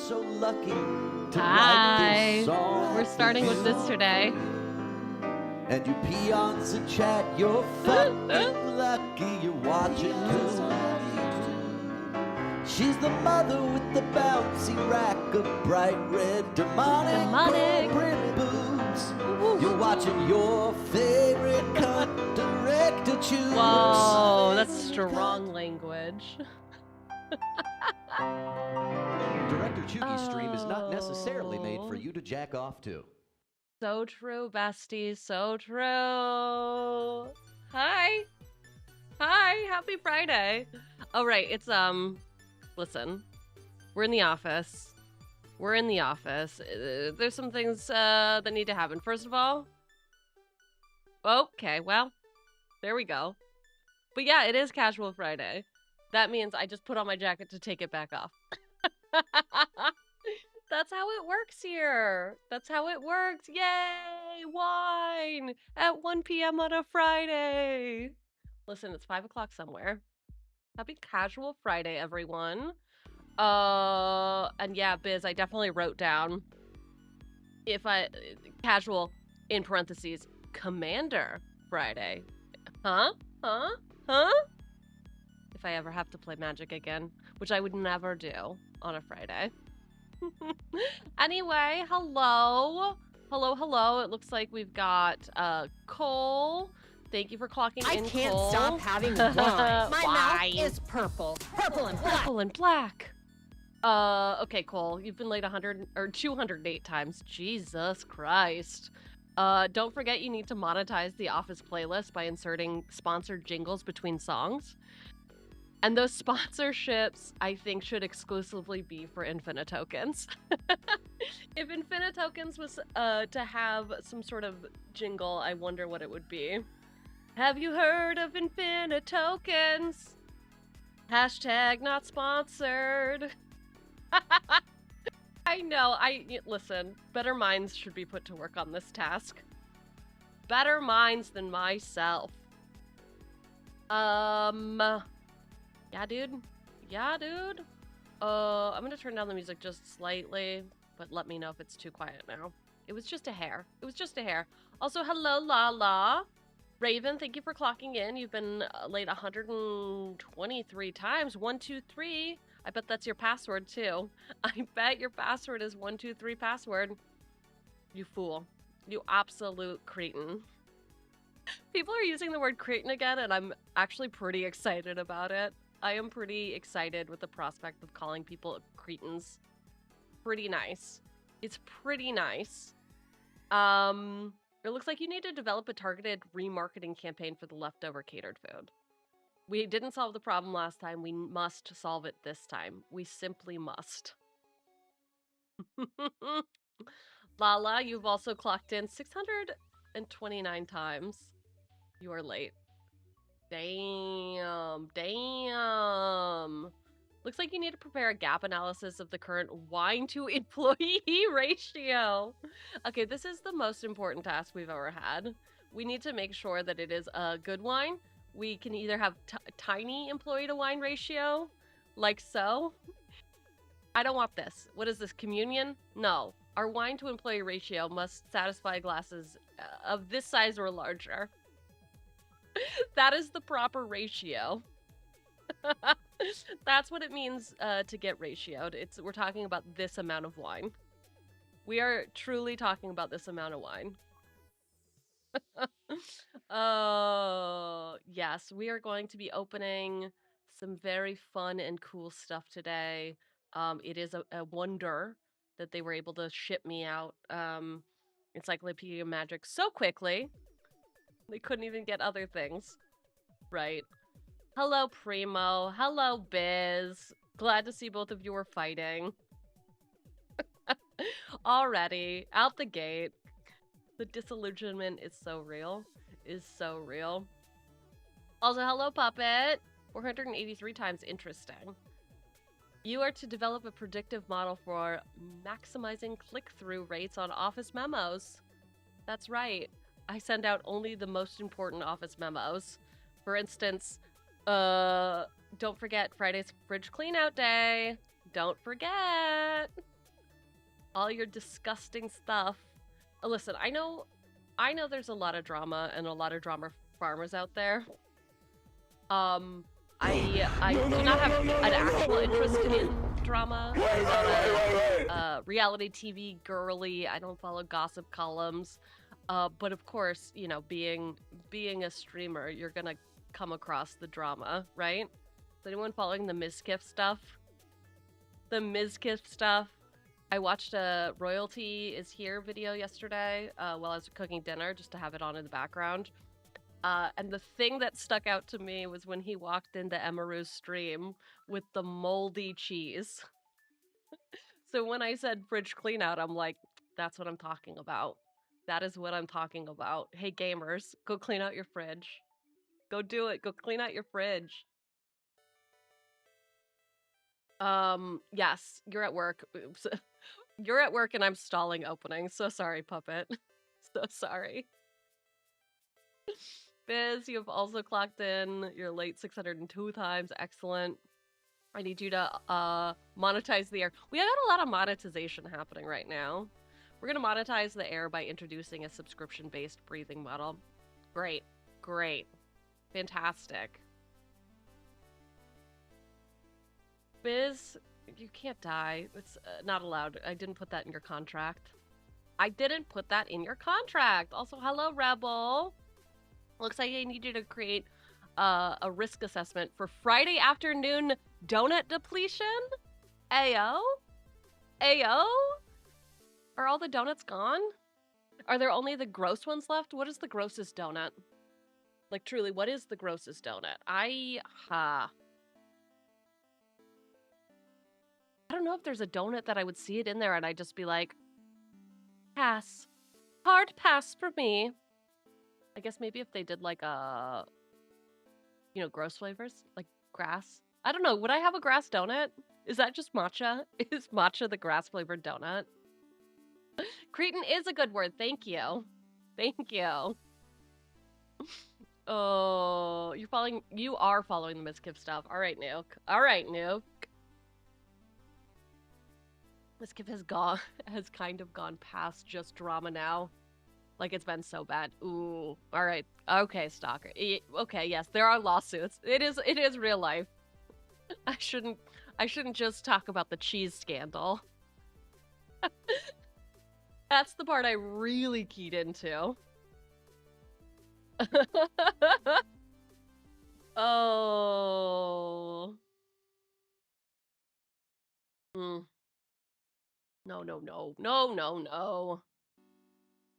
so lucky to Hi. write this song. We're starting with this today. And you peons in chat, you're fucking lucky you're watching her. She's the mother with the bouncy rack of bright red demonic print boobs. You're watching your favorite cunt director choose. Whoa, that's strong language. Director Cheugy's stream is not necessarily made for you to jack off to. So true, besties. So true. Hi. Hi. Happy Friday. Oh, right. It's, listen. We're in the office. We're in the office. There's some things, that need to happen. First of all. Okay, well. There we go. But yeah, it is Casual Friday. That means I just put on my jacket to take it back off. That's how it works here. That's how it works. Yay! Wine! At 1 p.m. on a Friday. Listen, it's 5 o'clock somewhere. Happy Casual Friday, everyone. And yeah, Biz, I definitely wrote down casual, in parentheses, Commander Friday. Huh? If I ever have to play Magic again, which I would never do on a Friday. Anyway, hello. Hello. It looks like we've got Cole. Thank you for clocking in, Cole. I can't stop having wine. My mouth is purple. Purple and black. Purple and black. Okay, Cole. You've been late 100 or 208 times. Jesus Christ. Don't forget you need to monetize the Office playlist by inserting sponsored jingles between songs. And those sponsorships, I think, should exclusively be for Infinitokens. If Infinitokens was to have some sort of jingle, I wonder what it would be. Have you heard of Infinitokens? Hashtag not sponsored. I know, listen, better minds should be put to work on this task. Better minds than myself. Yeah, dude. I'm gonna turn down the music just slightly, but let me know if it's too quiet now. It was just a hair. Also, hello, La. Raven, thank you for clocking in. You've been late 123 times. 123. I bet that's your password, too. I bet your password is 123 password. You fool. You absolute cretin. People are using the word cretin again, and I'm actually pretty excited about it. I am pretty excited with the prospect of calling people cretins. Pretty nice. It's pretty nice. It looks like you need to develop a targeted remarketing campaign for the leftover catered food. We didn't solve the problem last time. We must solve it this time. We simply must. Lala, you've also clocked in 629 times. You are late. Damn. Looks like you need to prepare a gap analysis of the current wine to employee ratio. Okay, this is the most important task we've ever had. We need to make sure that it is a good wine. We can either have tiny employee to wine ratio, like so. I don't want this. What is this, communion? No. Our wine to employee ratio must satisfy glasses of this size or larger. That is the proper ratio. That's what it means to get ratioed. We're talking about this amount of wine. We are truly talking about this amount of wine. Oh, yes, we are going to be opening some very fun and cool stuff today. It is a wonder that they were able to ship me out Encyclopedia Magic so quickly. They couldn't even get other things. Right. Hello, Primo. Hello, Biz. Glad to see both of you are fighting. Already. Out the gate. The disillusionment is so real. Also, hello, Puppet. 483 times interesting. You are to develop a predictive model for maximizing click-through rates on Office memos. That's right. I send out only the most important Office memos. For instance, don't forget Friday's fridge clean out day. Don't forget. All your disgusting stuff. Listen, I know there's a lot of drama and a lot of drama farmers out there. I do not have an actual interest in drama. I'm not a reality TV girly. I don't follow gossip columns. But of course, you know, being a streamer, you're gonna come across the drama, right? Is anyone following the Mizkif stuff? The Mizkif stuff. I watched a Royalty is Here video yesterday while I was cooking dinner, just to have it on in the background. And the thing that stuck out to me was when he walked into Emaru's stream with the moldy cheese. So when I said fridge clean out, I'm like, that's what I'm talking about. That is what I'm talking about. Hey gamers, go clean out your fridge. Go do it. Go clean out your fridge. Yes, you're at work. Oops. You're at work and I'm stalling opening. So sorry, Puppet. So sorry. Biz, you have also clocked in. You're late 602 times. Excellent. I need you to monetize the air. We got a lot of monetization happening right now. We're going to monetize the air by introducing a subscription-based breathing model. Great. Great. Fantastic. Biz, you can't die. It's not allowed. I didn't put that in your contract. I didn't put that in your contract. Also, hello, Rebel. Looks like I need you to create a risk assessment for Friday afternoon donut depletion? Ayo? Ayo? Are all the donuts gone? Are there only the gross ones left? What is the grossest donut? Like, truly, what is the grossest donut? I don't know if there's a donut that I would see it in there and I'd just be like, pass. Hard pass for me. I guess maybe if they did like a, you know, gross flavors, like grass. I don't know. Would I have a grass donut? Is that just matcha? Is matcha the grass flavored donut? Cretin is a good word. Thank you. Thank you. Oh, you are following the Mizkif stuff. All right, Nuke. All right, Nuke. Mizkif has kind of gone past just drama now. Like, it's been so bad. Ooh. All right. Okay, Stalker. Okay, yes, there are lawsuits. It is real life. I shouldn't just talk about the cheese scandal. That's the part I really keyed into. Oh. No.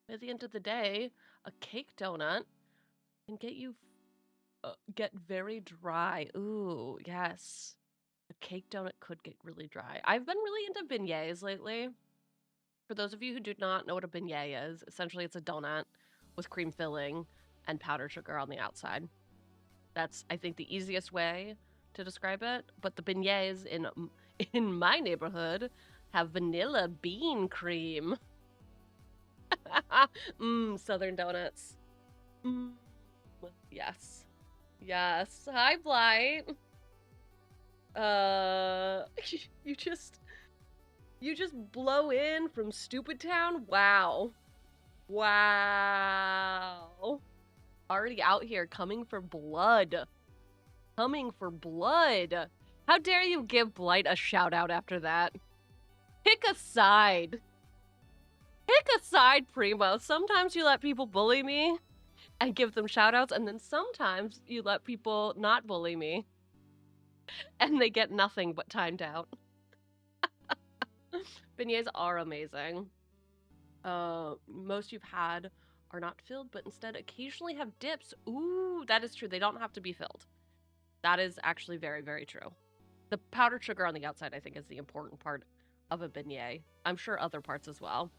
At the end of the day, a cake donut can get you get very dry. Ooh, yes. A cake donut could get really dry. I've been really into beignets lately. For those of you who do not know what a beignet is, essentially it's a donut with cream filling and powdered sugar on the outside. That's, I think, the easiest way to describe it. But the beignets in my neighborhood have vanilla bean cream. Southern donuts. Yes. Yes. Hi, Blight. You just blow in from Stupid Town? Wow. Wow. Already out here coming for blood. Coming for blood. How dare you give Blight a shout out after that? Pick a side. Pick a side, Primo. Sometimes you let people bully me and give them shout-outs, and then sometimes you let people not bully me and they get nothing but timed out. Beignets are amazing. Most you've had are not filled, but instead occasionally have dips. Ooh, that is true. They don't have to be filled. That is actually very, very true. The powdered sugar on the outside, I think, is the important part of a beignet. I'm sure other parts as well.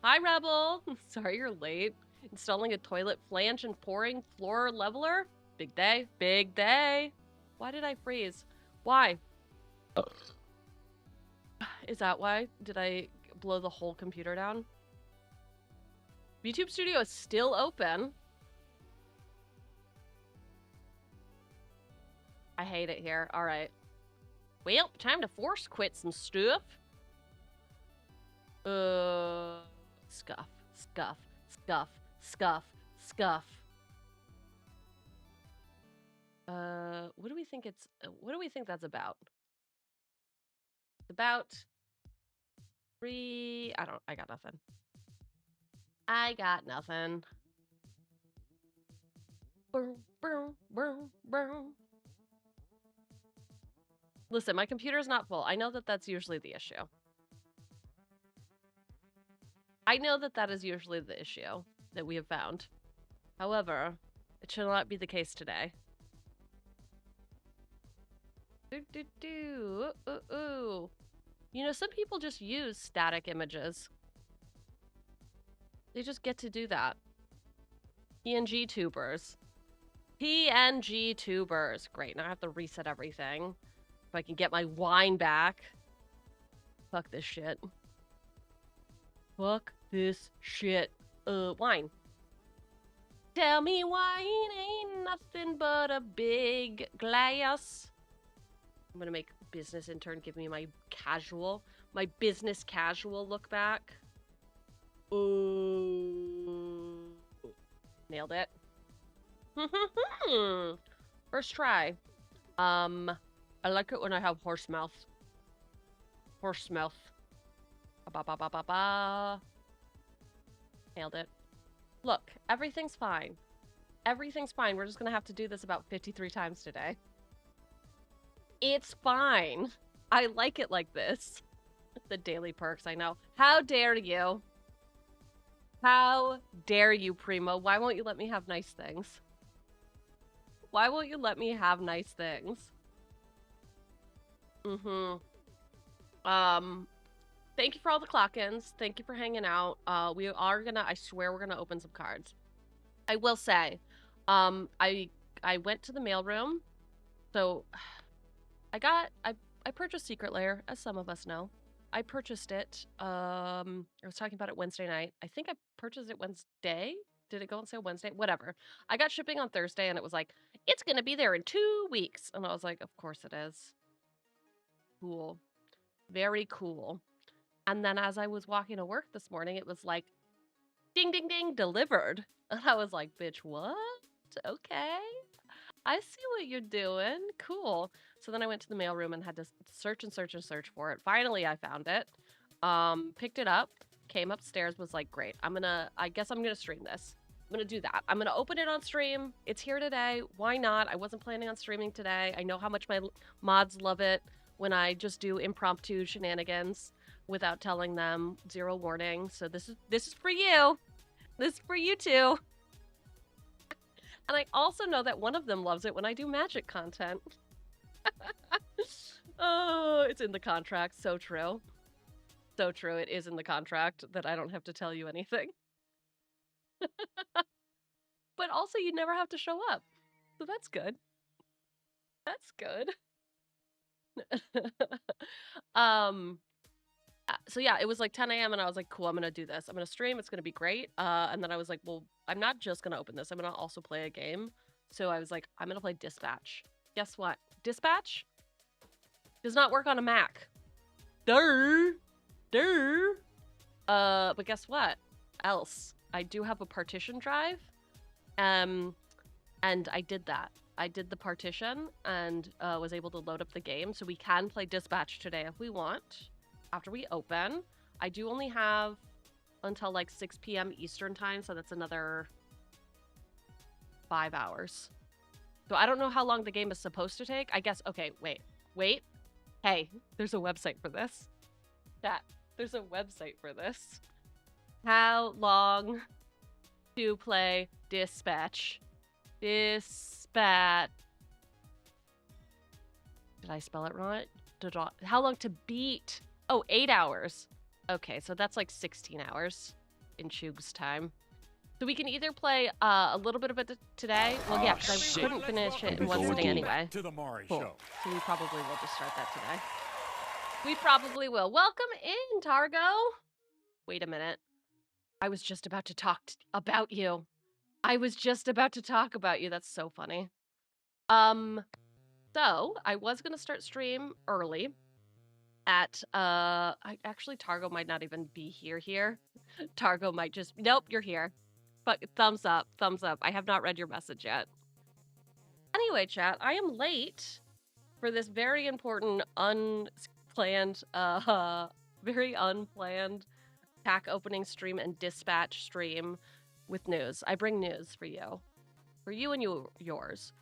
Hi, Rebel. Sorry you're late. Installing a toilet flange and pouring floor leveler? Big day. Big day. Why did I freeze? Why? Is that why? Did I blow the whole computer down? YouTube Studio is still open. I hate it here. All right. Well, time to force quit some stuff. Scuff, scuff, scuff, scuff, scuff. What do we think it's? What do we think that's about? It's about 3. I got nothing. I got nothing. Boom, boom, boom, boom. Listen, my computer's not full. I know that that's usually the issue. I know that that is usually the issue that we have found. However, it should not be the case today. Ooh. You know, some people just use static images. They just get to do that. PNG tubers. PNG tubers. Great, now I have to reset everything. If I can get my wine back. Fuck this shit. Fuck this shit. Wine. Tell me wine ain't nothing but a big glass. I'm gonna make business intern give me my business casual look back. Ooh. Nailed it. First try. I like it when I have horse mouth. Horse mouth. Ba ba ba ba ba. Nailed it. Look, everything's fine. Everything's fine. We're just gonna have to do this about 53 times today. It's fine. I like it like this. The daily perks, I know. How dare you? How dare you, Primo? Why won't you let me have nice things? Why won't you let me have nice things? Thank you for all the clock-ins. Thank you for hanging out. We are gonna, I swear we're gonna open some cards. I will say, I went to the mailroom, so I purchased Secret Lair, as some of us know. I purchased it, I was talking about it Wednesday night. I think I purchased it Wednesday? Did it go on sale Wednesday? Whatever. I got shipping on Thursday, and it was like, it's gonna be there in 2 weeks. And I was like, of course it is. Cool. Very cool. And then as I was walking to work this morning, it was like, ding, ding, ding, delivered. And I was like, bitch, what? Okay. I see what you're doing. Cool. So then I went to the mailroom and had to search and search and search for it. Finally, I found it. Picked it up, came upstairs, was like, great. I guess I'm gonna stream this. I'm gonna do that. I'm gonna open it on stream. It's here today. Why not? I wasn't planning on streaming today. I know how much my mods love it when I just do impromptu shenanigans without telling them, 0 warning. So this is for you. This is for you too. And I also know that one of them loves it when I do magic content. Oh, it's in the contract. So true. So true. It is in the contract that I don't have to tell you anything. But also, you never have to show up. So that's good. That's good. So yeah, it was like 10 a.m. and I was like, cool, I'm gonna do this. I'm gonna stream, it's gonna be great. And then I was like, well, I'm not just gonna open this, I'm gonna also play a game. So I was like, I'm gonna play Dispatch. Guess what? Dispatch does not work on a Mac. But guess what? Else, I do have a partition drive. And I did that. I did the partition and was able to load up the game. So we can play Dispatch today if we want. After we open, I do only have until like 6 p.m. Eastern time, so that's another 5 hours. So I don't know how long the game is supposed to take. I guess, okay, wait. Hey, there's a website for this. Chat, there's a website for this. How long to play Dispatch? Dispatch. Did I spell it right? How long to beat? Oh, 8 hours. Okay, so that's like 16 hours in Cheug's time. So we can either play a little bit of it today. Well, yeah, because I couldn't finish it in one sitting anyway. To the Maury Cool. Show. So we probably will just start that today. We probably will. Welcome in, Targo. Wait a minute. I was just about to talk about you. I was just about to talk about you. That's so funny. So I was going to start stream early. at actually Targo might not even be here. Targo might just nope, you're here. But thumbs up. I have not read your message yet. Anyway, chat, I am late for this very important unplanned pack opening stream and dispatch stream with news. I bring news for you and yours.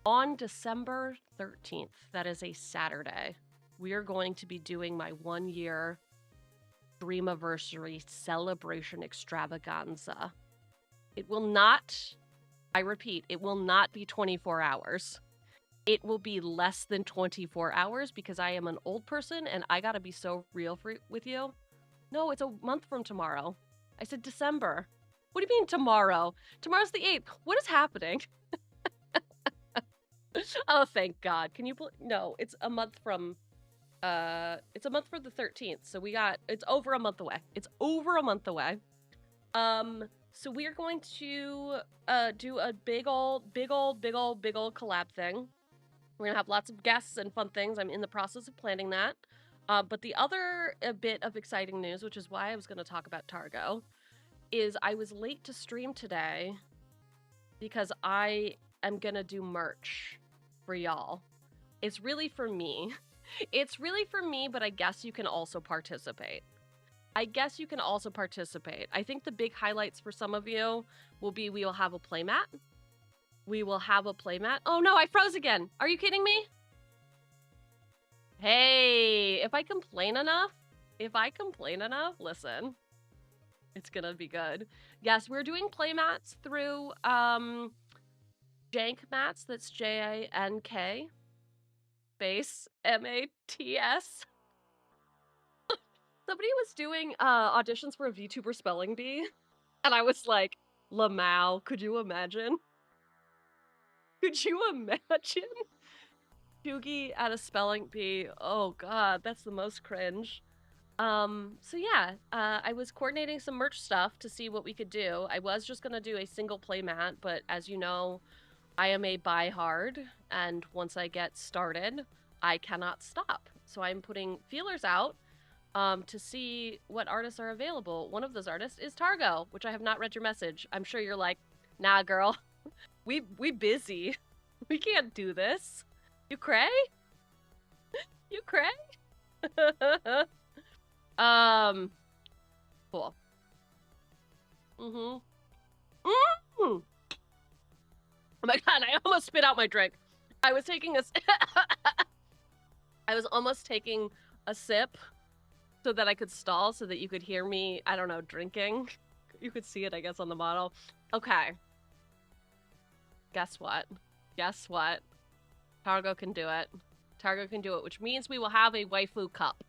On December 13th, that is a Saturday, we are going to be doing my 1-year Dreamiversary celebration extravaganza. It will not, I repeat, it will not be 24 hours. It will be less than 24 hours because I am an old person and I gotta be so real with you. No, it's a month from tomorrow. I said December. What do you mean tomorrow? Tomorrow's the 8th. What is happening? Oh, thank God. Can you no, it's a month from it's a month from the 13th. So it's over a month away. So we are going to do a big old collab thing. We're gonna have lots of guests and fun things. I'm in the process of planning that. But the other bit of exciting news, which is why I was gonna talk about Targo, is I was late to stream today because I am gonna do merch for y'all. It's really for me. But I guess you can also participate. I think the big highlights for some of you will be we will have a playmat. Oh no, I froze again. Are you kidding me? Hey, if I complain enough, listen, it's gonna be good. Yes, we're doing playmats through Jank Mats. That's JANK space MATS. Somebody was doing auditions for a VTuber spelling bee, and I was like, Lamau, could you imagine? Cheugy at a spelling bee. Oh God, that's the most cringe. So yeah, I was coordinating some merch stuff to see what we could do. I was just gonna do a single playmat, but as you know, I am a buy hard, and once I get started, I cannot stop. So I'm putting feelers out to see what artists are available. One of those artists is Targo, which I have not read your message. I'm sure you're like, nah, girl, we busy. We can't do this. You cray? Cool. Oh my God, I almost spit out my drink. I was almost taking a sip so that I could stall so that you could hear me, I don't know, drinking. You could see it, I guess, on the bottle. Okay. Guess what? Targo can do it. Which means we will have a waifu cup.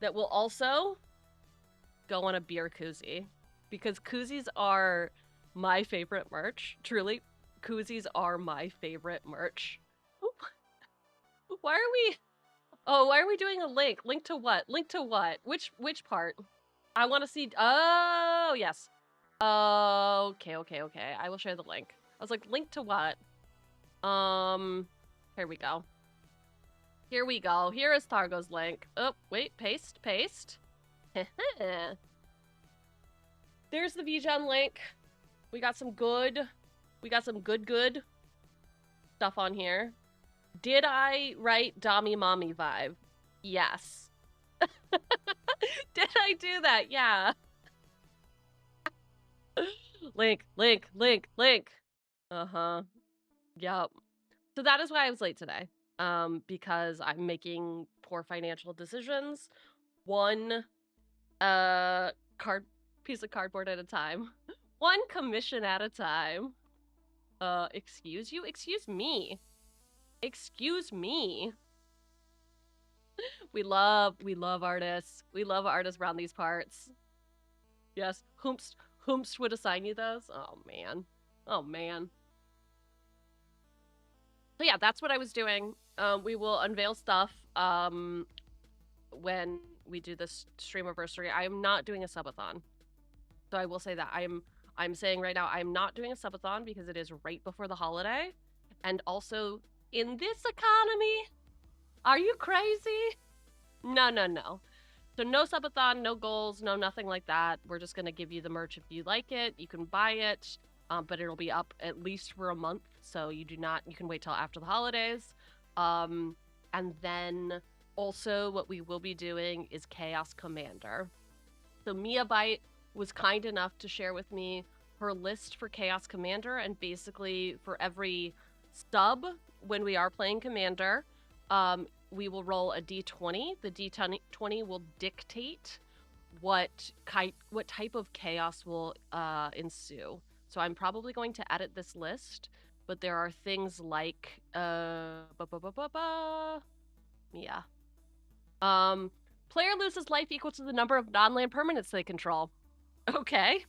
That will also go on a beer koozie. Because koozies are my favorite merch. Truly, koozies are my favorite merch. Why are we doing a link? Link to what? Which part? I want to see. Oh, yes. Okay. I will share the link. I was like, link to what? Here we go. Here is Targo's link. Oh, wait, paste. There's the VGen link. We got some good stuff on here. Did I write Dami Mommy vibe? Yes. Did I do that? Yeah. Link. Uh-huh. Yup. So that is why I was late today. Because I'm making poor financial decisions. One piece of cardboard at a time. One commission at a time. Excuse you? Excuse me. We love artists. We love artists around these parts. Yes. Whomst would assign you those? Oh man. So yeah, that's what I was doing. We will unveil stuff when we do this streamiversary. I am not doing a subathon. So I will say that I'm saying right now I'm not doing a subathon because it is right before the holiday. And also in this economy, Are you crazy? No, no, no. So no subathon, no goals, no nothing like that. We're just going to give you the merch if you like it. You can buy it, but it'll be up at least for a month. So you can wait till after the holidays. And then also what we will be doing is Chaos Commander. So Mia Bite was kind enough to share with me her list for Chaos Commander, and basically for every sub when we are playing Commander, we will roll a d20. The d20 will dictate what type of chaos will ensue. So I'm probably going to edit this list, but there are things like yeah. Player loses life equal to the number of non-land permanents they control. Okay.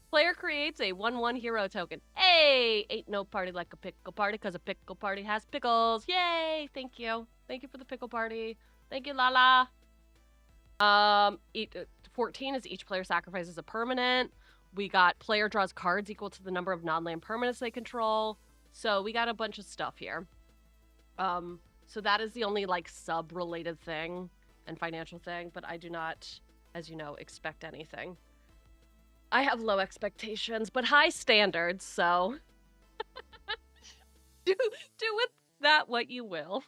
Player creates a 1/1 hero token. Hey! Ain't no party like a pickle party, because a pickle party has pickles. Yay! Thank you. Thank you for the pickle party. Thank you, Lala. 14 is each player sacrifices a permanent. We got player draws cards equal to the number of non-land permanents they control. So we got a bunch of stuff here. So that is the only, like, sub-related thing and financial thing, but I do not, as you know, expect anything. I have low expectations, but high standards, so do with that what you will.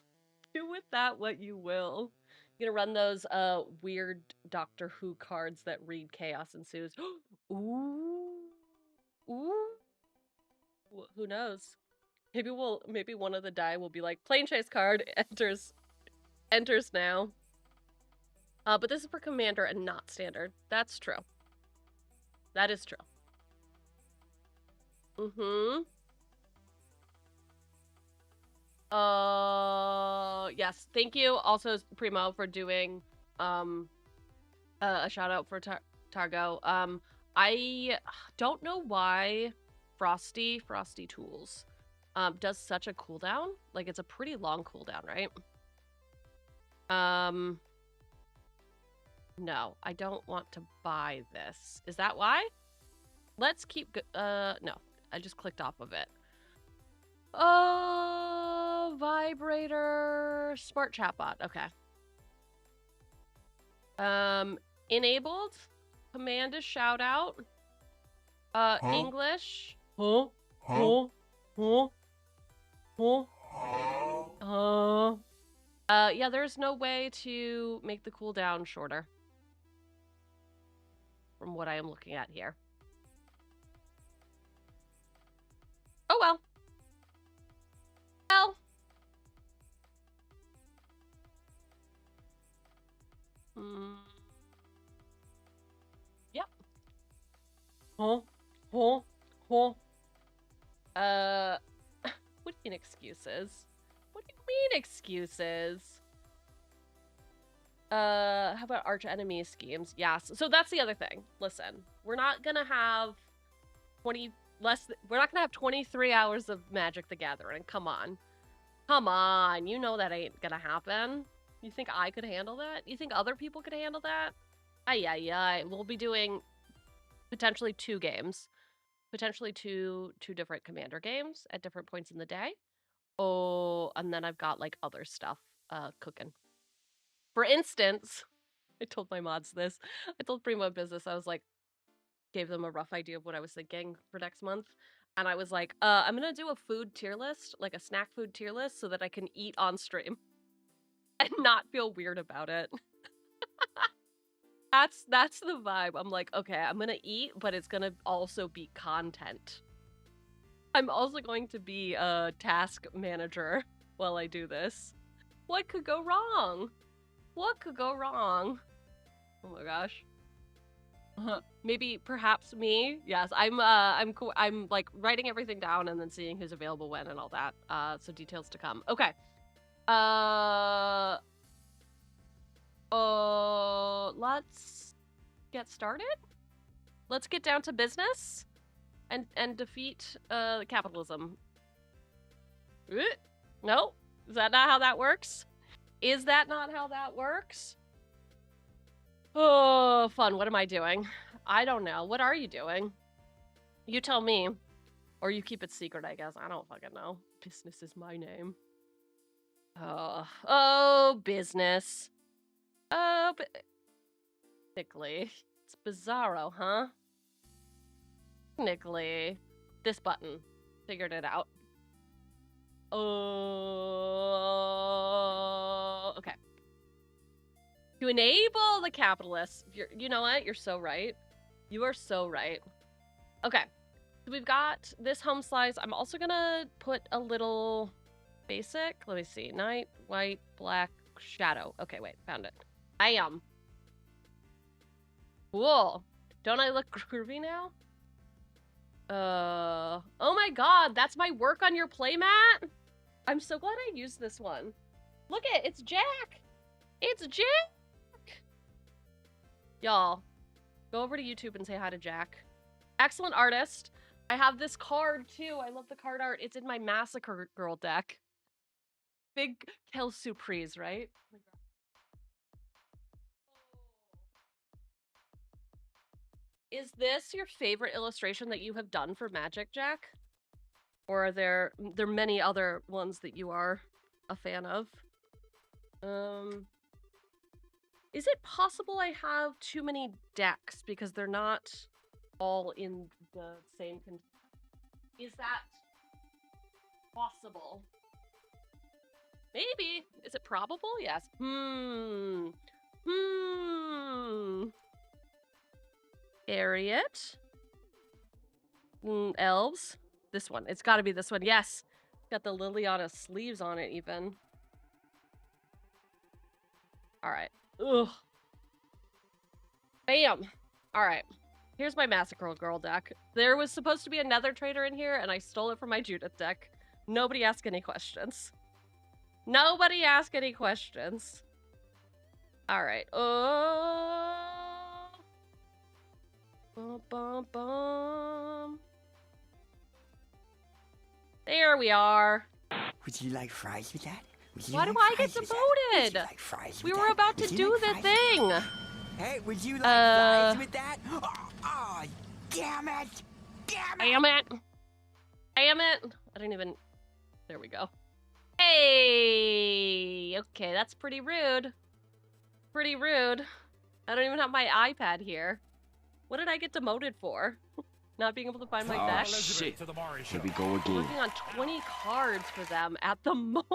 Do with that what you will. You're gonna run those weird Doctor Who cards that read Chaos Ensues. Ooh. Ooh. Who knows? Maybe one of the die will be like, plane chase card enters now. But this is for Commander and not Standard. That's true. That is true. Yes. Thank you also, Primo, for doing a shout out for Targo. I don't know why Frosty Tools does such a cooldown. Like, it's a pretty long cooldown, right? No, I don't want to buy this. Is that why? Let's keep no, I just clicked off of it. Oh, vibrator, smart chatbot. Okay. Enabled, command is shout out. English. Yeah, there's no way to make the cooldown shorter. From what I am looking at here. Oh well. Well. Yep. What do you mean excuses? What do you mean excuses? How about arch enemy schemes? Yes. So that's the other thing. Listen, we're not gonna have 23 hours of Magic the Gathering. Come on. Come on. You know that ain't gonna happen. You think I could handle that? You think other people could handle that? Ay. We'll be doing potentially 2 games. Potentially two different Commander games at different points in the day. Oh, and then I've got, like, other stuff cooking. For instance, I told my mods this. I told Primo Business, I was like, gave them a rough idea of what I was thinking for next month. And I was like, I'm going to do a food tier list, like a snack food tier list, so that I can eat on stream and not feel weird about it. That's the vibe. I'm like, okay, I'm going to eat, but it's going to also be content. I'm also going to be a task manager while I do this. What could go wrong? What could go wrong? Oh my gosh. Maybe perhaps me. Yes, I'm cool. I'm like writing everything down and then seeing who's available when and all that. So details to come. Okay. Let's get started. Let's get down to business and defeat capitalism. No? Is that not how that works? Is that not how that works? Oh, fun. What am I doing? I don't know. What are you doing? You tell me. Or you keep it secret, I guess. I don't fucking know. Business is my name. Oh, business. Oh, technically. It's bizarro, huh? Technically. This button. Figured it out. Oh, okay. To enable the capitalists. You know what? You're so right. You are so right. Okay. So we've got this home slice. I'm also gonna put a little basic. Let me see. Night, white, black, shadow. Okay, wait. Found it. I am. Cool. Don't I look groovy now? Oh my god, that's my work on your playmat? I'm so glad I used this one. Look it, it's Jack! It's Jack! Y'all, go over to YouTube and say hi to Jack. Excellent artist. I have this card too. I love the card art. It's in my Massacre Girl deck. Big Kel Surprise, right? Is this your favorite illustration that you have done for Magic, Jack? Or are there many other ones that you are a fan of? Is it possible I have too many decks because they're not all in the same Is that possible? Maybe. Is it probable? Yes. Harriet. Elves. This one. It's got to be this one. Yes. Got the Liliana sleeves on it, even. All right. Ugh. Bam. All right. Here's my Massacre Girl deck. There was supposed to be another trader in here, and I stole it from my Judith deck. Nobody ask any questions. Nobody ask any questions. All right. Bum, bum, bum. There we are. Would you like fries with that? Why do I get demoted? Like we were about to do the thing. Hey, would you like fries with that? Oh, damn it! Damn it! Damn it! Damn it! I didn't even... There we go. Hey! Okay, that's pretty rude. Pretty rude. I don't even have my iPad here. What did I get demoted for? Not being able to find my deck? Shit. Here we go again. Working on 20 cards for them at the moment.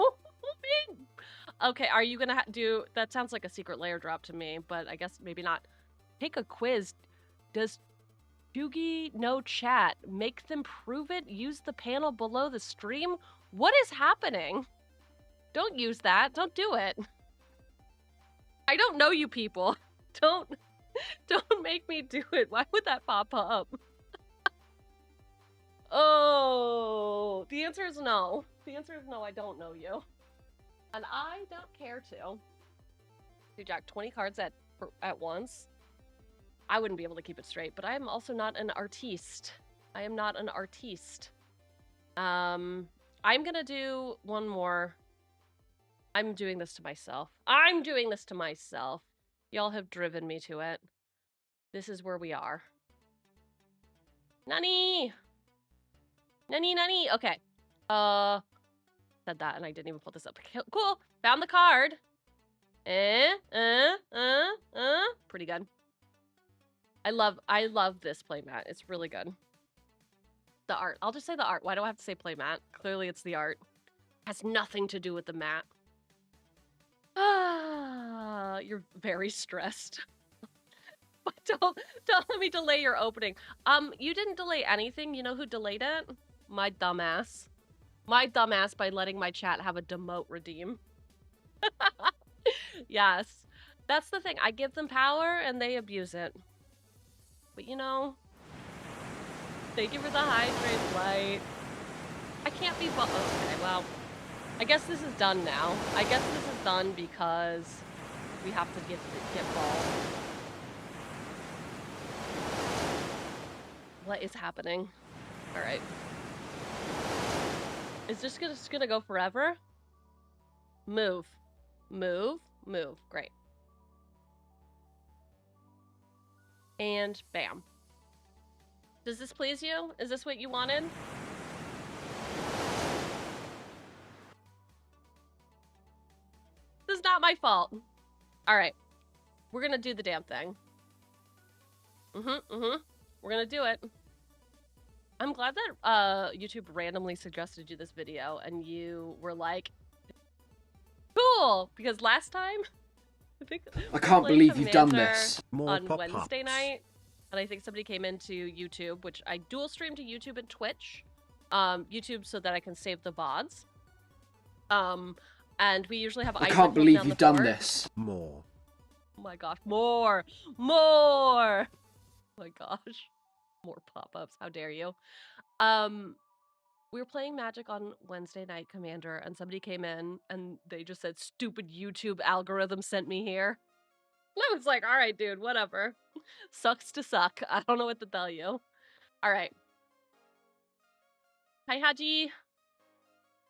Okay, are you gonna do... That sounds like a secret layer drop to me, but I guess maybe not. Take a quiz. Does Cheugy know chat? Make them prove it? Use the panel below the stream? What is happening? Don't use that. Don't do it. I don't know you people. Don't make me do it. Why would that pop up? Oh, the answer is no. The answer is no, I don't know you. And I don't care to. Do Jack 20 cards at once? I wouldn't be able to keep it straight, but I am also not an artiste. I am not an artiste. I'm gonna do one more. I'm doing this to myself. I'm doing this to myself. Y'all have driven me to it. This is where we are. Nani! Nani, nani! Okay. Said that and I didn't even pull this up. Cool! Found the card! Pretty good. I love this playmat. It's really good. The art. I'll just say the art. Why do I have to say playmat? Clearly it's the art. Has nothing to do with the mat. Ah, you're very stressed. Don't let me delay your opening. You didn't delay anything. You know who delayed it? My dumbass. My dumbass by letting my chat have a demote redeem. Yes. That's the thing. I give them power and they abuse it. But you know, thank you for the hydrate light. I can't be okay, well, I guess this is done now. I guess this is done because we have to get ball. What is happening? All right. Is this just gonna go forever? Move. Move. Move. Great. And bam. Does this please you? Is this what you wanted? my fault. All right. We're gonna do the damn thing. We're gonna do it. I'm glad that YouTube randomly suggested you this video and you were like, cool, because last time I can't believe you've done this. On Wednesday night, and I think somebody came into YouTube, which I dual stream to YouTube and Twitch. YouTube so that I can save the VODs. And we usually have. I can't believe you've done this. More. Oh my gosh, more. Oh my gosh. More pop-ups, how dare you. We were playing Magic on Wednesday night, Commander, and somebody came in and they just said, stupid YouTube algorithm sent me here. And I was like, all right, dude, whatever. Sucks to suck. I don't know what to tell you. All right. Hi, Haji.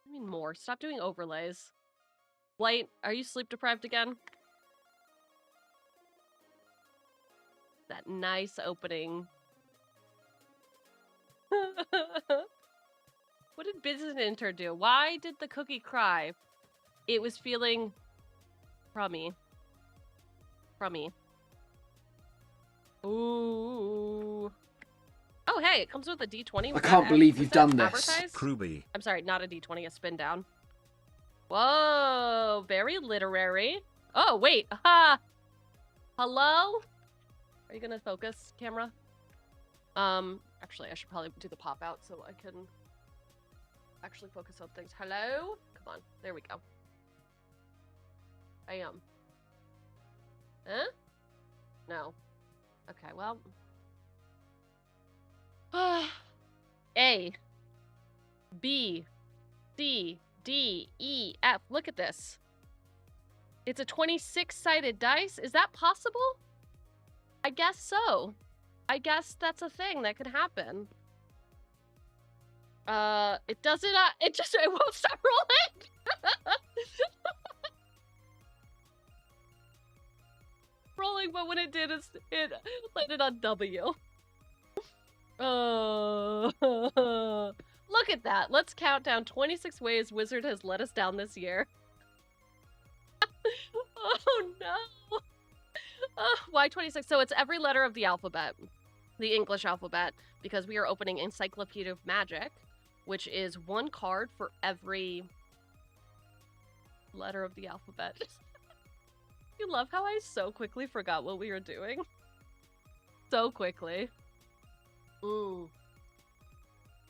I mean more. Stop doing overlays. Blight, are you sleep deprived again? That nice opening. What did Business Inter do? Why did the cookie cry? It was feeling crummy. Crummy. Ooh. Oh, hey, it comes with a D20. I can't believe you've done this. Kruby. I'm sorry, not a D20, a spin down. Whoa, very literary. Oh, wait. Ha! Hello? Are you gonna focus, camera? Actually, I should probably do the pop out so I can actually focus on things. Hello? Come on, there we go. I am. Huh? No. Okay, well. A. B. C. D. E. F. Look at this. It's a 26-sided dice. Is that possible? I guess so. I guess that's a thing that could happen. It doesn't, it won't stop rolling! Rolling, but when it did, it landed on W. Look at that. Let's count down 26 ways Wizard has let us down this year. Oh no. Why 26? So it's every letter of the alphabet. The English alphabet, because we are opening Encyclopedia of Magic, which is one card for every letter of the alphabet. You love how I so quickly forgot what we were doing? So quickly. Ooh.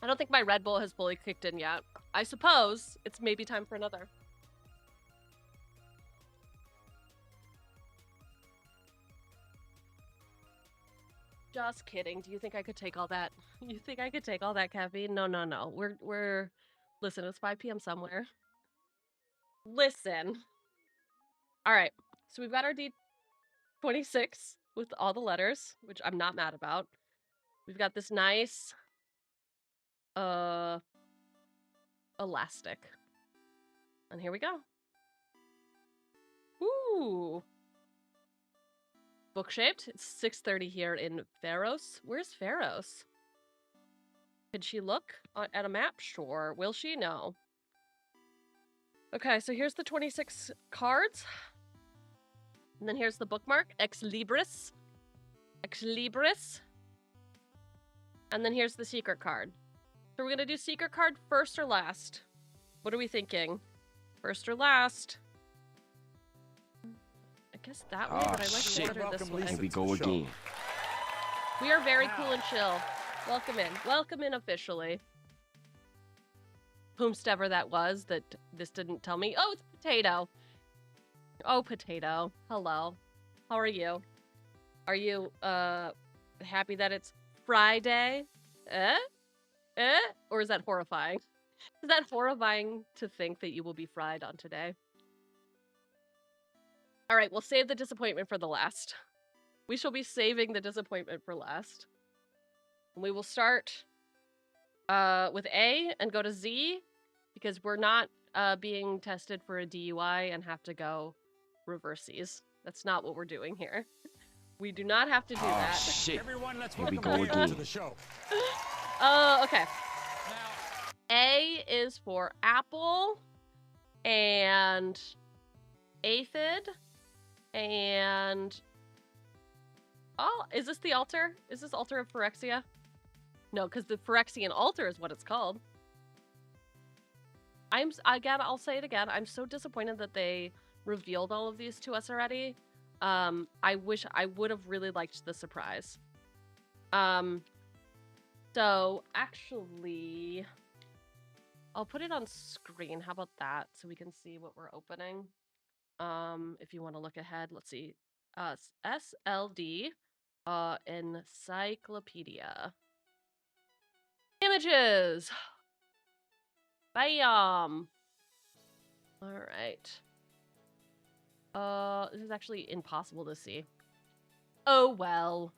I don't think my Red Bull has fully kicked in yet. I suppose it's maybe time for another. Just kidding. Do you think I could take all that? You think I could take all that caffeine? No, no, no. We're... Listen, it's 5 p.m. somewhere. Listen. Alright. So we've got our D26 with all the letters, which I'm not mad about. We've got this nice... elastic. And here we go. Ooh. Book-shaped. It's 6:30 here in Pharos. Where's Pharos? Could she look at a map? Sure. Will she? No. Okay, so here's the 26 cards. And then here's the bookmark. Ex Libris. Ex Libris. And then here's the secret card. So we're going to do secret card first or last? What are we thinking? First or last? I guess that way, but I like it better this way. Here we go again. We are very cool and chill. Welcome in. Welcome in officially. Whomstever that was that this didn't tell me. Oh, it's Potato. Oh, Potato. Hello. How are you? Are you, happy that it's Friday? Or is that horrifying? Is that horrifying to think that you will be fried on today? All right, we'll save the disappointment for the last. We shall be saving the disappointment for last. We will start with A and go to Z because we're not being tested for a DUI and have to go reversies. That's not what we're doing here. We do not have to do that. Shit. Everyone, let's Here we welcome go Leah again. to the show. Okay. A is for apple, and Aphid, and... Oh, is this the altar? Is this Altar of Phyrexia? No, because the Phyrexian altar is what it's called. Again, I'll say it again. I'm so disappointed that they revealed all of these to us already. I wish I would have really liked the surprise. So actually, I'll put it on screen. How about that? So we can see what we're opening. If you want to look ahead, let's see. SLD, encyclopedia. Images. Bam. All right. This is actually impossible to see. Oh well.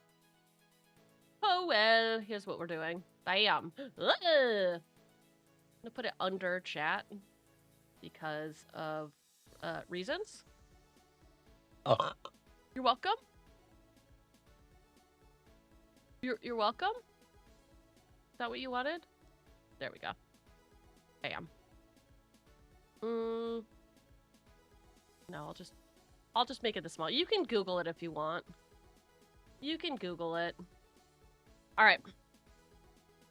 Oh well. Here's what we're doing. Bam. I'm gonna put it under chat because of reasons. You're welcome. You're welcome. Is that what you wanted? There we go. Bam. No, I'll just make it this small. You can Google it if you want. You can Google it. All right.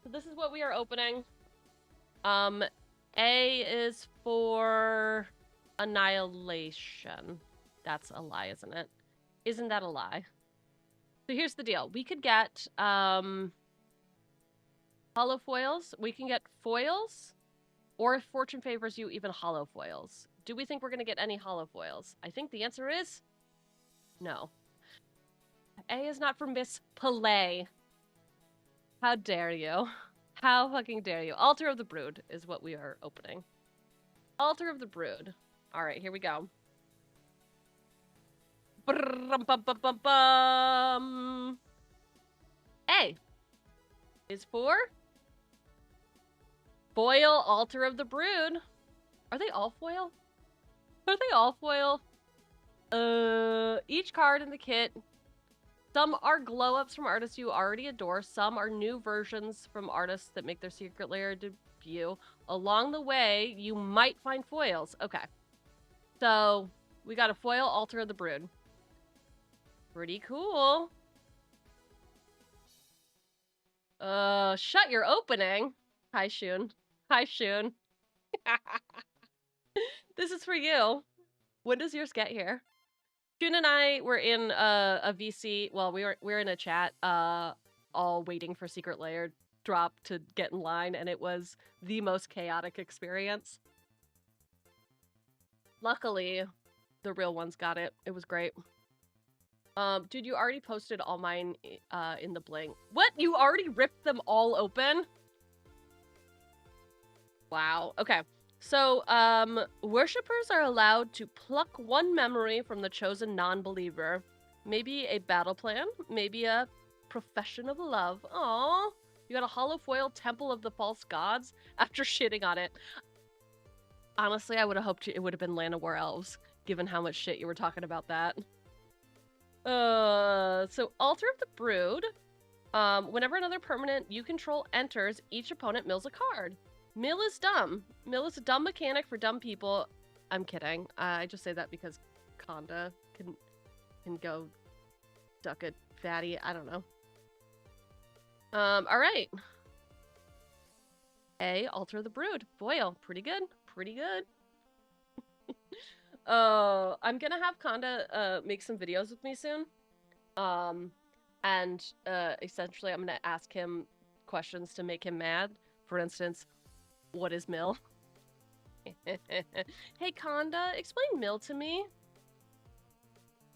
So this is what we are opening. A is for annihilation. That's a lie, isn't it? Isn't that a lie? So here's the deal. We could get hollow foils. We can get foils, or if fortune favors you, even hollow foils. Do we think we're going to get any hollow foils? I think the answer is no. A is not from Miss Palais. How dare you? How fucking dare you? Altar of the Brood is what we are opening. Altar of the Brood. All right, here we go. A is for foil Altar of the Brood. Are they all foil? Are they all foil? Each card in the kit. Some are glow-ups from artists you already adore. Some are new versions from artists that make their Secret Lair debut. Along the way, you might find foils. Okay. So, we got a foil Altar of the Brood. Pretty cool. Shut your opening. Hi, Shun. Hi, Shun. This is for you. When does yours get here? Shun and I were in a VC. Well, we were in a chat, all waiting for Secret Lair drop to get in line, and it was the most chaotic experience. Luckily, the real ones got it. It was great. Dude, you already posted all mine in the Blink. What? You already ripped them all open? Wow. Okay. So, worshippers are allowed to pluck one memory from the chosen non-believer. Maybe a battle plan, maybe a profession of love. Aww. You got a hollow foil Temple of the False Gods after shitting on it. Honestly, I would have hoped it would have been Land of War Elves, given how much shit you were talking about that. So Altar of the Brood. Whenever another permanent you control enters, each opponent mills a card. Mill is dumb. Mill is a dumb mechanic for dumb people. I'm kidding. I just say that because Conda can go duck a fatty. I don't know. All right. A, Altar of the Brood. Foil. Pretty good. Pretty good. I'm gonna have Conda make some videos with me soon. And essentially I'm gonna ask him questions to make him mad. For instance, what is mill? Hey Conda, explain mill to me.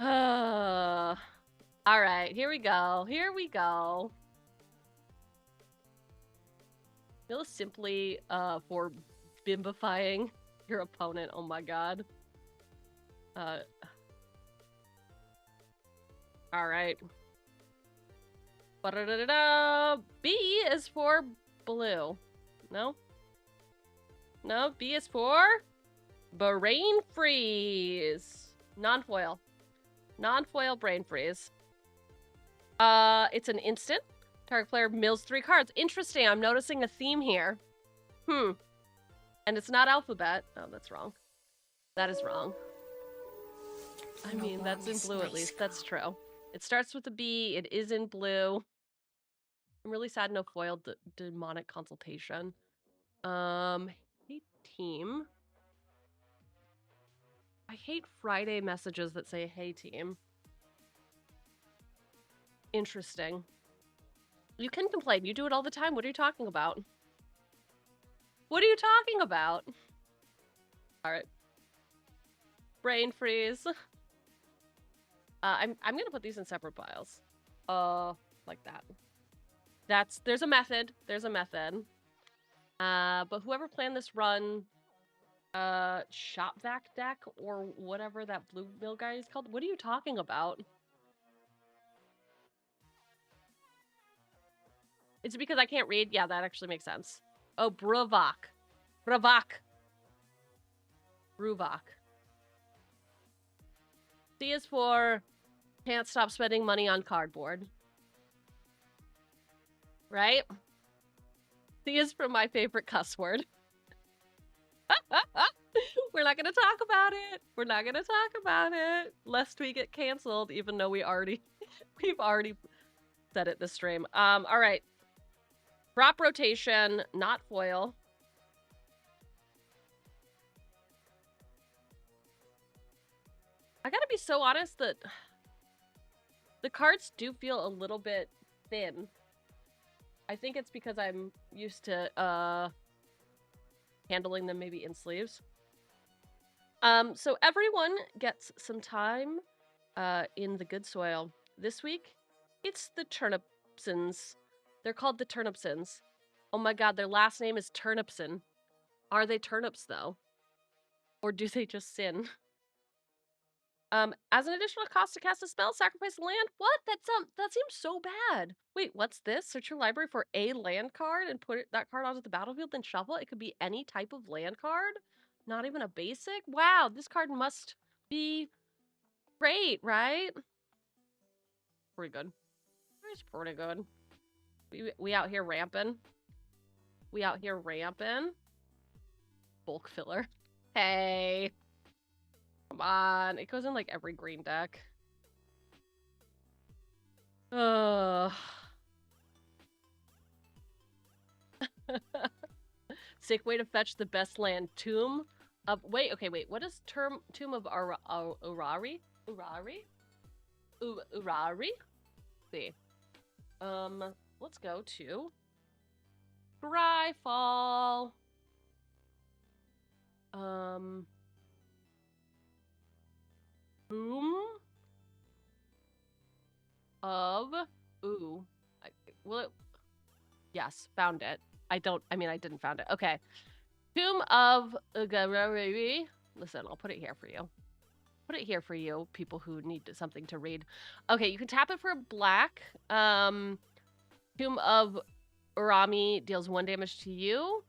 Alright, here we go. Here we go. Mill is simply for bimbifying your opponent. Oh my god. Alright. B is for blue. No? No, B is for brain freeze. Non-foil. Non-foil brain freeze. It's an instant. Target player mills 3 cards. Interesting, I'm noticing a theme here. And it's not alphabet. Oh, that's wrong. That is wrong. I mean, that's in blue at least. That's true. It starts with a B. It is in blue. I'm really sad no foiled the demonic consultation. Hey team. I hate Friday messages that say hey team. Interesting. You can complain. You do it all the time. What are you talking about? What are you talking about? All right. Brain freeze. I'm gonna put these in separate piles. Like that. There's a method. There's a method. But whoever planned this run, Shopvac deck or whatever that blue mill guy is called. What are you talking about? It's because I can't read. Yeah, that actually makes sense. Oh, Bruvak. Bruvak. Bruvak. C is for can't stop spending money on cardboard. Right? C is for my favorite cuss word. We're not going to talk about it. We're not going to talk about it. Lest we get canceled, even though we've already said it this stream. All right. Prop rotation, not foil. I gotta be so honest that the cards do feel a little bit thin. I think it's because I'm used to handling them maybe in sleeves. So everyone gets some time in the good soil. This week, it's the Turnipsons. They're called the Turnipsons. Oh my god, their last name is Turnipson. Are they turnips, though? Or do they just sin? As an additional cost to cast a spell, sacrifice land? What? That seems so bad. Wait, what's this? Search your library for a land card and put that card onto the battlefield, then shuffle. It could be any type of land card. Not even a basic? Wow, this card must be great, right? Pretty good. It's pretty good. We out here ramping. We out here ramping. Bulk filler. Hey. Come on. It goes in like every green deck. Sick way to fetch the best land. Tomb of... Wait, okay, wait. What is Tomb of Urari? Urari? Urari? See. Let's go to Dryfall. Tomb of yes, found it. I didn't found it. Okay. Tomb of listen, I'll put it here for you. Put it here for you, people who need something to read. Okay, you can tap it for black. Tomb of Urami deals 1 damage to you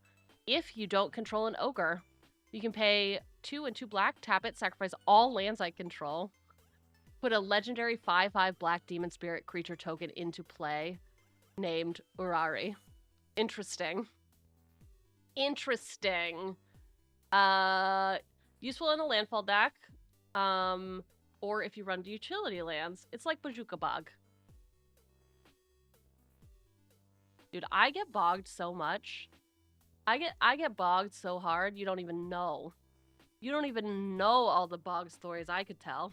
if you don't control an ogre. You can pay 2 and 2 black, tap it, sacrifice all lands I control. Put a legendary 5/5 black demon spirit creature token into play named Urari. Interesting. Interesting. Useful in a landfall deck. Or if you run utility lands, it's like Bajuka Bog. Dude, I get bogged so much. I get bogged so hard, you don't even know. You don't even know all the bog stories I could tell.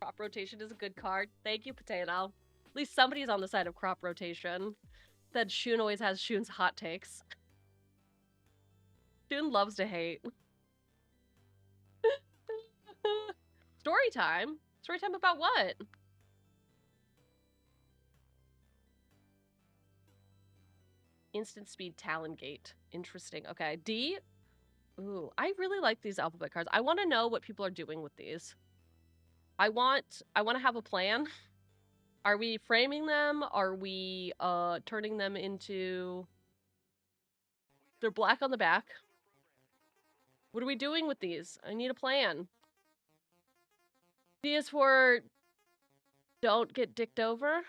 Crop rotation is a good card. Thank you, Potato. At least somebody's on the side of crop rotation. Said Shun always has Shun's hot takes. Shun loves to hate. Story time? Story time about what? Instant speed Talon Gate. Interesting. Okay. D. Ooh, I really like these alphabet cards. I want to know what people are doing with these. I want to have a plan. Are we framing them? Are we turning them into... They're black on the back. What are we doing with these? I need a plan. D is for don't get dicked over.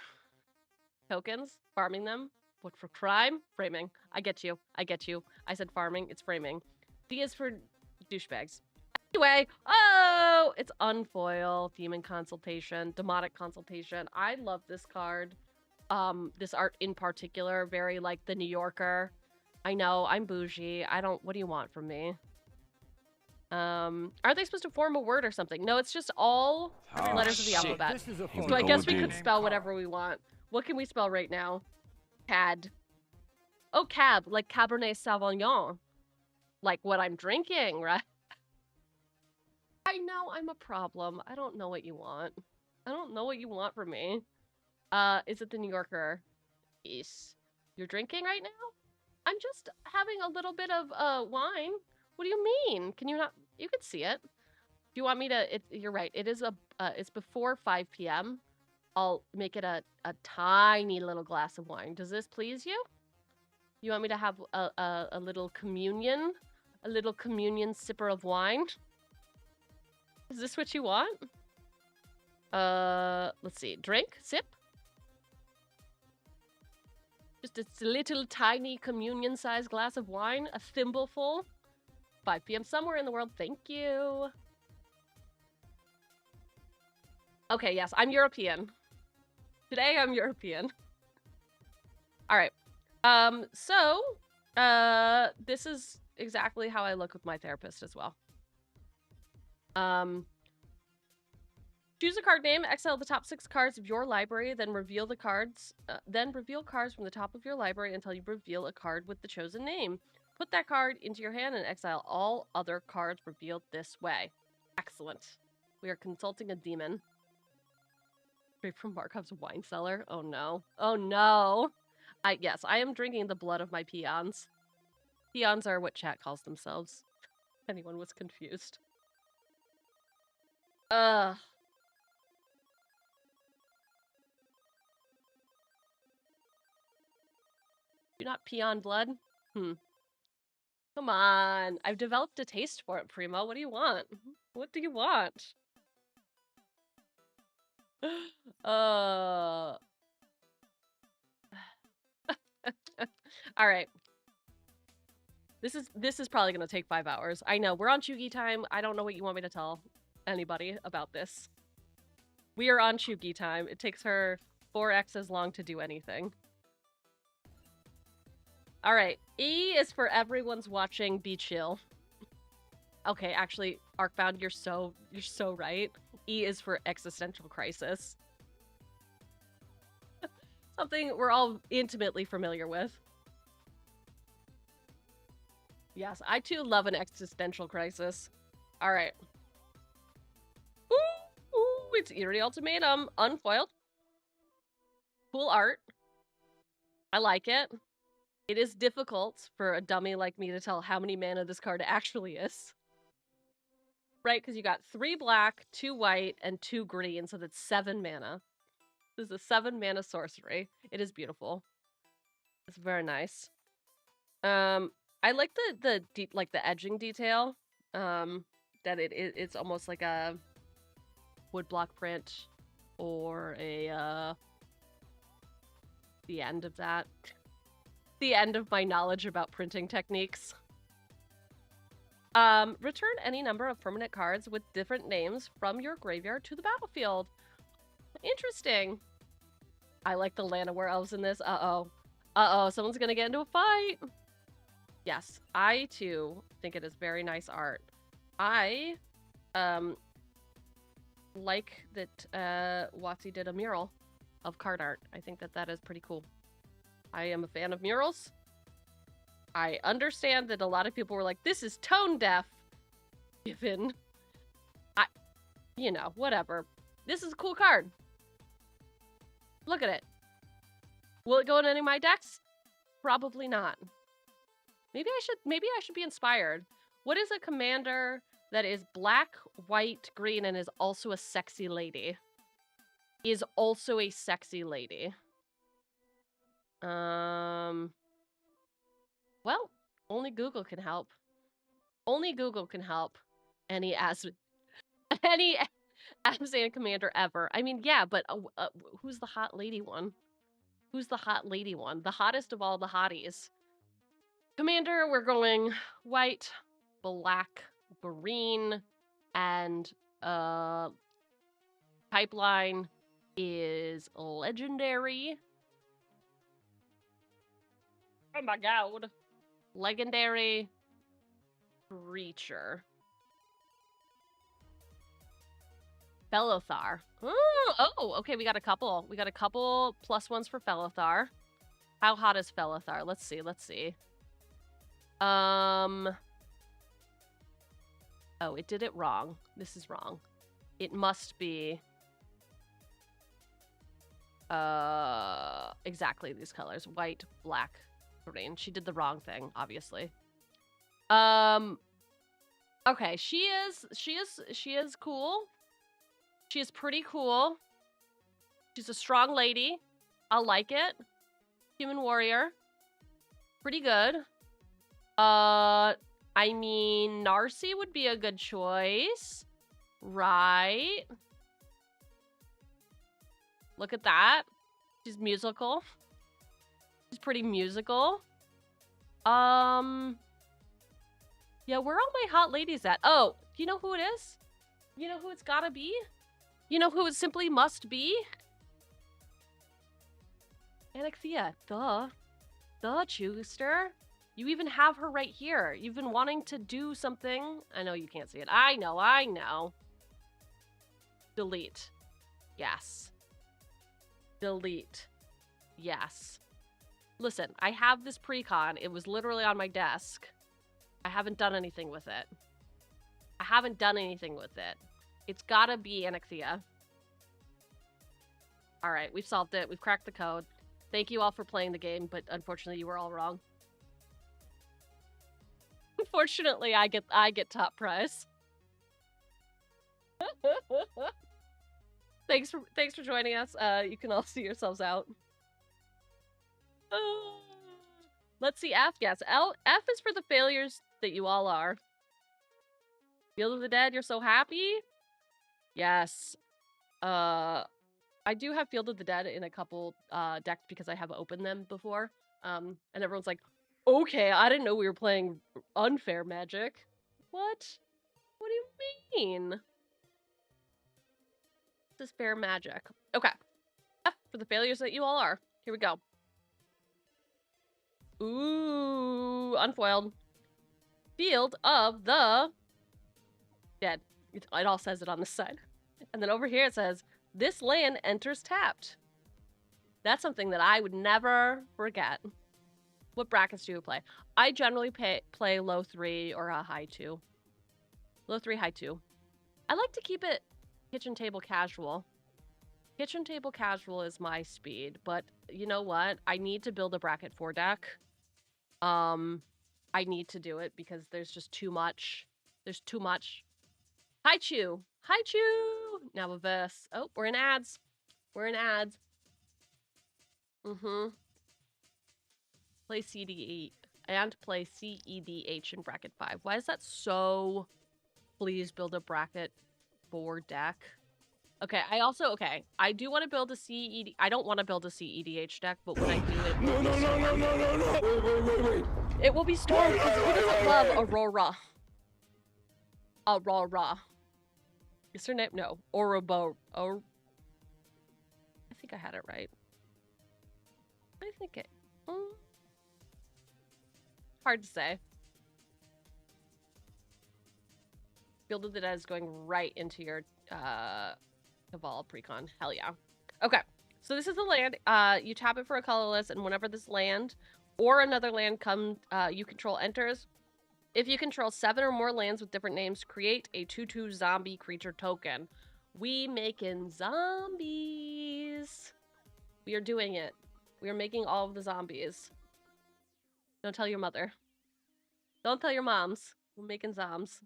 Tokens. Farming them. What for crime? Framing. I get you. I get you. I said farming. It's framing. D is for douchebags. Anyway, oh, it's Unfoil, Demon Consultation, Demonic Consultation. I love this card. This art in particular, very like the New Yorker. I know, I'm bougie. What do you want from me? Are they supposed to form a word or something? No, it's just all letters of the alphabet. So I guess we could spell whatever we want. What can we spell right now? Cad. Oh, cab, like Cabernet Sauvignon. Like what I'm drinking, right? I know I'm a problem. I don't know what you want. I don't know what you want from me. Is it the New Yorker? Yes. You're drinking right now? I'm just having a little bit of wine. What do you mean? Can you not? You can see it. Do you want me to? You're right. It is it's before 5 p.m. I'll make it a tiny little glass of wine. Does this please you? You want me to have a little communion? A little communion sipper of wine? Is this what you want? Let's see. Drink? Sip? Just a little tiny communion-sized glass of wine? A thimbleful? 5 p.m. somewhere in the world. Thank you. Okay, yes, I'm European. Today I'm European. All right. This is exactly how I look with my therapist as well. Choose a card name, exile the top 6 cards of your library, then reveal the cards, then reveal cards from the top of your library until you reveal a card with the chosen name. Put that card into your hand and exile all other cards revealed this way. Excellent. We are consulting a demon. Straight from Markov's wine cellar. Oh no. Oh no. Yes, I am drinking the blood of my peons. Peons are what chat calls themselves. If anyone was confused. Do not peon blood? Come on. I've developed a taste for it, Primo. What do you want? What do you want? All right. This is probably gonna take 5 hours. I know, we're on Cheugy time. I don't know what you want me to tell anybody about this. We are on Cheugy time. It takes her 4x as long to do anything. All right, E is for everyone's watching. Be chill. Okay, actually, Arcbound, you're so right. E is for existential crisis. Something we're all intimately familiar with. Yes, I too love an existential crisis. All right. Ooh, it's Eerie Ultimatum, unfoiled. Cool art. I like it. It is difficult for a dummy like me to tell how many mana this card actually is. Right, because you got 3 black, 2 white, and 2 green, so that's 7 mana. This is a 7 mana sorcery. It is beautiful. It's very nice. I like the edging detail. That it's almost like a woodblock print or a the end of that. The end of my knowledge about printing techniques. Return any number of permanent cards with different names from your graveyard to the battlefield. Interesting. I like the Llanowar elves in this. Uh-oh. Uh-oh, someone's gonna get into a fight. Yes, I too think it is very nice art. I like that WotC did a mural of card art. I think that is pretty cool. I am a fan of murals. I understand that a lot of people were like, this is tone deaf. Given. You know, whatever. This is a cool card. Look at it. Will it go in any of my decks? Probably not. Maybe I should be inspired. What is a commander that is black, white, green, and is also a sexy lady? Is also a sexy lady. Well, only Google can help. Only Google can help any Azan commander ever. I mean, yeah, but who's the hot lady one? Who's the hot lady one? The hottest of all the hotties. Commander, we're going white, black, green, And pipeline is legendary. Oh my god. Legendary creature. Fellothar. Oh, okay, we got a couple. We got a couple +1s for Fellothar. How hot is Fellothar? Let's see, let's see. Oh, it did it wrong. This is wrong. It must be exactly these colors. White, black, green. She did the wrong thing, obviously. Okay, she is cool. She is pretty cool. She's a strong lady. I'll like it. Human warrior. Pretty good. I mean, Narcy would be a good choice. Right? Look at that. She's musical. She's pretty musical. Yeah, where are all my hot ladies at? Oh, you know who it is? You know who it's gotta be? You know who it simply must be? 𝕃𝕚𝕟𝕜𝕤. Duh. Duh, Cheugy. You even have her right here. You've been wanting to do something. I know you can't see it. I know. Delete. Yes. Delete. Yes. Listen, I have this precon. It was literally on my desk. I haven't done anything with it. It's gotta be 𝕃𝕚𝕜𝕤𝕜. Alright, we've solved it. We've cracked the code. Thank you all for playing the game, but unfortunately you were all wrong. Unfortunately, I get top prize. Thanks for joining us. You can all see yourselves out. Let's see F. Yes, F is for the failures that you all are. Field of the Dead, you're so happy? Yes. I do have Field of the Dead in a couple decks because I have opened them before. And everyone's like, okay, I didn't know we were playing unfair magic. What? What do you mean? This is fair magic. Okay. F for the failures that you all are. Here we go. Ooh, unfoiled. Field of the Dead. It all says it on this side. And then over here it says, this land enters tapped. That's something that I would never forget. What brackets do you play? I generally play low 3 or a high 2. Low 3, high 2. I like to keep it kitchen table casual. Kitchen table casual is my speed, but you know what? I need to build a bracket 4 deck. I need to do it because there's just too much. There's too much. Hi, Chew. Hi, Chew. Now a verse. Oh, we're in ads. We're in ads. Play CDE and play CEDH in bracket 5. Why is that so? Please build a bracket 4 deck. Okay, I do want to build a CED. I don't want to build a CEDH deck, but when I do it, no. Wait. It will be Storm because who doesn't love Aurora? Aurora. Is her name? No. Orobo. I think I had it right. I think it. Hard to say. Field of the Dead is going right into your Cabal precon. Hell yeah. Okay. So this is the land. You tap it for a colorless, and whenever this land or another land you control enters, if you control 7 or more lands with different names, create a 2/2 zombie creature token. We making zombies. We are doing it. We are making all of the zombies. Don't tell your mother. Don't tell your moms. We're making zombs.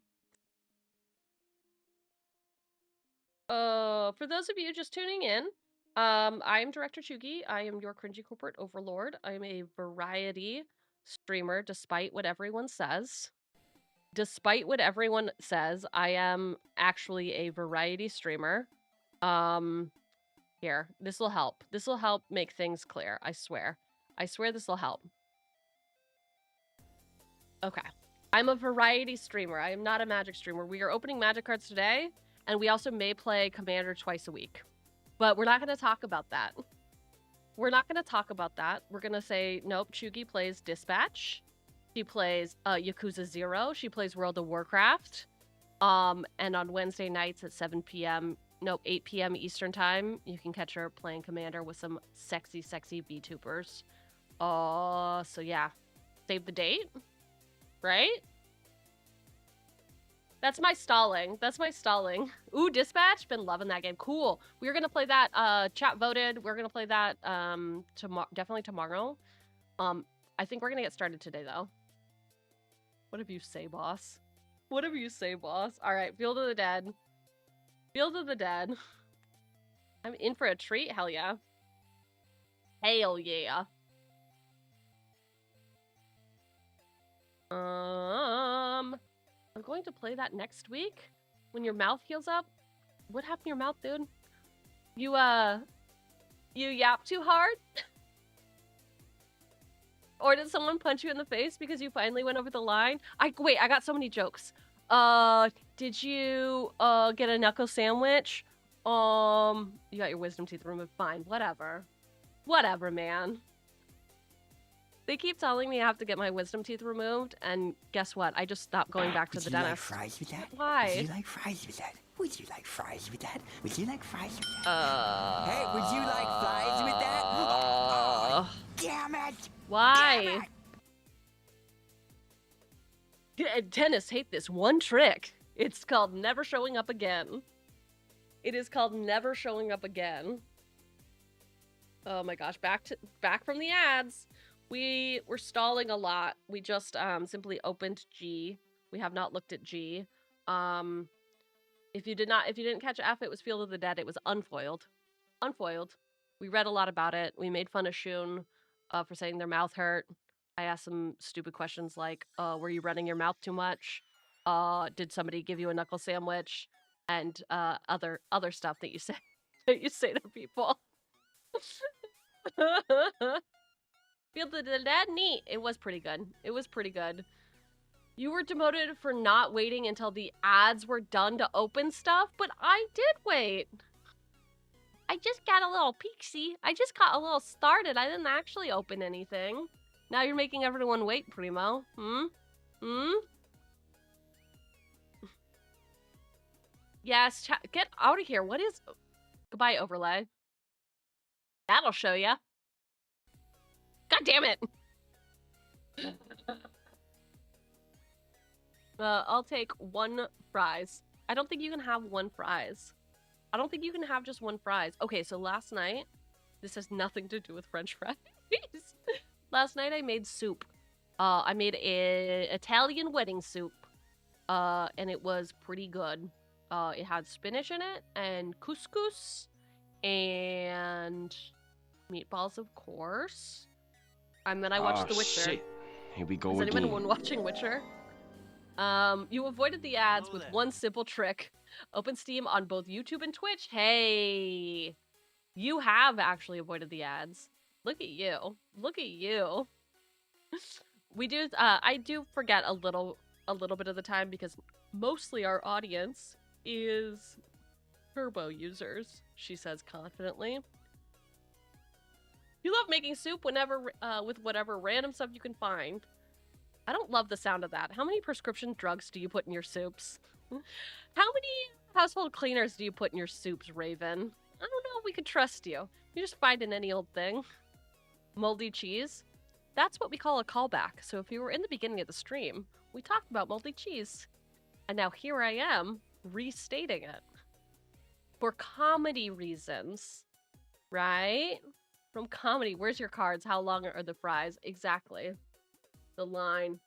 For those of you just tuning in, I am Director Cheugy. I am your cringy corporate overlord. I am a variety streamer, despite what everyone says. Despite what everyone says, I am actually a variety streamer. Here, this will help. This will help make things clear. I swear. I swear this will help. Okay. I'm a variety streamer. I am not a Magic streamer. We are opening Magic cards today, and we also may play Commander twice a week. But we're not going to talk about that. We're not going to talk about that. We're going to say, nope, Cheugy plays Dispatch. She plays Yakuza 0. She plays World of Warcraft. And on Wednesday nights at 7 p.m., nope, 8 p.m. Eastern Time, you can catch her playing Commander with some sexy, sexy VTubers. So yeah, save the date, right? That's my stalling. That's my stalling. Ooh, Dispatch. Been loving that game. Cool. We're gonna play that. Chat voted. We're gonna play that. Definitely tomorrow. I think we're gonna get started today though. Whatever you say, boss. Whatever you say, boss. All right. Field of the Dead. Field of the Dead. I'm in for a treat. Hell yeah. Hell yeah. I'm going to play that next week when your mouth heals up. What happened to your mouth, dude? You yap too hard? Or did someone punch you in the face because you finally went over the line? Wait, I got so many jokes. Did you get a knuckle sandwich? You got your wisdom teeth removed. Fine, whatever. Whatever, man. They keep telling me I have to get my wisdom teeth removed, and guess what? I just stopped going back to the dentist. Would you like fries with that? Why? Would you like fries with that? Would you like fries with that? Would you like fries with that? Hey, would you like fries with that? Oh, damn it! Why? Damn it! Dentists hate this one trick. It's called never showing up again. It is called never showing up again. Oh my gosh, back from the ads. We were stalling a lot. We just simply opened G. We have not looked at G. If you didn't catch F, it was Field of the Dead. It was unfoiled. Unfoiled. We read a lot about it. We made fun of Shun for saying their mouth hurt. I asked some stupid questions like, were you running your mouth too much? Did somebody give you a knuckle sandwich? And other stuff that you say to people. Field of the Dead, neat. It was pretty good. It was pretty good. You were demoted for not waiting until the ads were done to open stuff, but I did wait. I just got a little peeksy. I just got a little started. I didn't actually open anything. Now you're making everyone wait, Primo. Yes, get out of here. What is... Goodbye, overlay. That'll show ya. God damn it! I'll take one fries. I don't think you can have one fries. I don't think you can have just one fries. Okay, so last night... This has nothing to do with French fries. Last night I made soup. I made a Italian wedding soup. And it was pretty good. It had spinach in it, and couscous, and meatballs, of course. And then I watched The Witcher. Shit. Here we go Is again. anyone watching Witcher? You avoided the ads with one simple trick. Open Steam on both YouTube and Twitch. Hey! You have actually avoided the ads. Look at you. Look at you. We do, I do forget a little bit of the time because mostly our audience is turbo users, she says confidently. You love making soup whenever, with whatever random stuff you can find. I don't love the sound of that. How many prescription drugs do you put in your soups? How many household cleaners do you put in your soups, Raven? I don't know if we could trust you. You're just finding any old thing. Moldy cheese? That's what we call a callback. So if you were in the beginning of the stream, we talked about moldy cheese. And now here I am, restating it. For comedy reasons. Right? From comedy. Where's your cards? How long are the fries? Exactly. The line.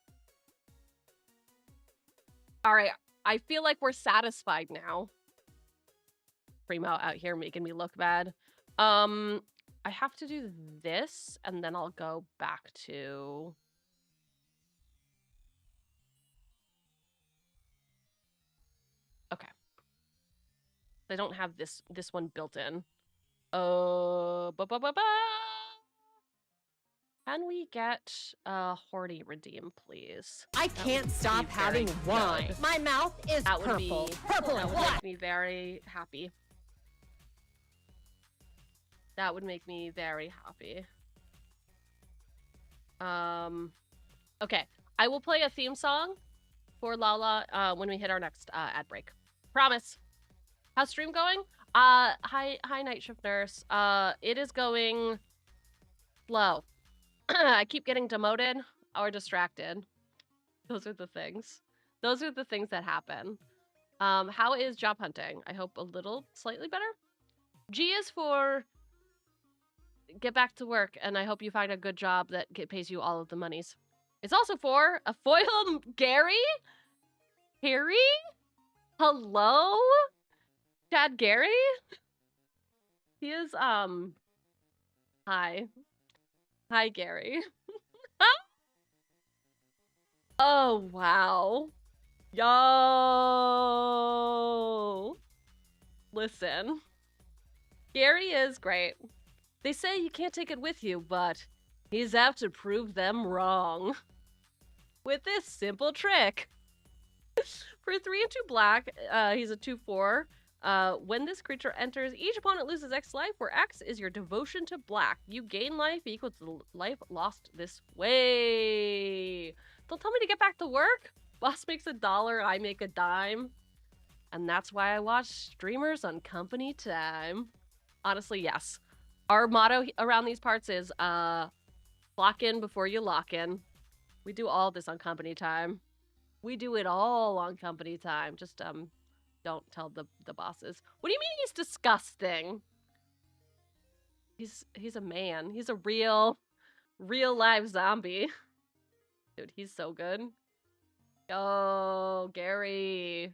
Alright, I feel like we're satisfied now. Primo out here making me look bad. I have to do this, and then I'll go back to... Okay. I don't have this one built in. Can we get Horty redeem, please? I can't stop having wine. My mouth is That would purple. be Purple that and would black. make me very happy. That would make me very happy. Okay. I will play a theme song for Lala when we hit our next ad break. Promise. How's stream going? Hi night shift nurse. It is going slow. I keep getting demoted or distracted. Those are the things. Those are the things that happen. How is job hunting? I hope a little slightly better. G is for get back to work, and I hope you find a good job that pays you all of the monies. It's also for a foil Gary? Harry? Hello? Chad Gary? He is, hi. Hi, Gary. Oh, wow. Yo. Listen. Gary is great. They say you can't take it with you, but he's out to prove them wrong. With this simple trick. For 3 and 2 black, he's a 2/4. When this creature enters, each opponent loses X life, where X is your devotion to black. You gain life equal to the life lost this way. Don't tell me to get back to work. Boss makes $1, I make a dime. And that's why I watch streamers on company time. Honestly, yes. Our motto around these parts is, clock in before you lock in. We do all this on company time. We do it all on company time. Just, don't tell the bosses. What do you mean he's disgusting? He's a man. He's a real live zombie. Dude, he's so good. Yo, Gary.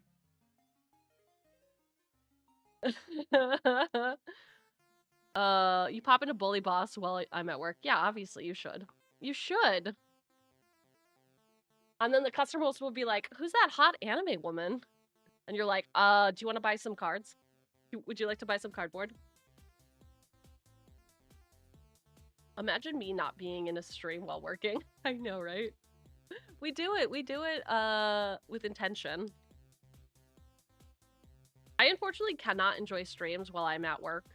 You pop into bully boss while I'm at work. Yeah, obviously you should. You should. And then the customers will be like, who's that hot anime woman? And you're like, do you want to buy some cards? Would you like to buy some cardboard? Imagine me not being in a stream while working. I know, right? We do it with intention. I unfortunately cannot enjoy streams while I'm at work.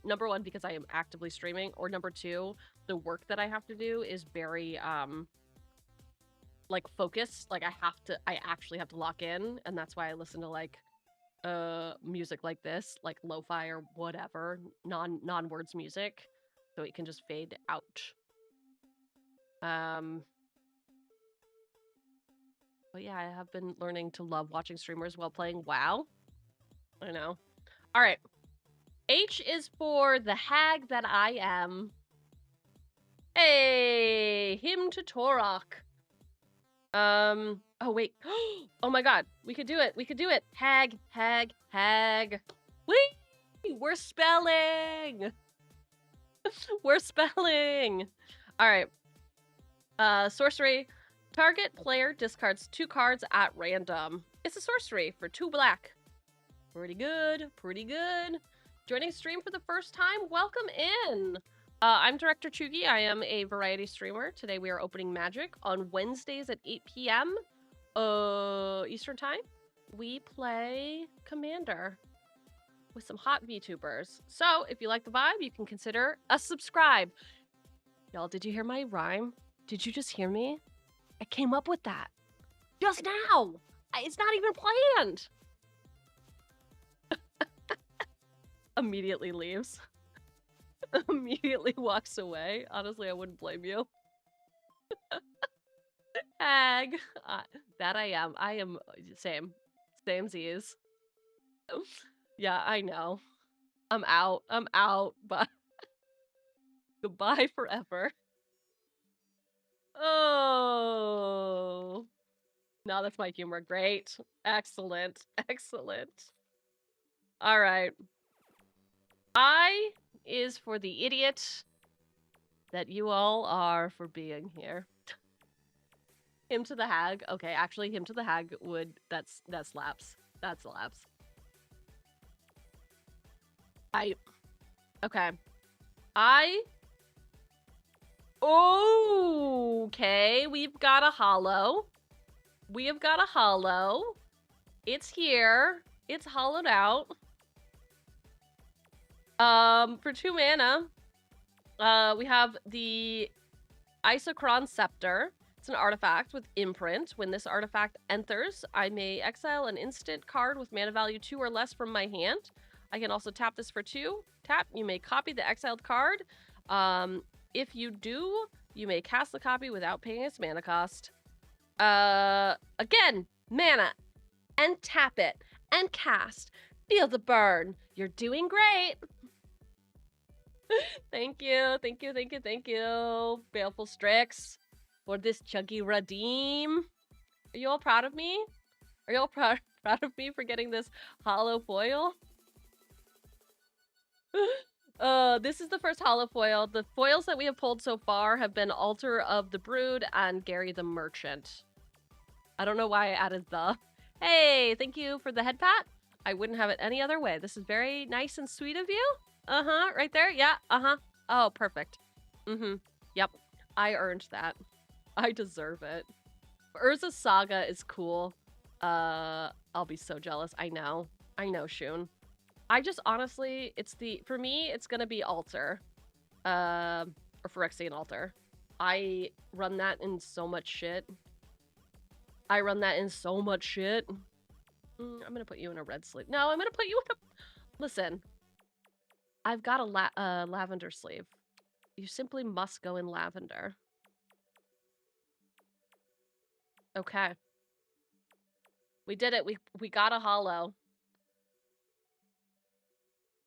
Number one, because I am actively streaming, or number two, the work that I have to do is very, like, focused. Like, I actually have to lock in, and that's why I listen to, like, music like this, like lo-fi or whatever, non-words music, so it can just fade out. But yeah, I have been learning to love watching streamers while playing WoW. I know. All right. H is for the hag that I am. Hey, him to Torok. Oh wait. Oh my god. We could do it. We could do it. Hag. Whee! We're spelling. We're spelling. All right. Sorcery. Target player discards 2 cards at random. It's a sorcery for 2 black. Pretty good. Pretty good. Joining stream for the first time, welcome in. I'm Director Cheugy. I am a variety streamer. Today we are opening Magic on Wednesdays at 8 p.m. Eastern Time. We play Commander with some hot VTubers. So if you like the vibe, you can consider a subscribe. Y'all, did you hear my rhyme? Did you just hear me? I came up with that just now. It's not even planned. Immediately leaves. Immediately walks away. Honestly, I wouldn't blame you. Hag. That I am. I am same. Samesies. Yeah, I know. I'm out. I'm out. But goodbye forever. Oh. No, that's my humor. Great. Excellent. Excellent. All right. I is for the idiot that you all are for being here. Him to the hag. Okay, actually, him to the hag would... that slaps. That slaps. Okay. Okay, we've got a hollow. We have got a hollow. It's here. It's hollowed out. For 2 mana, we have the Isochron Scepter. It's an artifact with imprint. When this artifact enters, I may exile an instant card with mana value 2 or less from my hand. I can also tap this for 2. Tap, you may copy the exiled card. If you do, you may cast the copy without paying its mana cost. Again, mana, and tap it, and cast. Feel the burn. You're doing great. Thank you, thank you, thank you, thank you, Baleful Strix, for this Cheugy redeem. Are you all proud of me? Are you all proud of me for getting this hollow foil? This is the first hollow foil. The foils that we have pulled so far have been Altar of the Brood and Gary the Merchant. I don't know why I added the. Hey, thank you for the head pat. I wouldn't have it any other way. This is very nice and sweet of you. Uh-huh, right there. Yeah, uh-huh. Oh, perfect. Mm-hmm. Yep. I earned that. I deserve it. Urza's Saga is cool. I'll be so jealous. I know. I know, Shun. I just honestly, for me, it's gonna be Altar. Or Phyrexian Altar. I run that in so much shit. I'm gonna put you in a red sleeve. No, I'm gonna put you in a... Listen. I've got a lavender sleeve. You simply must go in lavender. Okay. We did it. We got a hollow.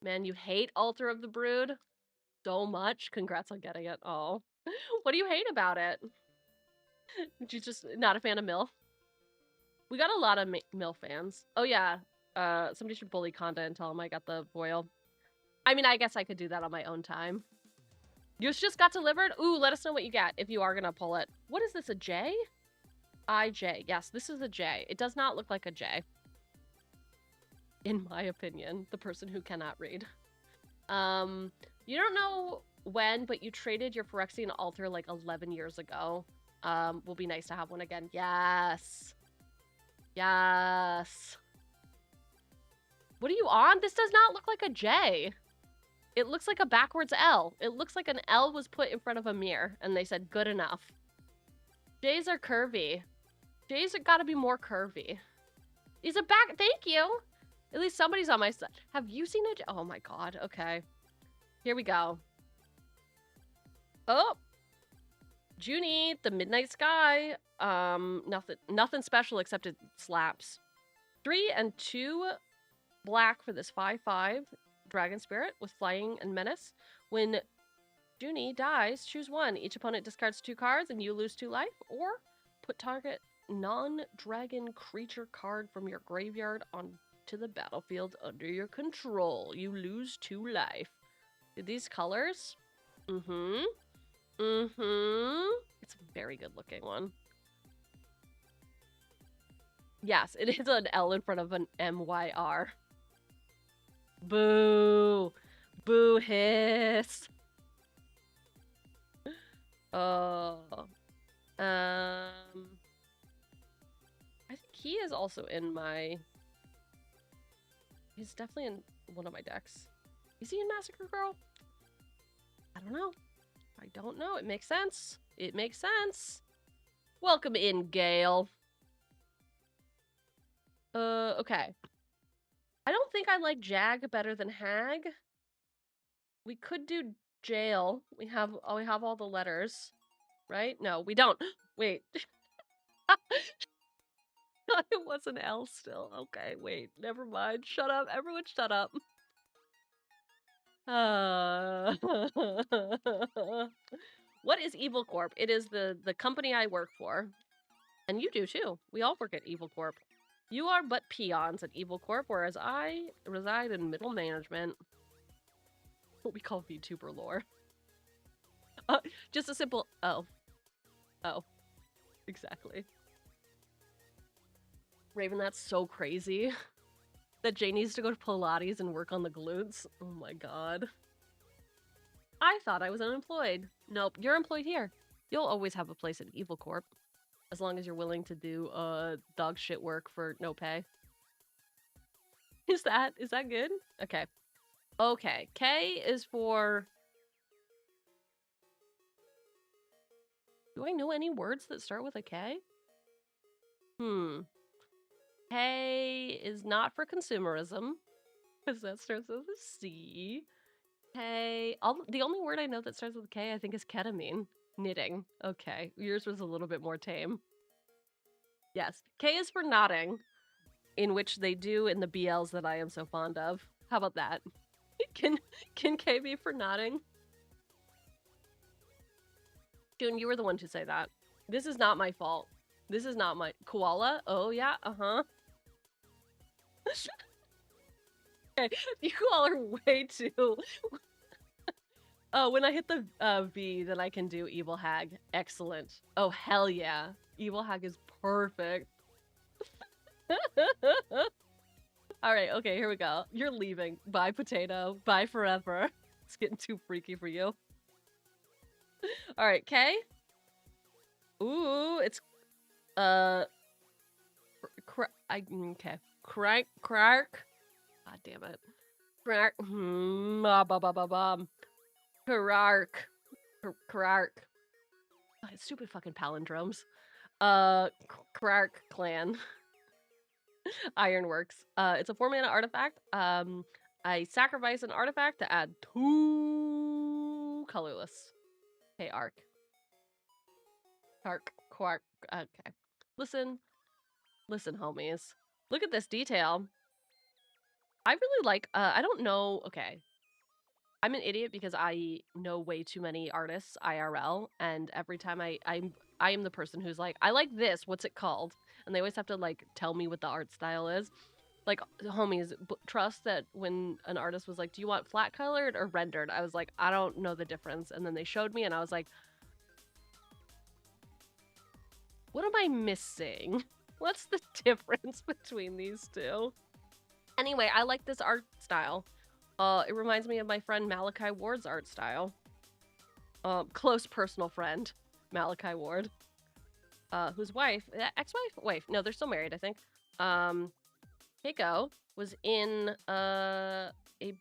Man, you hate Altar of the Brood so much. Congrats on getting it. Oh. What do you hate about it? You're just not a fan of MILF? We got a lot of MILF fans. Oh, yeah. Somebody should bully Conda and tell him I got the foil. I mean, I guess I could do that on my own time. You just got delivered? Ooh, let us know what you get if you are gonna pull it. What is this, a J? IJ. Yes, this is a J. It does not look like a J. In my opinion, the person who cannot read. You don't know when, but you traded your Phyrexian Altar like 11 years ago. Will be nice to have one again. Yes. Yes. What are you on? This does not look like a J. It looks like a backwards L. It looks like an L was put in front of a mirror, and they said, good enough. J's are curvy. J's are gotta be more curvy. He's a back... Thank you! At least somebody's on my side. Have you seen a J? Oh my god, okay. Here we go. Oh! Junie, the Midnight Sky. Nothing special except it slaps. 3 and 2 black for this 5/5 Dragon Spirit with Flying and Menace. When Junie dies, choose 1. Each opponent discards 2 cards and you lose 2 life, or put target non-dragon creature card from your graveyard onto the battlefield under your control. You lose 2 life. These colors? Mm-hmm. Mm-hmm. It's a very good looking one. Yes, it is an L in front of an MYR. Boo! Boo hiss! Oh. I think he is also in my... He's definitely in one of my decks. Is he in Massacre Girl? I don't know. I don't know. It makes sense. It makes sense. Welcome in, Gale. Okay. I don't think I like Jag better than Hag. We could do Jail. We have all the letters. Right? No, we don't. Wait. It was an L still. Okay, wait. Never mind. Shut up. Everyone shut up. What is Evil Corp? It is the company I work for. And you do too. We all work at Evil Corp. You are but peons at Evil Corp, whereas I reside in middle management. What we call VTuber lore. Just a simple oh. Oh. Exactly. Raven, that's so crazy. That Jay needs to go to Pilates and work on the glutes. Oh my god. I thought I was unemployed. Nope, you're employed here. You'll always have a place at Evil Corp. As long as you're willing to do dog shit work for no pay. Is that good? Okay. Okay. K is for... Do I know any words that start with a K? K is not for consumerism. Because that starts with a C. K... the only word I know that starts with a K, I think, is ketamine. Knitting. Okay. Yours was a little bit more tame. Yes. K is for nodding. In which they do in the BLs that I am so fond of. How about that? Can K be for nodding? June, you were the one to say that. This is not my fault. This is not my... Koala? Oh, yeah, uh-huh. Okay, you all are way too... when I hit the V, then I can do Evil Hag. Excellent. Oh, hell yeah. Evil Hag is perfect. Alright, okay, here we go. You're leaving. Bye, potato. Bye forever. It's getting too freaky for you. Alright, K? Ooh, it's... okay. Crank. God damn it. Crank. Krark. Stupid fucking palindromes. Krark clan. Ironworks. It's a 4-mana artifact. I sacrifice an artifact to add 2 colorless. Okay, Arc. Quark. Okay. Listen, homies. Look at this detail. I really like, I don't know, okay. I'm an idiot because I know way too many artists IRL, and every time I am the person who's like, I like this, what's it called? And they always have to, like, tell me what the art style is. Like, homies, trust that when an artist was like, do you want flat colored or rendered? I was like, I don't know the difference. And then they showed me, and I was like, what am I missing? What's the difference between these two? Anyway, I like this art style. It reminds me of my friend Malachi Ward's art style. Close personal friend, Malachi Ward. Whose wife, ex-wife? Wife. No, they're still married, I think. Keiko was in a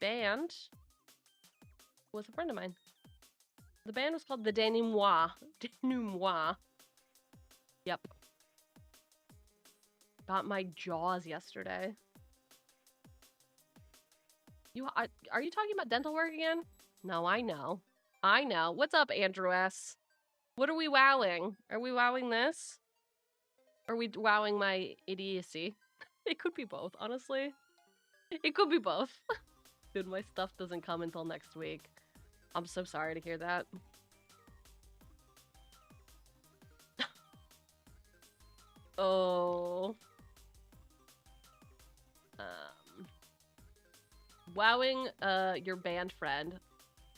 band with a friend of mine. The band was called the Denouement. Denouement. Yep. Got my jaws yesterday. Are you talking about dental work again? No, I know. I know. What's up, Andrew S? What are we wowing? Are we wowing this? Are we wowing my idiocy? It could be both, honestly. It could be both. Dude, my stuff doesn't come until next week. I'm so sorry to hear that. Oh. Wowing your band friend.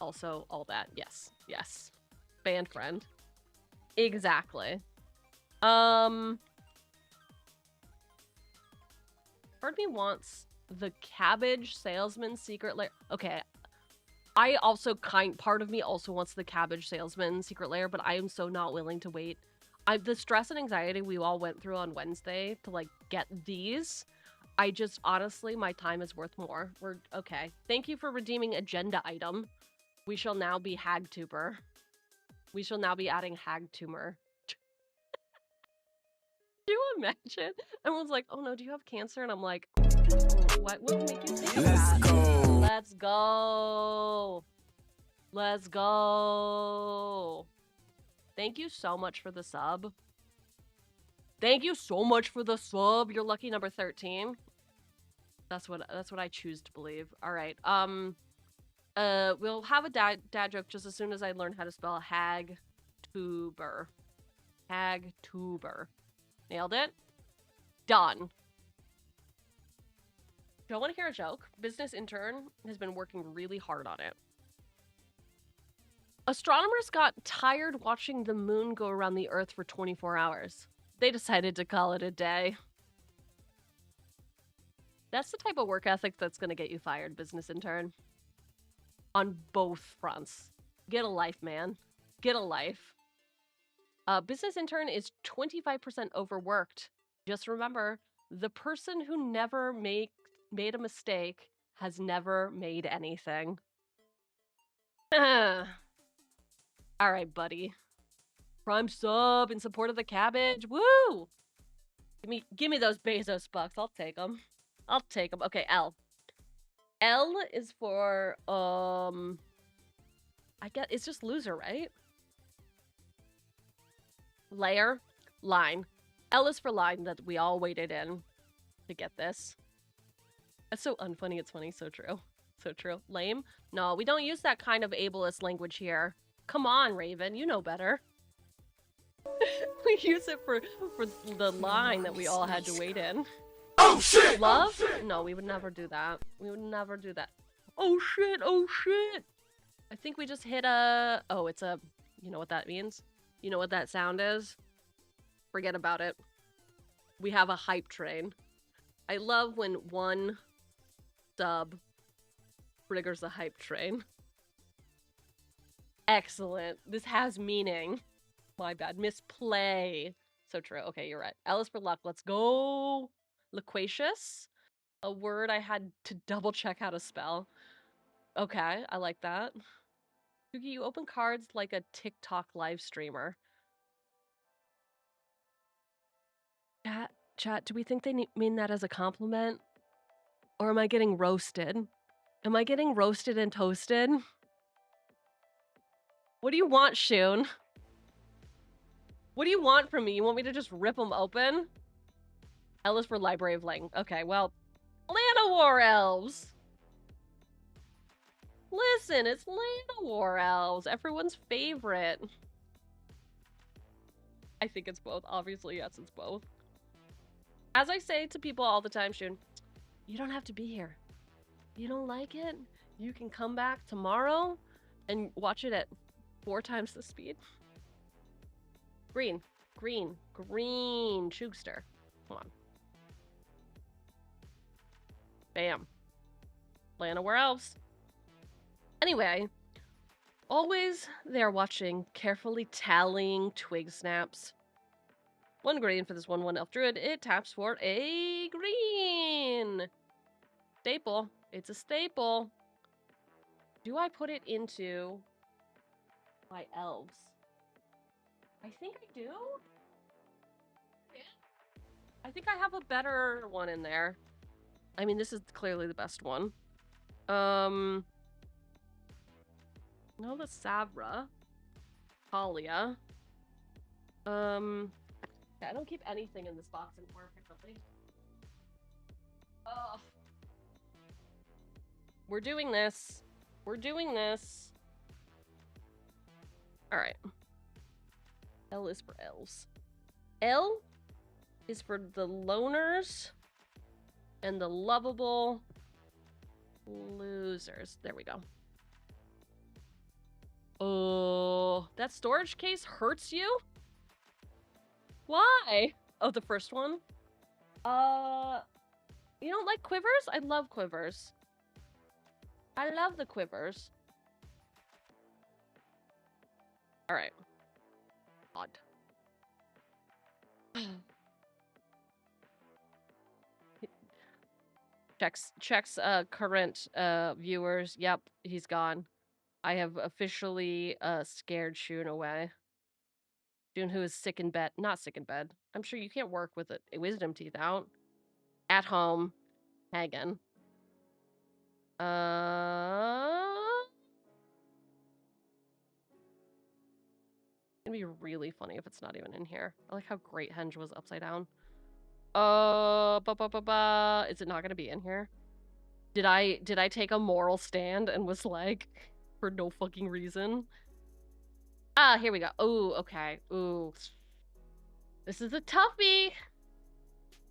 Also all that. Yes. Yes. Band friend. Exactly. Part of me wants the cabbage salesman secret lair. Okay. I also part of me also wants the cabbage salesman secret lair, but I am so not willing to wait. The stress and anxiety we all went through on Wednesday to like get these. I just, honestly, my time is worth more. We're, okay. Thank you for redeeming agenda item. We shall now be Hagtuber. We shall now be adding Hagtumer. Do you imagine? Everyone's like, oh no, do you have cancer? And I'm like, what would make you think of that? Let's go. Let's go. Thank you so much for the sub. Thank you so much for the sub. You're lucky number 13. That's what I choose to believe. All right. We'll have a dad joke just as soon as I learn how to spell Hagtuber. Hagtuber. Nailed it. Done. Do I want to hear a joke? Business intern has been working really hard on it. Astronomers got tired watching the moon go around the Earth for 24 hours. They decided to call it a day. That's the type of work ethic that's going to get you fired, business intern. On both fronts. Get a life, man. Get a life. Business intern is 25% overworked. Just remember, the person who never made a mistake has never made anything. All right, buddy. Prime sub in support of the cabbage. Woo! Give me those Bezos bucks. I'll take them. I'll take them. Okay, L. L is for I guess it's just loser, right? Layer, line. L is for line that we all waited in to get this. That's so unfunny, it's funny, so true. So true. Lame? No, we don't use that kind of ableist language here. Come on, Raven, you know better. We use it for the line that we all had to wait in. Oh shit! Love? No, we would never do that. We would never do that. Oh shit, oh shit! I think we just hit a... Oh, it's a... You know what that means? You know what that sound is? Forget about it. We have a hype train. I love when one sub triggers a hype train. Excellent. This has meaning. My bad. Misplay. So true. Okay, you're right. L is for luck. Let's go. Loquacious. A word I had to double check how to spell. Okay, I like that. Cheugy, you open cards like a TikTok live streamer. Chat, do we think they mean that as a compliment? Or am I getting roasted? Am I getting roasted and toasted? What do you want, Shun? What do you want from me? You want me to just rip them open? L is for Library of Lang. Okay, well, Llanowar Elves. Listen, it's Llanowar Elves, everyone's favorite. I think it's both. Obviously, yes, it's both. As I say to people all the time, Shun, you don't have to be here. You don't like it? You can come back tomorrow and watch it at 4 times the speed. Green. Green. Green. Chugster. Come on. Bam. Llanowar Elves. Anyway, always there watching, carefully tallying twig snaps. 1 green for this 1/1 elf druid. It taps for a green. Staple. It's a staple. Do I put it into my elves? I think I do. I think I have a better one in there. I mean, this is clearly the best one. No, the Savra. Talia. I don't keep anything in this box anymore, apparently. Ugh. We're doing this. We're doing this. Alright. L is for elves. L is for the loners and the lovable losers. There we go. Oh, that storage case hurts you? Why? Oh, the first one? You don't like quivers? I love quivers. I love the quivers. Alright. Odd. Checks current viewers. Yep, he's gone. I have officially scared Shun away. Shun, who is sick in bed. Not sick in bed. I'm sure you can't work with a wisdom teeth out. At home. Hagen. It's gonna be really funny if it's not even in here. I like how great Henge was upside down. Is it not gonna be in here? Did I take a moral stand and was like, for no fucking reason? Ah, here we go. Oh, okay. Ooh. This is a toughie.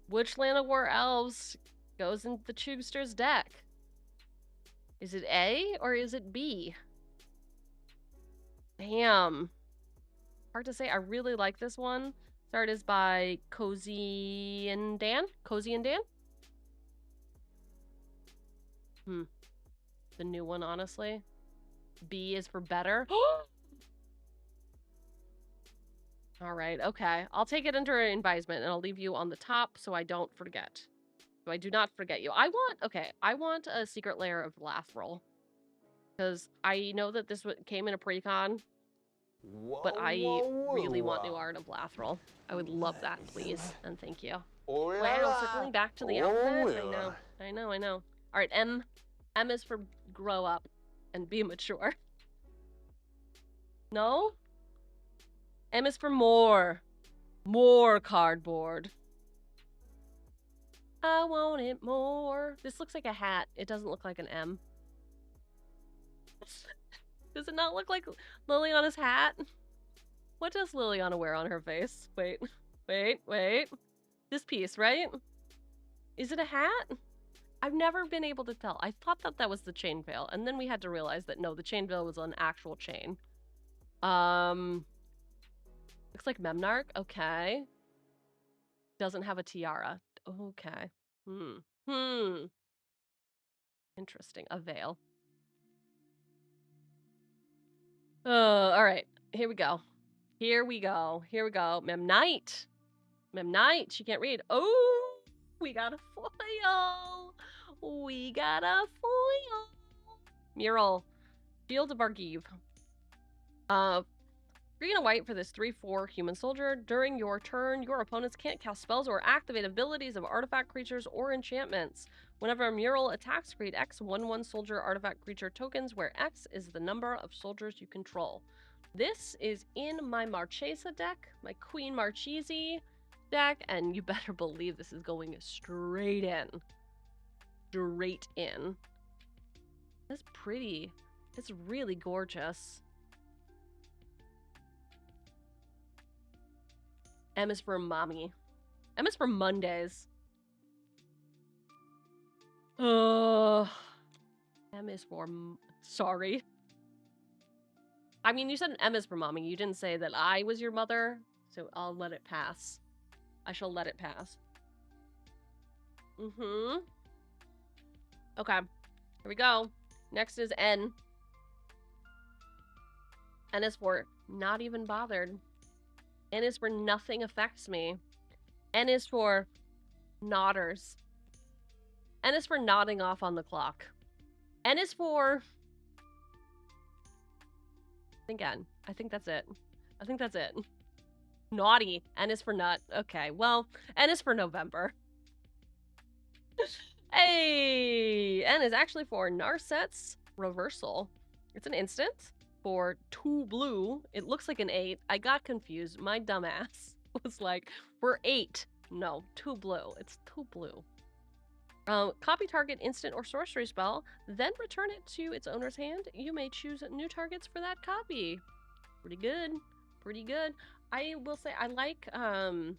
Which Llanowar Elves goes in the Chugster's deck? Is it A or is it B? Damn. Hard to say. I really like this one. Art is by Cozy and Dan? Cozy and Dan? The new one, honestly. B is for better. All right, okay. I'll take it under advisement and I'll leave you on the top so I don't forget. So I do not forget you. I want a secret layer of Lathril. Because I know that this came in a pre-con, but I really want new art of Lathril. I would love that, please, and thank you. Wow, circling back to the outfit. I know. All right, M is for grow up and be mature. No? M is for more. More cardboard. I want it more. This looks like a hat. It doesn't look like an M. Does it not look like Liliana's hat? What does Liliana wear on her face? Wait. This piece, right? Is it a hat? I've never been able to tell. I thought that was the chain veil, and then we had to realize that no, the chain veil was an actual chain. Looks like Memnarch. Okay. Doesn't have a tiara. Okay. Interesting. A veil. All right. Here we go. Memnite. She can't read. Oh, we got a foil. Mural. Field of Argive. 3 and a white for this 3/4 human soldier. During your turn, your opponents can't cast spells or activate abilities of artifact creatures or enchantments. Whenever a mural attacks, create X 1/1 soldier artifact creature tokens, where X is the number of soldiers you control. This is in my Marchesa deck, my Queen Marchese deck, and you better believe this is going straight in. That's pretty. It's really gorgeous. M is for mommy. M is for Mondays. M is for... Sorry. I mean, you said M is for mommy. You didn't say that I was your mother, so I'll let it pass. I shall let it pass. Okay. Here we go. Next is N. N is for not even bothered. N is for nothing affects me. N is for nodders. N is for nodding off on the clock. N is for... I think that's it. Naughty. N is for nut. Okay, well, N is for November. Hey! N is actually for Narset's Reversal. It's an instant for 2 blue. It looks like an 8. I got confused. My dumbass was like, we're 8. No, 2 blue. It's 2 blue. Copy target instant or sorcery spell, then return it to its owner's hand. You may choose new targets for that copy. Pretty good. I will say I like, I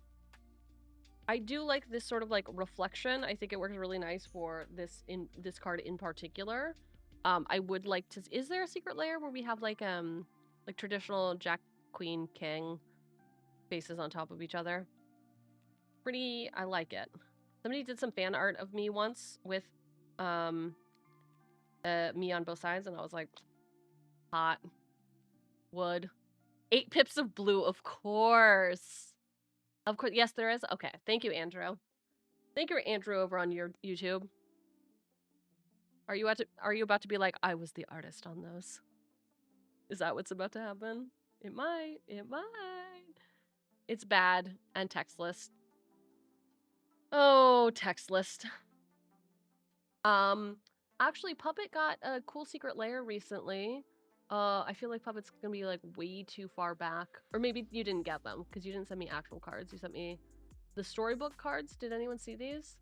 do like this sort of like reflection. I think it works really nice for this card in particular. I would like to... Is there a secret layer where we have like traditional Jack, Queen, King faces on top of each other? I like it. Somebody did some fan art of me once with me on both sides, and I was like, hot. Wood. 8 pips of blue, of course. Of course, yes, there is. Okay, thank you, Andrew. Thank you, Andrew, over on your YouTube. Are you about to be like, I was the artist on those? Is that what's about to happen? It might. It's bad and text list. Oh, text list. Actually, Puppet got a cool secret layer recently. I feel like Puppet's gonna be like way too far back. Or maybe you didn't get them because you didn't send me actual cards. You sent me the storybook cards. Did anyone see these?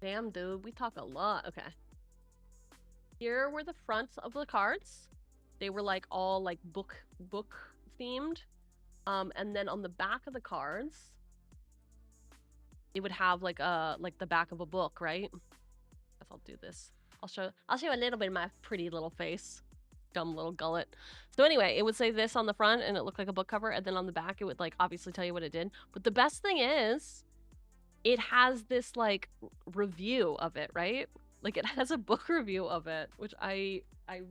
Damn, dude, we talk a lot. Okay. Here were the fronts of the cards. They were like all like book themed. And then on the back of the cards, it would have like the back of a book, right? I guess I'll do this. I'll show you a little bit of my pretty little face. Dumb little gullet. So anyway, it would say this on the front and it looked like a book cover, and then on the back it would like obviously tell you what it did. But the best thing is it has this like review of it, right? Like, it has a book review of it, which I really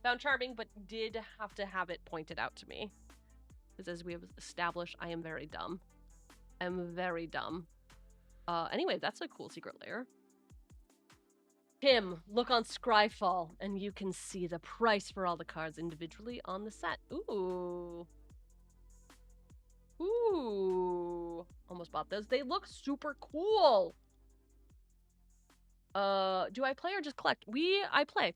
found charming, but did have to have it pointed out to me. Because as we have established, I am very dumb. I'm very dumb. Anyway, that's a cool secret layer. Tim, look on Scryfall, and you can see the price for all the cards individually on the set. Ooh. Ooh. Almost bought those. They look super cool. Do I play or just collect? I play.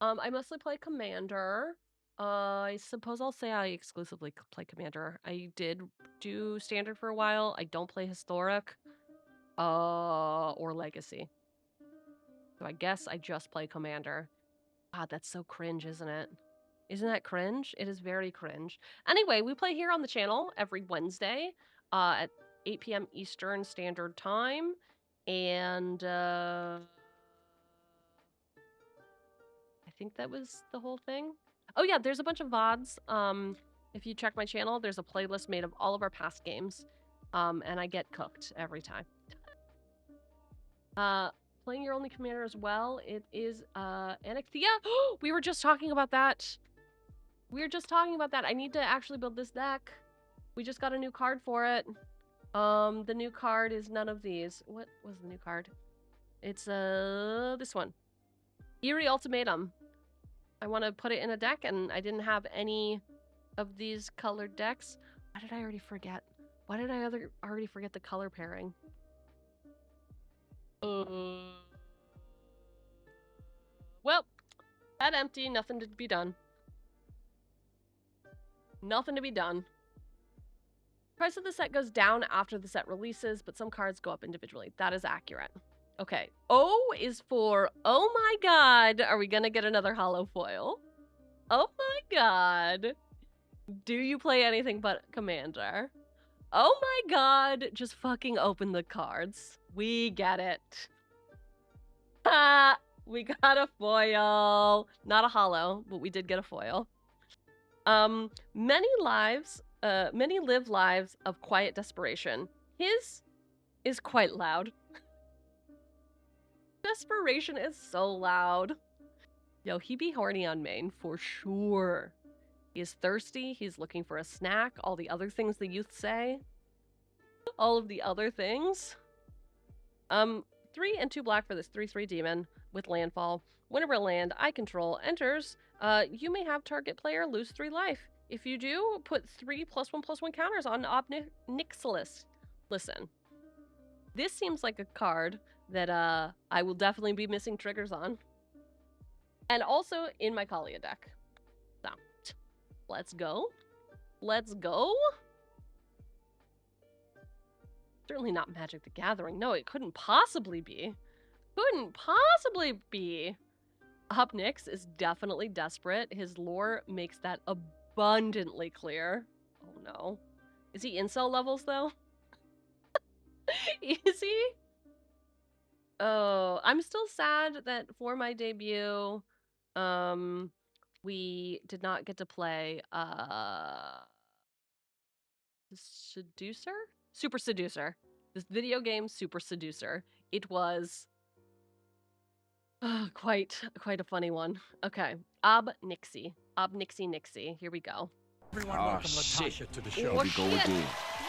I mostly play Commander. I suppose I'll say I exclusively play Commander. I did do Standard for a while. I don't play Historic. Or Legacy. So I guess I just play Commander. God, that's so cringe, isn't it? Isn't that cringe? It is very cringe. Anyway, we play here on the channel every Wednesday at 8 p.m. Eastern Standard Time. And I think that was the whole thing. Oh yeah, there's a bunch of VODs. If you check my channel, there's a playlist made of all of our past games. And I get cooked every time. Playing your only commander as well. It is Anecthea. We were just talking about that. I need to actually build this deck. We just got a new card for it. The new card is none of these. What was the new card? It's this one. Eerie Ultimatum. I want to put it in a deck, and I didn't have any of these colored decks. Why did I already forget? Why did I already forget the color pairing? Well, that empty, nothing to be done. Nothing to be done. Price of the set goes down after the set releases, but some cards go up individually. That is accurate. Okay. O is for, oh my god, are we gonna get another hollow foil? Oh my god. Do you play anything but Commander? Oh my god, just fucking open the cards. We get it. Ha! We got a foil. Not a hollow, but we did get a foil. Many live lives of quiet desperation. His is quite loud. Desperation is so loud. Yo, he be horny on main for sure. He is thirsty. He's looking for a snack. All the other things the youth say. All of the other things. 3 and 2 black for this 3/3 demon with landfall. Whenever a land I control enters, you may have target player lose 3 life. If you do, put 3 +1/+1 counters on 𝕃𝕚𝕟𝕜𝕤. Listen, this seems like a card that I will definitely be missing triggers on. And also in my Kalia deck. So, let's go. Let's go. Certainly not Magic the Gathering. No, it couldn't possibly be. Couldn't possibly be. 𝕃𝕚𝕟𝕜𝕤 is definitely desperate. His lore makes that abundantly clear. Oh no. Is he incel levels though? Is he? Oh, I'm still sad that for my debut, we did not get to play Seducer? Super Seducer. This video game, Super Seducer. It was quite a funny one. Okay. 𝕃𝕚𝕟𝕜𝕤. Here we go. Everyone welcome Latasha to the show. Oh, shit.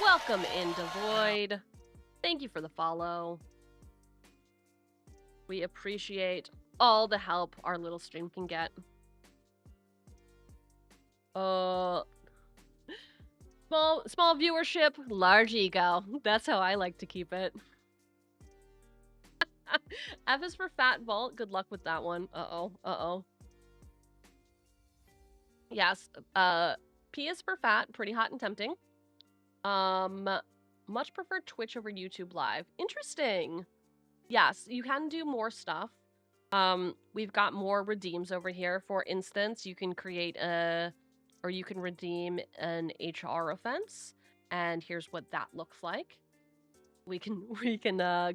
Welcome in, Devoid. Thank you for the follow. We appreciate all the help our little stream can get. Small viewership, large ego. That's how I like to keep it. F is for Fat Vault. Good luck with that one. Uh-oh. Yes. P is for Fat. Pretty hot and tempting. Much prefer Twitch over YouTube Live. Interesting. Yes, you can do more stuff. We've got more redeems over here. For instance, you can create or you can redeem an HR offense, and here's what that looks like. We can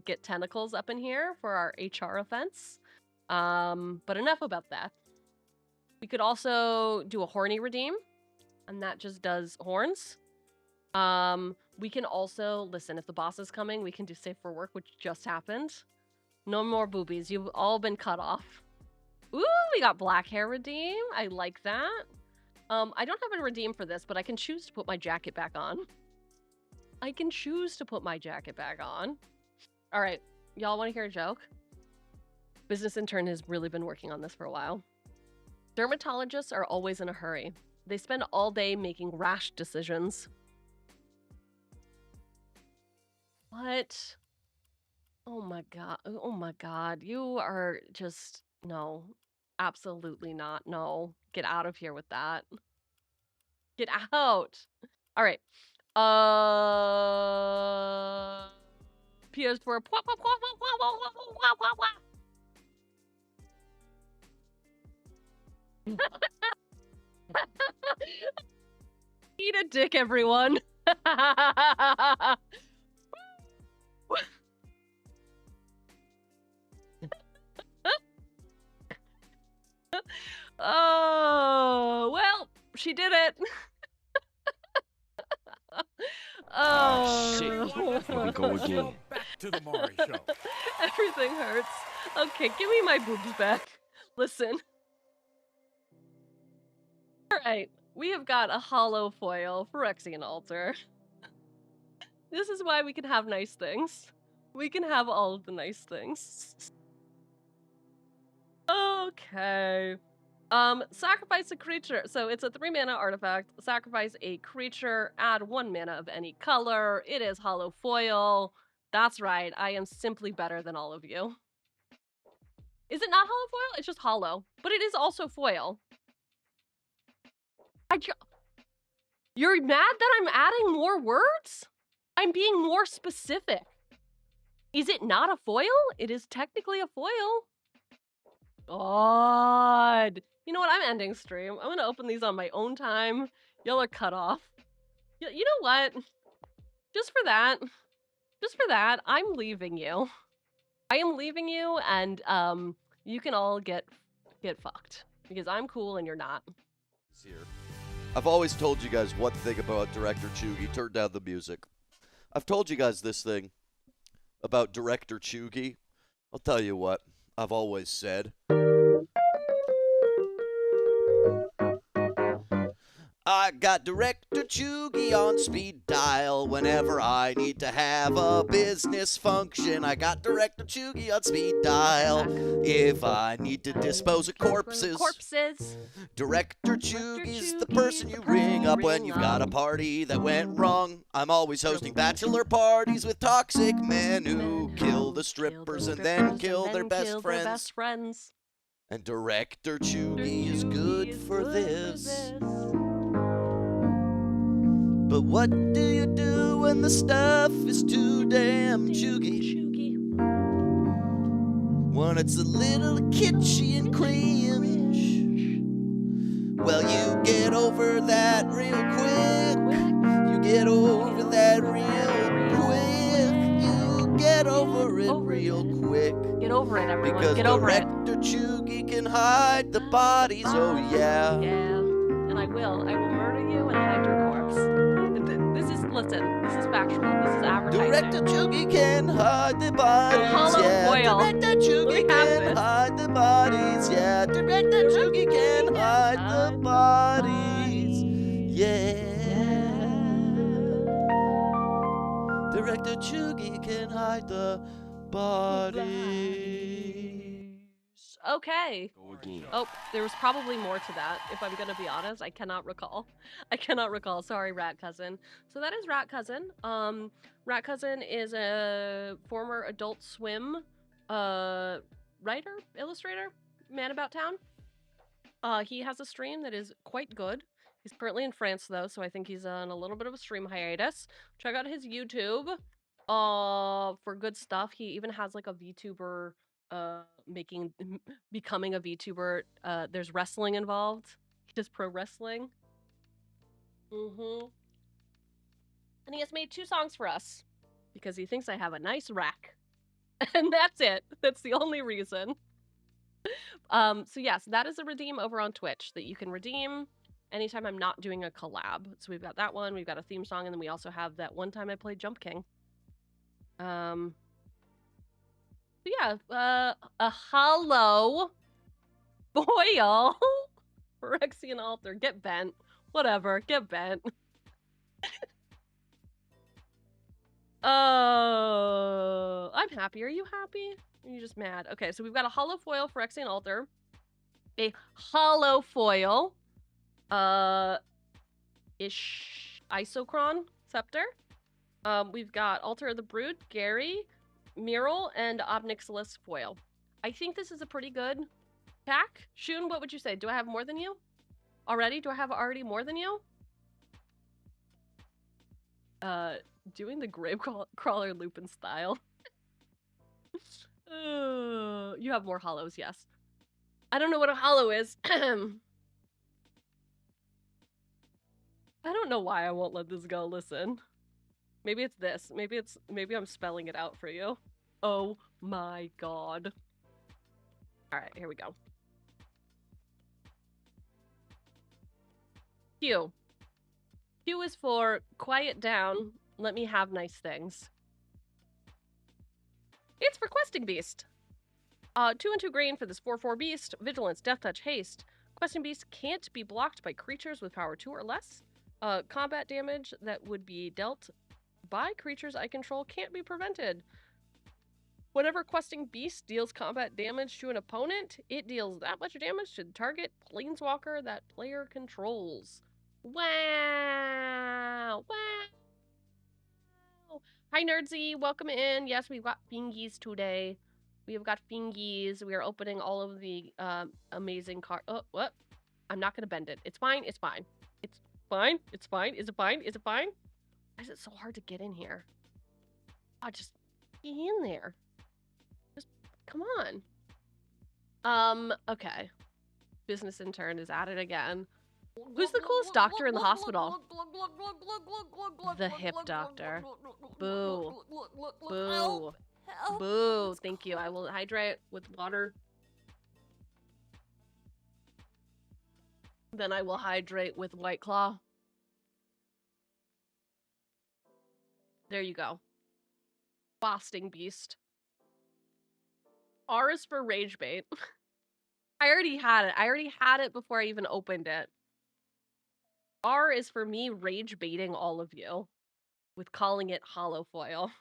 get tentacles up in here for our HR offense. But enough about that. We could also do a horny redeem, and that just does horns. We can also, listen, if the boss is coming, we can do safe for work, which just happened. No more boobies. You've all been cut off. Ooh, we got black hair redeem. I like that. I don't have a redeem for this, but I can choose to put my jacket back on. I can choose to put my jacket back on. All right, y'all want to hear a joke? Business intern has really been working on this for a while. Dermatologists are always in a hurry. They spend all day making rash decisions. What? Oh my god. Oh my god. You are just... No. Absolutely not. No. Get out of here with that. Get out. All right. PS4. Eat a dick, everyone. Oh, well, she did it. Oh, shit. Here we go again. Back to the Maury show. Everything hurts. Okay, give me my boobs back. Listen. All right, we have got a hollow foil Phyrexian altar. This is why we can have nice things. We can have all of the nice things. Okay. Sacrifice a creature. So it's a 3-mana artifact. Sacrifice a creature, add 1 mana of any color. It is hollow foil. That's right, I am simply better than all of you. Is it not hollow foil? It's just hollow. But it is also foil. You're mad that I'm adding more words? I'm being more specific. Is it not a foil? It is technically a foil. God. You know what? I'm ending stream. I'm gonna open these on my own time. Y'all are cut off. You know what? Just for that, I'm leaving you. I am leaving you, and you can all get fucked because I'm cool and you're not. Here. I've always told you guys one thing about Director Cheugy. Turn down the music. I've told you guys this thing about Director Cheugy. I'll tell you what I've always said. I got Director Cheugy on speed dial whenever I need to have a business function. I got Director Cheugy on speed dial if I need to dispose of corpses. Director Cheugy's the person you ring up when you've got a party that went wrong. I'm always hosting bachelor parties with toxic men who kill the strippers and then kill their best friends. And Director Cheugy is good for this. But what do you do when the stuff is too damn cheugy? When it's a little kitschy and cringe. Well, you get over that real quick. You get over that real quick. You get over it real quick. Get over it, everyone. Because Get over it. Director Cheugy can hide the bodies, oh yeah. Yeah, and I will murder you and hide your corpse. Listen, this is factual. This is advertising. Director Cheugy can hide the bodies, hollow yeah. foil. Director Cheugy can hide the bodies, yeah. Director Cheugy can hide the bodies, yeah. Director Cheugy can hide the bodies. Okay. Oh, there was probably more to that, if I'm gonna be honest. I cannot recall. Sorry, Rat Cousin. So that is Rat Cousin. Rat Cousin is a former Adult Swim writer, illustrator, man about town. He has a stream that is quite good. He's currently in France though, so I think he's on a little bit of a stream hiatus. Check out his YouTube for good stuff. He even has like a VTuber becoming a VTuber. There's wrestling involved. He does pro wrestling. And he has made 2 songs for us because he thinks I have a nice rack. And that's it. That's the only reason. So yes, that is a redeem over on Twitch that you can redeem anytime I'm not doing a collab. So we've got that one, we've got a theme song, and then we also have that one time I played Jump King. So yeah, a hollow foil Phyrexian altar. Get bent. Whatever. Get bent. I'm happy. Are you happy? Or are you just mad? Okay, so we've got a hollow foil Phyrexian altar. A hollow foil. Isochron scepter. We've got Altar of the Brood, Gary, Mural, and Obnixilis foil. I think this is a pretty good pack. Shun, what would you say? Do I have more than you? Already? Do I have already more than you? Doing the grave crawler Lupin style. You have more hollows, yes. I don't know what a hollow is. I don't know why I won't let this go. Listen. Maybe it's this. Maybe I'm spelling it out for you. Oh my god. Alright, here we go. Q. Q is for quiet down, let me have nice things. It's for questing beast. 2 and 2 green for this 4/4 beast. Vigilance, death touch, haste. Questing beast can't be blocked by creatures with power 2 or less. Combat damage that would be dealt by creatures I control can't be prevented. Whenever questing beast deals combat damage to an opponent, it deals that much damage to the target planeswalker that player controls. Wow! Wow! Hi, Nerdsy. Welcome in. Yes, we've got fingies today. We have got fingies. We are opening all of the amazing cards. Oh, what? I'm not going to bend it. It's fine. It's fine. It's fine. It's fine. Is it fine? Is it fine? Why is it so hard to get in here? Oh, just get in there. Just come on. Okay. Business intern is at it again. Who's the coolest doctor in the hospital? The hip doctor. Boo. Boo. Boo. Thank you. I will hydrate with water. Then I will hydrate with White Claw. There you go. Fasting beast. R is for rage bait. I already had it. I already had it before I even opened it. R is for me rage baiting all of you with calling it hollow foil.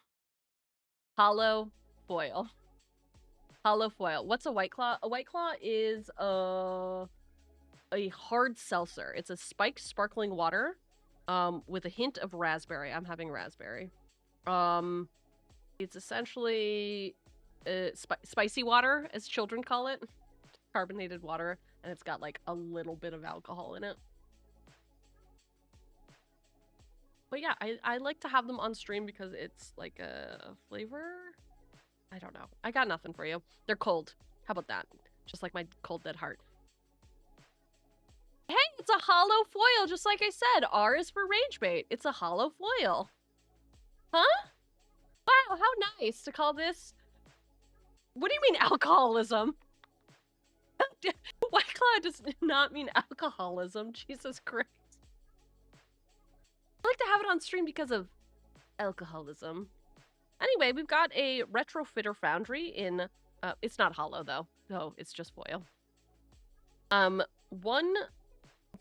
Hollow foil. Hollow foil. What's a White Claw? A White Claw is a hard seltzer. It's a spiked sparkling water with a hint of raspberry. I'm having raspberry. It's essentially spicy water, as children call it. Carbonated water, and it's got like a little bit of alcohol in it. But yeah, I like to have them on stream because it's like a flavor. I don't know. I got nothing for you. They're cold. How about that? Just like my cold dead heart. Hey, it's a hollow foil, just like I said. R is for rage bait. It's a hollow foil. Huh? Wow, how nice to call this. What do you mean alcoholism? White Claw does not mean alcoholism. Jesus Christ. I like to have it on stream because of alcoholism. Anyway, we've got a Retrofitter Foundry in... it's not hollow, though. No, it's just foil. 1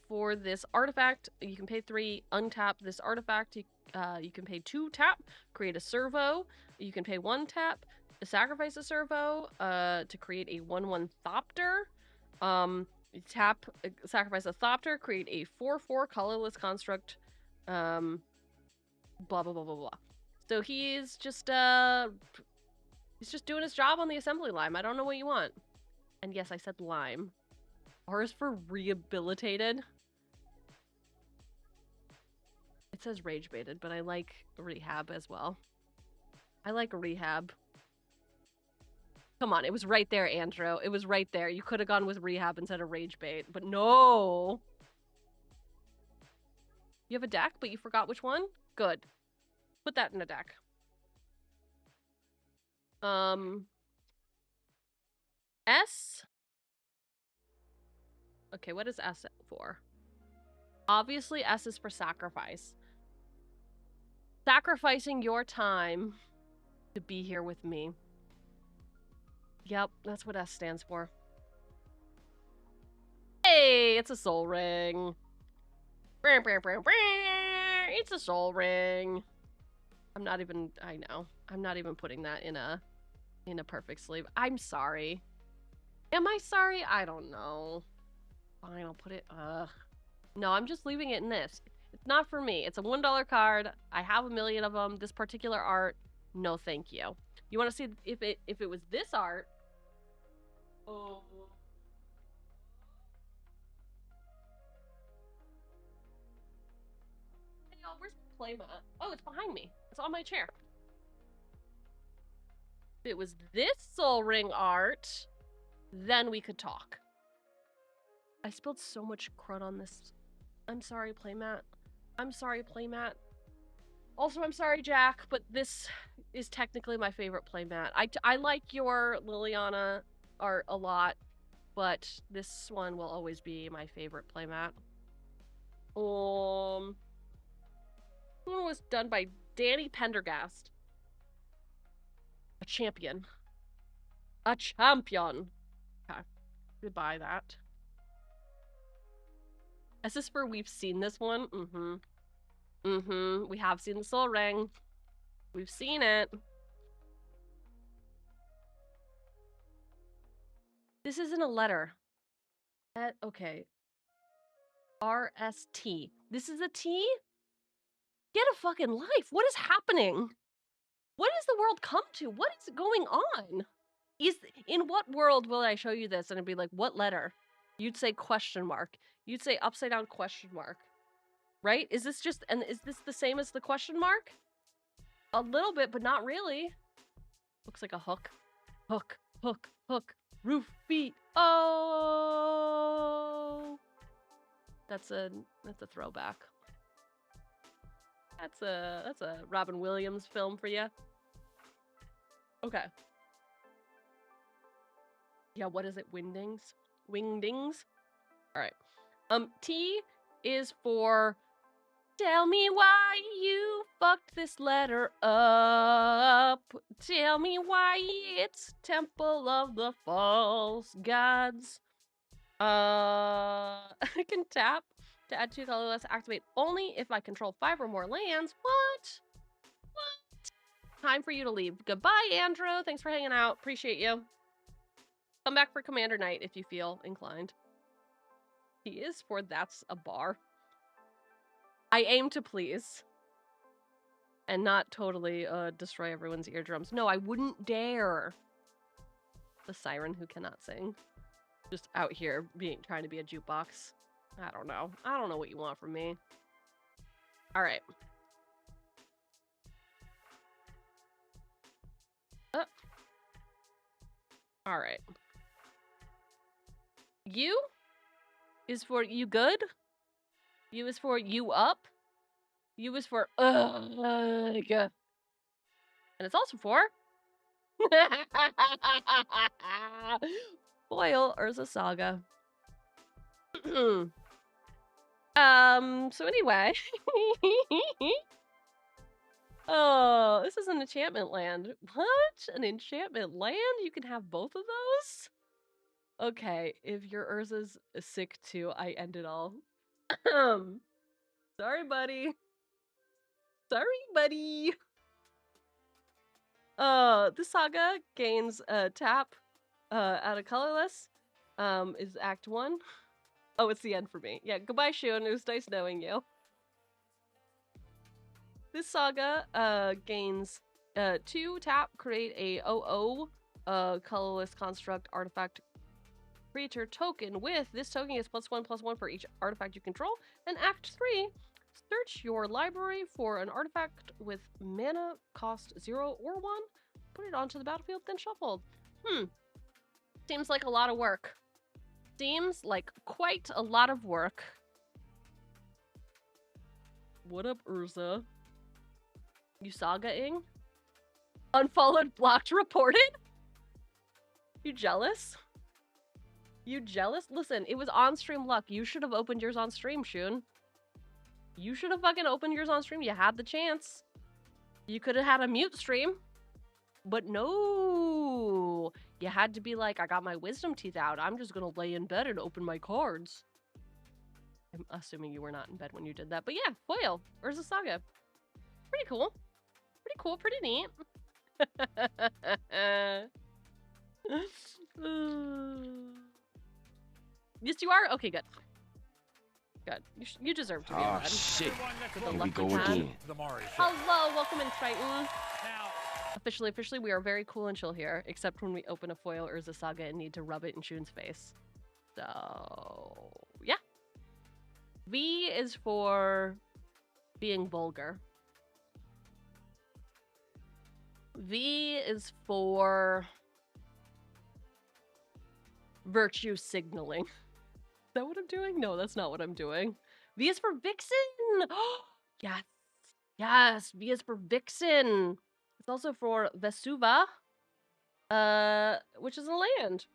for this artifact. You can pay 3, untap this artifact. You can pay 2 tap, create a servo. You can pay 1 tap, sacrifice a servo to create a 1/1 Thopter. Tap, sacrifice a Thopter, create a 4/4 colorless construct. Blah, blah, blah, blah, blah. So he's just doing his job on the assembly line. I don't know what you want. And yes, I said lime. R is for rehabilitated. It says rage baited, but I like rehab as well. I like rehab. Come on, it was right there, Andrew. It was right there. You could have gone with rehab instead of rage bait, but no. You have a deck, but you forgot which one? Good. Put that in a deck. S. Okay, what is S for? Obviously, S is for sacrifice. Sacrificing your time to be here with me. Yep, that's what S stands for. Hey, it's a soul ring. It's a soul ring. I'm not even, I know. I'm not even putting that in a perfect sleeve. I'm sorry. Am I sorry? I don't know. Fine, I'll put it, no, I'm just leaving it in this. It's not for me. It's a $1 card. I have a million of them. This particular art, no thank you. You want to see if it was this art? Oh. Hey, where's my playmat? Oh, it's behind me. It's on my chair. If it was this soul ring art, then we could talk. I spilled so much crud on this. I'm sorry, playmat. I'm sorry, playmat. Also, I'm sorry, Jack, but this is technically my favorite playmat. I like your Liliana art a lot, but this one will always be my favorite playmat. This one was done by Danny Pendergast. A champion. A champion. Okay. Goodbye, that. Is this for we've seen this one? Mm-hmm. Mm-hmm. We have seen the soul ring. We've seen it. This isn't a letter. Okay. RST. This is a T? Get a fucking life. What is happening? What does the world come to? What is going on? In what world will I show you this? And it'd be like, what letter? You'd say question mark. You'd say upside down question mark. Right? Is this just, and is this the same as the question mark? A little bit, but not really. Looks like a hook. Hook, hook, hook. Roof, feet. Oh! That's a throwback. That's a Robin Williams film for you. Okay. Yeah, what is it? Wingdings? Wingdings? Alright. T is for tell me why you fucked this letter up. Tell me why it's Temple of the False Gods. I can tap to add 2 colorless. Activate only if I control 5 or more lands. What? What? Time for you to leave. Goodbye, Andrew. Thanks for hanging out. Appreciate you. Come back for Commander Night if you feel inclined. He is for that's a bar. I aim to please. And not totally destroy everyone's eardrums. No, I wouldn't dare. The siren who cannot sing. Just out here trying to be a jukebox. I don't know. I don't know what you want from me. Alright. Alright. U is for you good. U is for you up. U is for and it's also for Foil Urza Saga. So anyway. Oh, this is an enchantment land. What? An enchantment land? You can have both of those? Okay, if your Urza's sick too, I end it all. Sorry, buddy. Sorry, buddy. This saga gains tap out of colorless. Is Act 1. Oh, it's the end for me. Yeah, goodbye, Shun. It was nice knowing you. This saga gains 2 tap, create a 0/0 colorless construct artifact creature token with this token is +1/+1 for each artifact you control. And Act 3, search your library for an artifact with mana cost 0 or 1, put it onto the battlefield, then shuffle. Seems like a lot of work. Seems like quite a lot of work. What up, Urza? You saga-ing? Unfollowed, blocked, reported? You jealous? You jealous? Listen, it was on-stream luck. You should have opened yours on stream, Shun. You should have fucking opened yours on stream. You had the chance. You could have had a mute stream. But no. You had to be like, I got my wisdom teeth out. I'm just gonna lay in bed and open my cards. I'm assuming you were not in bed when you did that. But yeah, foil. Urza Saga. Pretty cool. Pretty cool. Pretty neat. Yes, you are? Okay, good. Good. You deserve to be in bed. Shit. With a Here we lucky go cat. again. Hello, welcome in, Triton. Officially, we are very cool and chill here, except when we open a foil Urza Saga and need to rub it in Shun's face. So, yeah. V is for being vulgar. V is for virtue signaling. Is that what I'm doing? No, that's not what I'm doing. V is for Vixen! Yes. Yes, V is for Vixen. It's also for Vesuva, which is a land.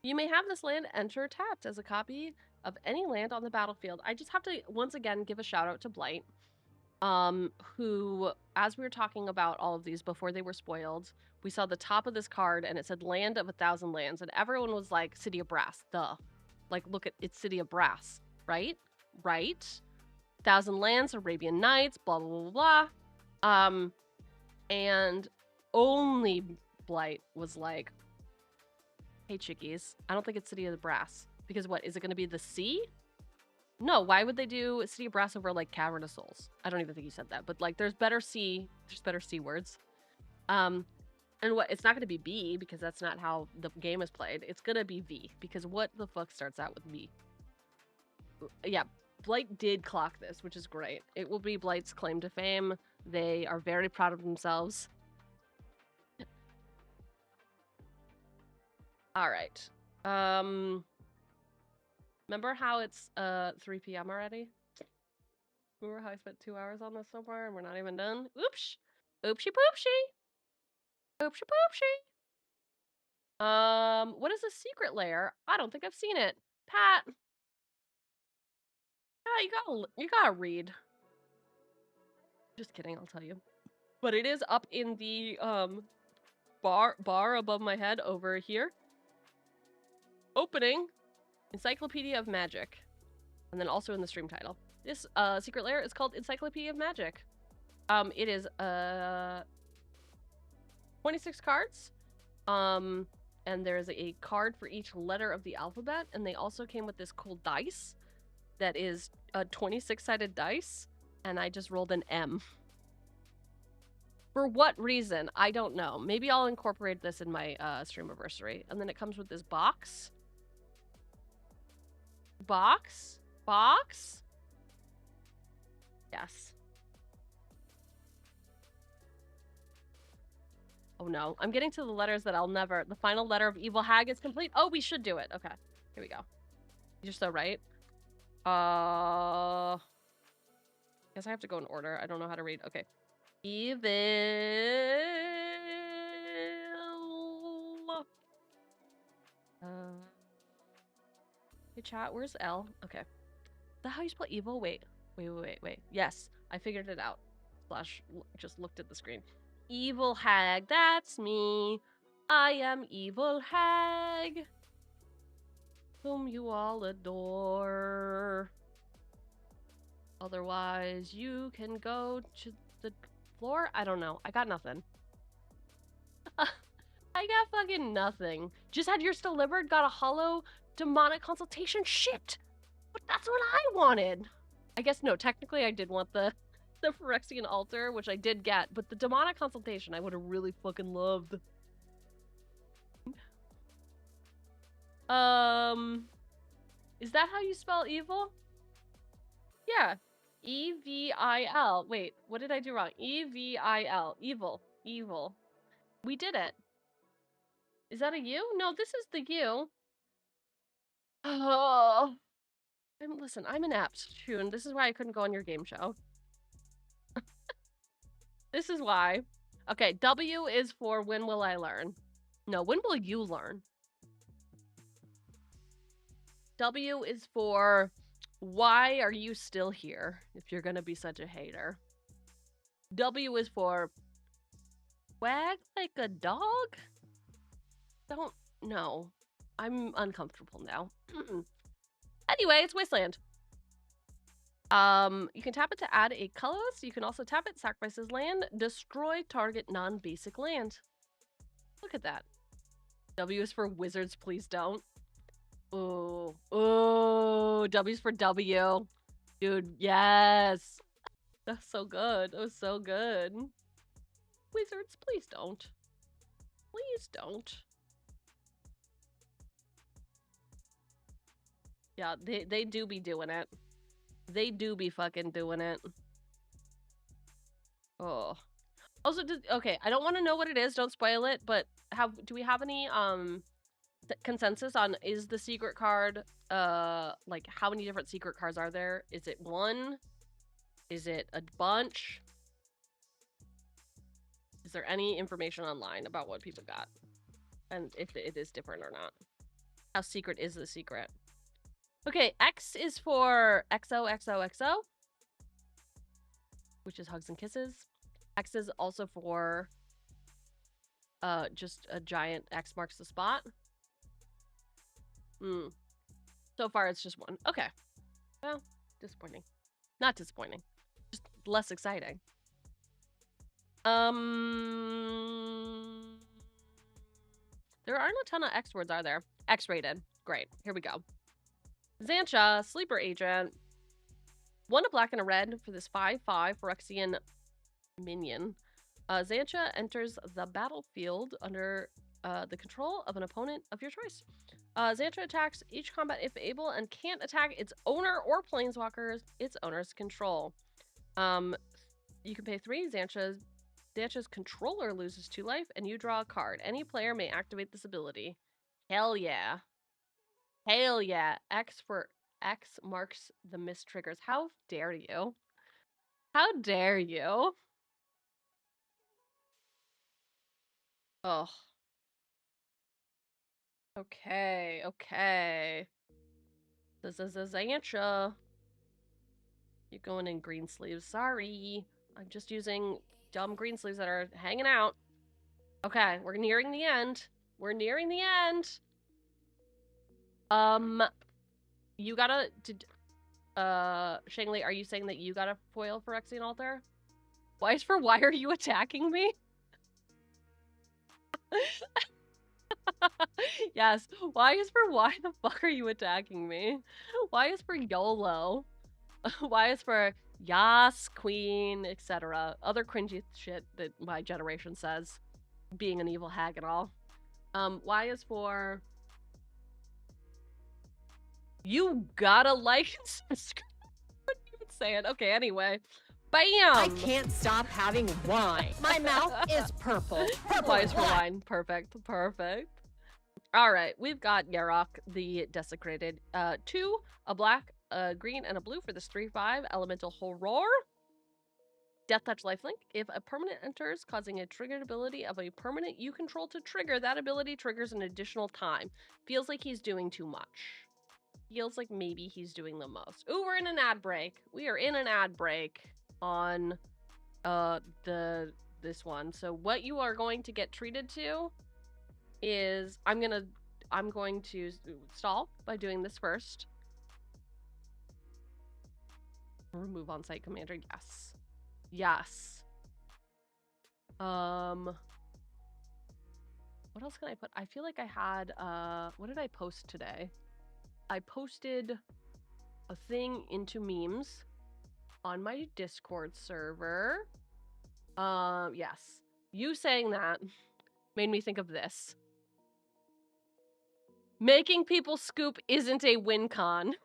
You may have this land enter tapped as a copy of any land on the battlefield. I just have to, once again, give a shout out to Blight, who, as we were talking about all of these before they were spoiled, we saw the top of this card and it said Land of 1,000 Lands, and everyone was like, City of Brass, duh. Like, look at it's City of Brass, right? Right? 1,000 Lands, Arabian Nights, blah, blah, blah, blah. And only Blight was like, hey, chickies, I don't think it's City of the Brass. Because what, is it going to be the sea? No, why would they do City of Brass over, like, Cavern of Souls? I don't even think he said that. But, like, there's better C words. And what, it's not going to be B, because that's not how the game is played. It's going to be V, because what the fuck starts out with V? Yeah, Blight did clock this, which is great. It will be Blight's claim to fame. They are very proud of themselves. All right. Remember how it's 3 p.m. already? Remember how I spent 2 hours on this so far and we're not even done? Oops. Oopsie poopsie. Oopsie poopsie. What is a secret lair? I don't think I've seen it. Pat. You gotta read. Just kidding, I'll tell you. But it is up in the bar above my head over here. Opening Encyclopedia of Magic. And then also in the stream title. This secret lair is called Encyclopedia of Magic. It is 26 cards. And there's a card for each letter of the alphabet, and they also came with this cool dice that is a 26-sided dice, and I just rolled an M. For what reason? I don't know. Maybe I'll incorporate this in my streamiversary. And then it comes with this box. Box? Yes. Oh no, I'm getting to the letters that I'll never... The final letter of Evil Hag is complete. Oh, we should do it. Okay, here we go. You're so right. Guess I have to go in order. I don't know how to read. Okay. Evil... Hey chat, where's L? Okay. Is that how you spell evil? Wait. Yes, I figured it out. Slash, just looked at the screen. Evil Hag, that's me. I am Evil Hag, whom you all adore. Otherwise, you can go to the floor? I don't know. I got nothing. I got fucking nothing. Just had yours delivered, got a hollow demonic consultation. Shit! But that's what I wanted! I guess, no, technically I did want the Phyrexian altar, which I did get, but the demonic consultation I would have really fucking loved. Is that how you spell evil? Yeah. E-V-I-L. Wait, what did I do wrong? E-V-I-L. Evil. Evil. We did it. Is that a U? No, this is the U. Oh. Listen, I'm inept, Shun. This is why I couldn't go on your game show. This is why. Okay, W is for when will I learn? No, when will you learn? W is for why are you still here if you're gonna be such a hater? W is for wag like a dog? don't know. I'm uncomfortable now. Anyway, it's Wasteland. You can tap it to add a colorless. You can also tap it, sacrifices land, destroy target non-basic land. Look at that. W is for wizards, please don't. Ooh. Ooh, W's for W. Dude, yes. That's so good. That was so good. Wizards, please don't. Please don't. Yeah, they do be doing it. They do be fucking doing it. Oh. Also, okay, I don't want to know what it is. Don't spoil it. But do we have any consensus on, is the secret card like, how many different secret cards are there? Is it one? Is it a bunch? Is there any information online about what people got? And if it is different or not? How secret is the secret? Okay, X is for XOXOXO, which is hugs and kisses. X is also for just a giant X marks the spot. So far it's just one. Okay. Well, disappointing. Not disappointing. Just less exciting. There aren't a ton of X words, are there? X-rated. Great. Here we go. Xantcha, sleeper agent. 1 a black and a red for this 5/5 Phyrexian minion. Xantcha enters the battlefield under the control of an opponent of your choice. Xantcha attacks each combat if able and can't attack its owner or planeswalkers its owner's control. You can pay 3. Xantcha's controller loses 2 life and you draw a card. Any player may activate this ability. Hell yeah. Hell yeah. X marks the miss triggers. How dare you? How dare you? Oh. Okay, okay. This is a Xantcha. You're going in green sleeves. Sorry. I'm just using dumb green sleeves that are hanging out. Okay, we're nearing the end. We're nearing the end. You gotta... Shangli, are you saying that you got a foil for Phyrexian Altar? Why are you attacking me? Yes. Why the fuck are you attacking me? Why is for YOLO? Why is for Yas, Queen, etc. Other cringy shit that my generation says. Being an evil hag and all. Y is for... You gotta like and subscribe. What are you even saying? Okay, anyway. Bam! I can't stop having wine. My mouth is purple. Purple Y is for wine. Perfect. Perfect. Alright, we've got Yarok, the Desecrated. 2, a black, a green, and a blue for this 3/5 Elemental Horror. Death Touch Lifelink. If a permanent enters, causing a triggered ability of a permanent you control to trigger, that ability triggers an additional time. Feels like he's doing too much. Feels like maybe he's doing the most. Ooh, we're in an ad break. We are in an ad break on this one. So what you are going to get treated to is I'm going to stall by doing this first. Remove on-site commander. Yes. Yes. What else can I put? I feel like I had what did I post today? I posted a thing into memes on my Discord server. Yes. You saying that made me think of this. Making people scoop isn't a win con.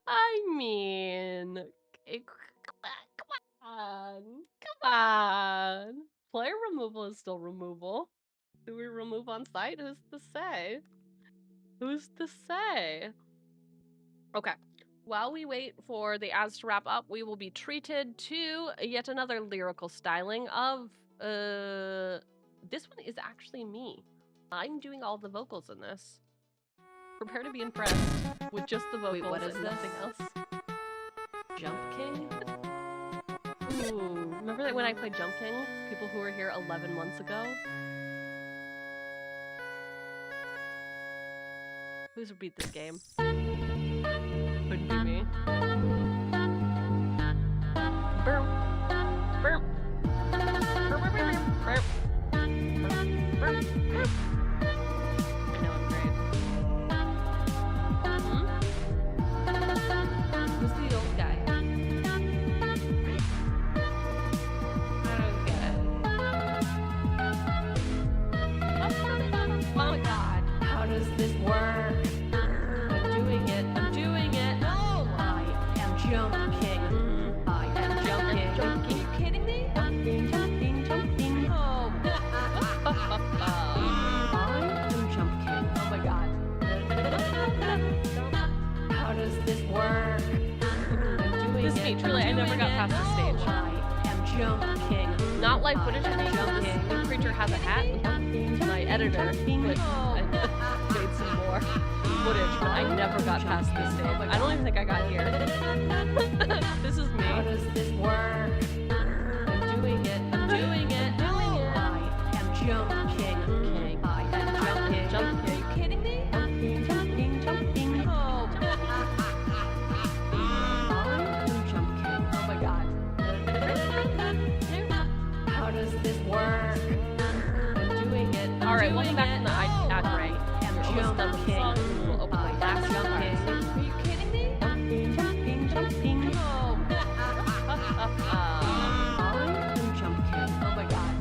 I mean, come on. Player removal is still removal. Do we remove on site? Who's to say? Who's to say? Okay. While we wait for the ads to wrap up, we will be treated to yet another lyrical styling of, this one is actually me. I'm doing all the vocals in this. Prepare to be impressed with just the vocals. Wait, what is nothing else? Jump King? Ooh, remember that when I played Jump King? People who were here 11 months ago? Who's beat this game? Couldn't be me. Burp. Burp. Burp, burp, burp, burp. Burp, burp, burp. I know I'm great. Who's the old guy? I don't get it. Oh my god. How does this work? I'm doing it. I'm doing it. No! I am jumping. I am jumping. Are you kidding me? Jumping, jumping, jumping. Oh. I am jumping. Oh my god. How does this work? I'm doing this it. Truly, I never got past this stage. I am jumping. Not live footage of me because this creature has a hat. My editor put made some more footage, but I never got past this stage. I don't even think I got here. This is me. How does this work? I'm doing it. I'm doing it. Doing it. I am jumping. I am jumping. Jumping. Are you kidding me? Jumping, jumping, jumping. Oh. I am jumping. Oh my god. How does this work? I'm doing it. All right, welcome back from the ad break. We're almost done with the song. We'll open my last card. Are you kidding me? Jumping, jumping, jumping. Oh. I'm jumping. Oh my god.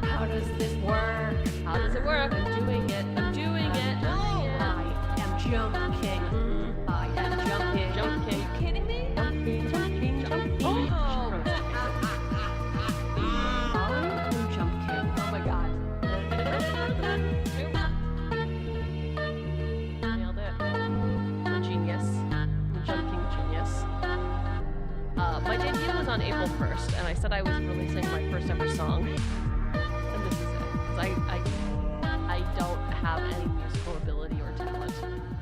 How does this work? How does it work? I'm doing it. I'm doing it. I am jumping. I am jumping. Jumping. Are you kidding me? Jumping, jumping, jumping. Oh. I'm jumping. Oh my god. Nailed it. I'm a genius. I'm a jumping genius. My debut was on April 1st, and I said I was releasing my first ever song. And this is it. Because I don't have any musical ability or talent.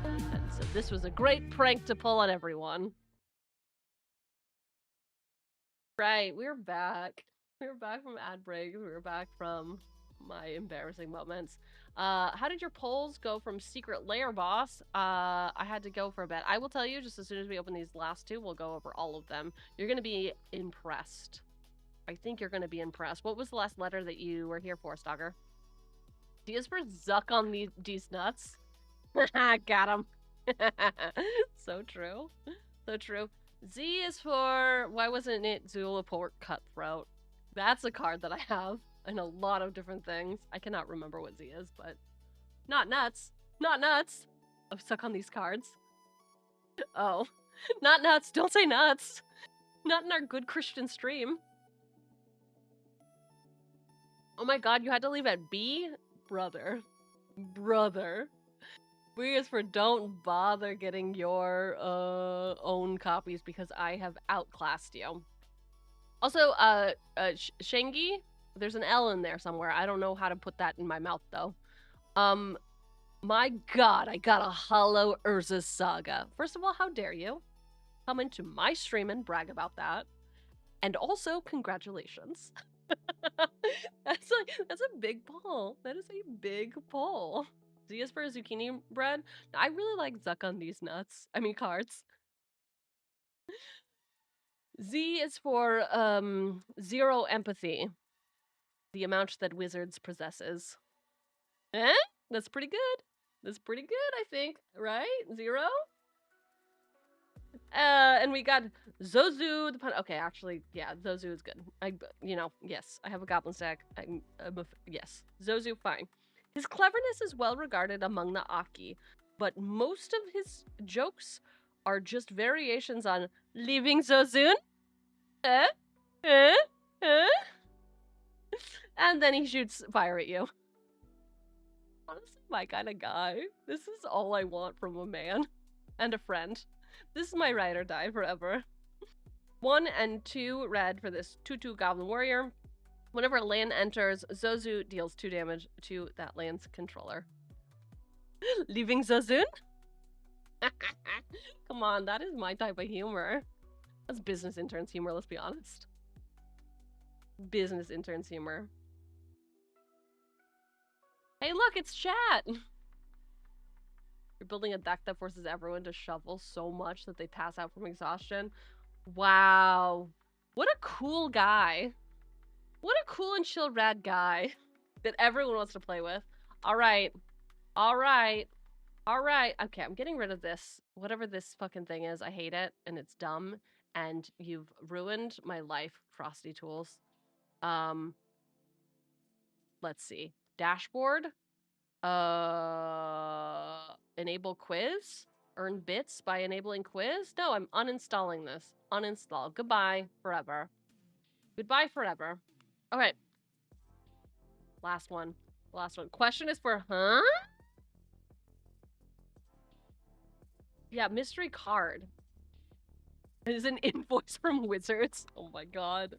And so this was a great prank to pull on everyone. Right, we're back. We're back from ad breaks. We're back from my embarrassing moments. How did your polls go from Secret Lair Boss? I had to go for a bit. I will tell you, just as soon as we open these last two, we'll go over all of them. You're going to be impressed. I think you're going to be impressed. What was the last letter that you were here for, Stalker? D is for Zuck on these nuts. Got him. So true. So true. Z is for, why wasn't it Zula Pork Cutthroat? That's a card that I have in a lot of different things. I cannot remember what Z is, but not nuts. Not nuts. I'm stuck on these cards. Oh, not nuts. Don't say nuts. Not in our good Christian stream. Oh my god, you had to leave at B? Brother. Brother. B is for don't bother getting your own copies because I have outclassed you. Also, Cheugy, there's an L in there somewhere. I don't know how to put that in my mouth, though. My god, I got a Hollow Urza Saga. First of all, how dare you come into my stream and brag about that? And also, congratulations. That's a big pull. That is a big pull. Z is for zucchini bread. I really like Zuck on these nuts. I mean, cards. Z is for, 0 empathy. The amount that wizards possesses. Eh? That's pretty good. That's pretty good, I think. Right? 0? And we got Zozu the pun. Okay, actually, yeah, Zozu is good. Yes, I have a goblin stack. Yes, Zozu, fine. His cleverness is well regarded among the Aki, but most of his jokes are just variations on leaving so soon. And then he shoots fire at you. Honestly, my kind of guy. This is all I want from a man and a friend. This is my ride or die forever. 1 and 2 red for this 2/2 Goblin Warrior. Whenever a land enters, Zozu deals 2 damage to that land's controller. Leaving Zozun? Come on, that is my type of humor. That's business interns humor, let's be honest. Business interns humor. Hey look, it's chat! You're building a deck that forces everyone to shuffle so much that they pass out from exhaustion. Wow. What a cool guy. What a cool and chill rad guy that everyone wants to play with. All right. All right. All right. Okay, I'm getting rid of this. Whatever this fucking thing is, I hate it, and it's dumb, and you've ruined my life, Frosty Tools. Let's see. Dashboard. Enable quiz? Earn bits by enabling quiz? No, I'm uninstalling this. Uninstall. Goodbye forever. Goodbye forever. Okay. Last one. Last one. Question is for, huh? Yeah, mystery card. It is an invoice from Wizards. Oh my god.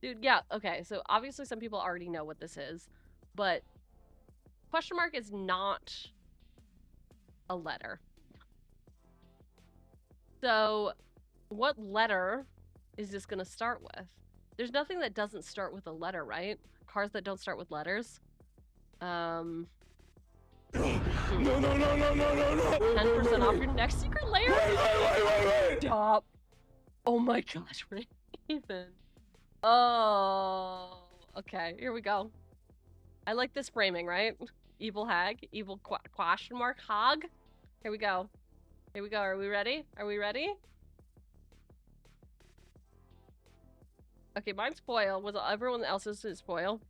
Dude, yeah, okay. So obviously some people already know what this is, but question mark is not a letter. So what letter is this going to start with? There's nothing that doesn't start with a letter, right? Cards that don't start with letters. No. 10% off your next secret layer? Wait. Stop. Oh my gosh, Raven. Oh. Okay, here we go. I like this framing, right? Evil hag. Evil question mark hog. Here we go. Here we go. Are we ready? Are we ready? Okay, mine's foil. Was everyone else's is foil?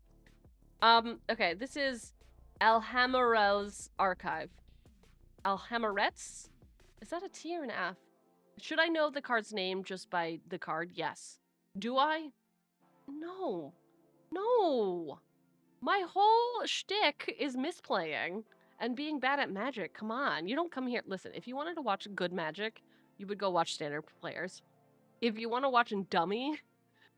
Okay, this is 𝕃𝕚𝕟𝕜𝕤's archive. 𝕃𝕚𝕟𝕜𝕤's? Is that a T or an F? Should I know the card's name just by the card? Yes. Do I? No. No. My whole shtick is misplaying and being bad at magic. Come on. You don't come here. Listen, if you wanted to watch good magic, you would go watch standard players. If you want to watch a dummy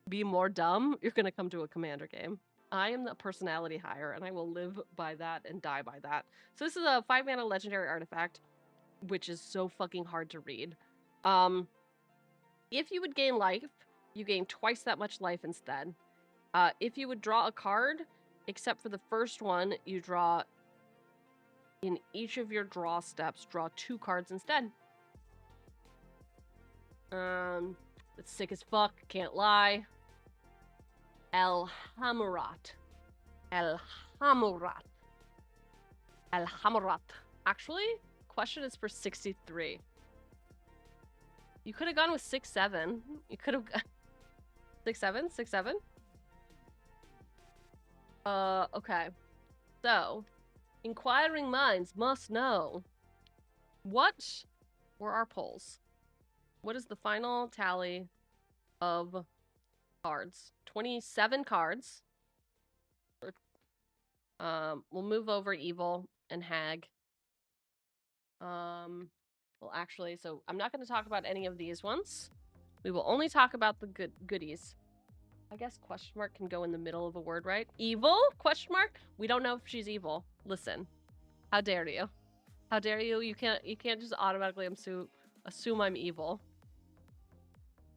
be more dumb, you're going to come to a commander game. I am the personality hire, and I will live by that and die by that. So this is a 5-mana legendary artifact, which is so fucking hard to read. If you would gain life, you gain twice that much life instead. If you would draw a card, except for the first one, you draw in each of your draw steps, draw 2 cards instead. It's sick as fuck, can't lie. 𝕃𝕚𝕟𝕜𝕤. 𝕃𝕚𝕟𝕜𝕜. Actually, question is for 63. You could have gone with 6-7. You could have 6-7? 6-7? Okay. So, inquiring minds must know. What were our polls? What is the final tally of cards? 27 cards. We'll move over evil and hag. Well, actually, so I'm not going to talk about any of these ones. We will only talk about the goodies. I guess question mark can go in the middle of a word, right? Evil? Question mark? We don't know if she's evil. Listen. How dare you? How dare you? You can't just automatically assume I'm evil.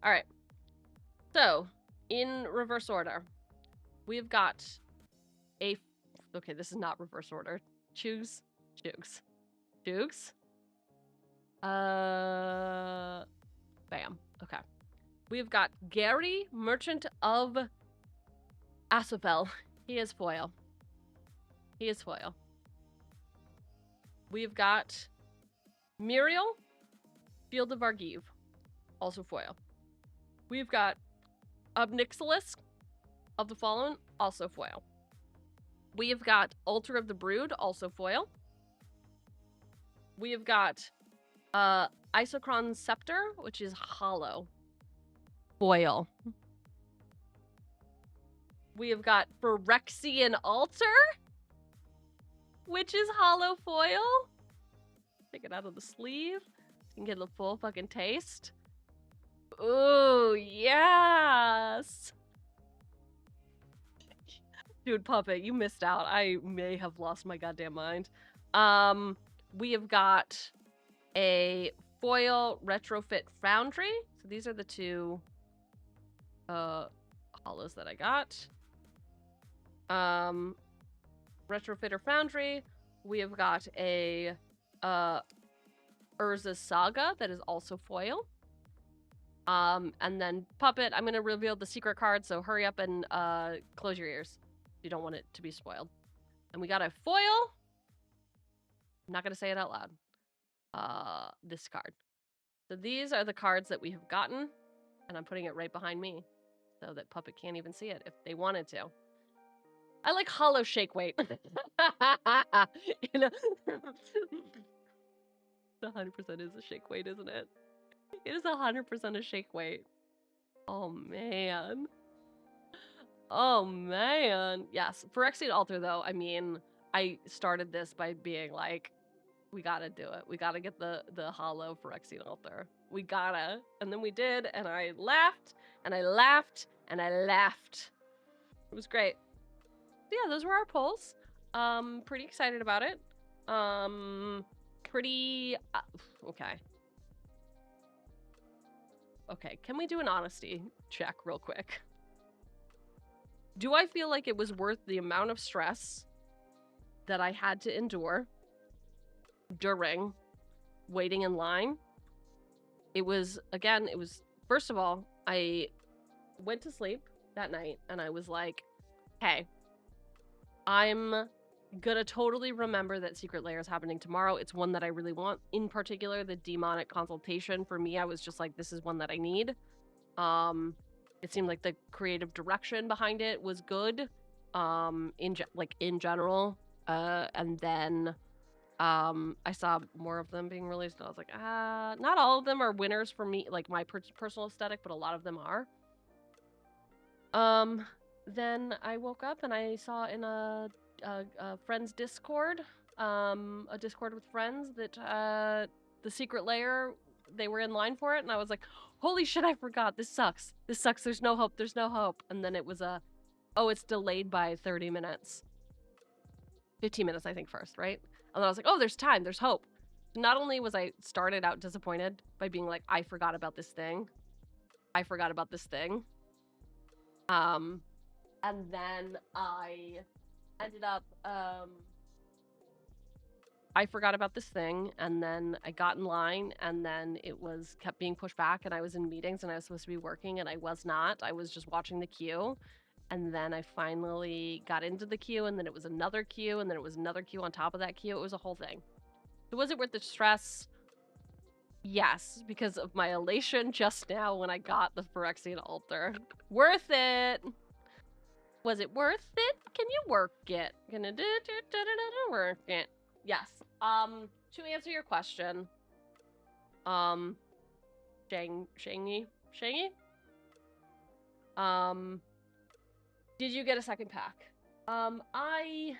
All right. So, in reverse order, we've got a... Okay, this is not reverse order. Cheugy. Bam. Okay. We've got Gary, Merchant of Asafel. He is foil. He is foil. We've got Muriel, Field of Argive. Also foil. We've got 𝕃𝕚𝕟𝕜𝕤 of the Fallen. Also foil. We have got Altar of the Brood. Also foil. We have got Isochron Scepter, which is hollow. Foil. We have got Phyrexian Altar, which is hollow foil. Take it out of the sleeve. You can get a full fucking taste. Ooh, yes! Dude, Puppet, you missed out. I may have lost my goddamn mind. We have got a foil retrofit foundry. So these are the 2 hollows that I got. Retrofitter foundry. We have got a Urza's Saga, that is also foil. And then Puppet, I'm gonna reveal the secret card, so hurry up and close your ears. You don't want it to be spoiled. And we got a foil. I'm not gonna say it out loud. This card. So these are the cards that we have gotten, and I'm putting it right behind me so that Puppet can't even see it if they wanted to. I like hollow shake weight. You know, 100% is a shake weight, isn't it? It is 100% a shake weight. Oh man. Oh man. Yes, Phyrexian Altar though, I mean, I started this by being like, we gotta do it. We gotta get the hollow Phyrexian Altar. We gotta. And then we did, and I laughed, and I laughed, and I laughed. It was great. So yeah, those were our polls. Pretty excited about it. Okay. Okay, can we do an honesty check real quick? Do I feel like it was worth the amount of stress that I had to endure during waiting in line? It was, again, first of all, I went to sleep that night and I was like, hey, I'm gonna totally remember that Secret Lair is happening tomorrow. It's one that I really want. In particular, the demonic consultation. For me, I was just like, this is one that I need. It seemed like the creative direction behind it was good. In general. And then I saw more of them being released, and I was like, not all of them are winners for me, like my personal aesthetic, but a lot of them are. Then I woke up and I saw in a friend's Discord, a Discord with friends, that the Secret Lair, they were in line for it, and I was like, holy shit, I forgot. This sucks. This sucks. There's no hope. There's no hope. And then it was oh, it's delayed by 30 minutes. 15 minutes, I think, first, right? And then I was like, oh, there's time. There's hope. Not only was I started out disappointed by being like, I forgot about this thing. I forgot about this thing. And then I ended up, I forgot about this thing, and then I got in line, and then it kept being pushed back, and I was in meetings, and I was supposed to be working, and I was not. I was just watching the queue, and then I finally got into the queue, and then it was another queue, and then it was another queue on top of that queue. It was a whole thing. So was it worth the stress? Yes, because of my elation just now when I got the Phyrexian Altar. Worth it! Was it worth it? Can you work it? Gonna work it. Yes. To answer your question, Shangy? Did you get a second pack? I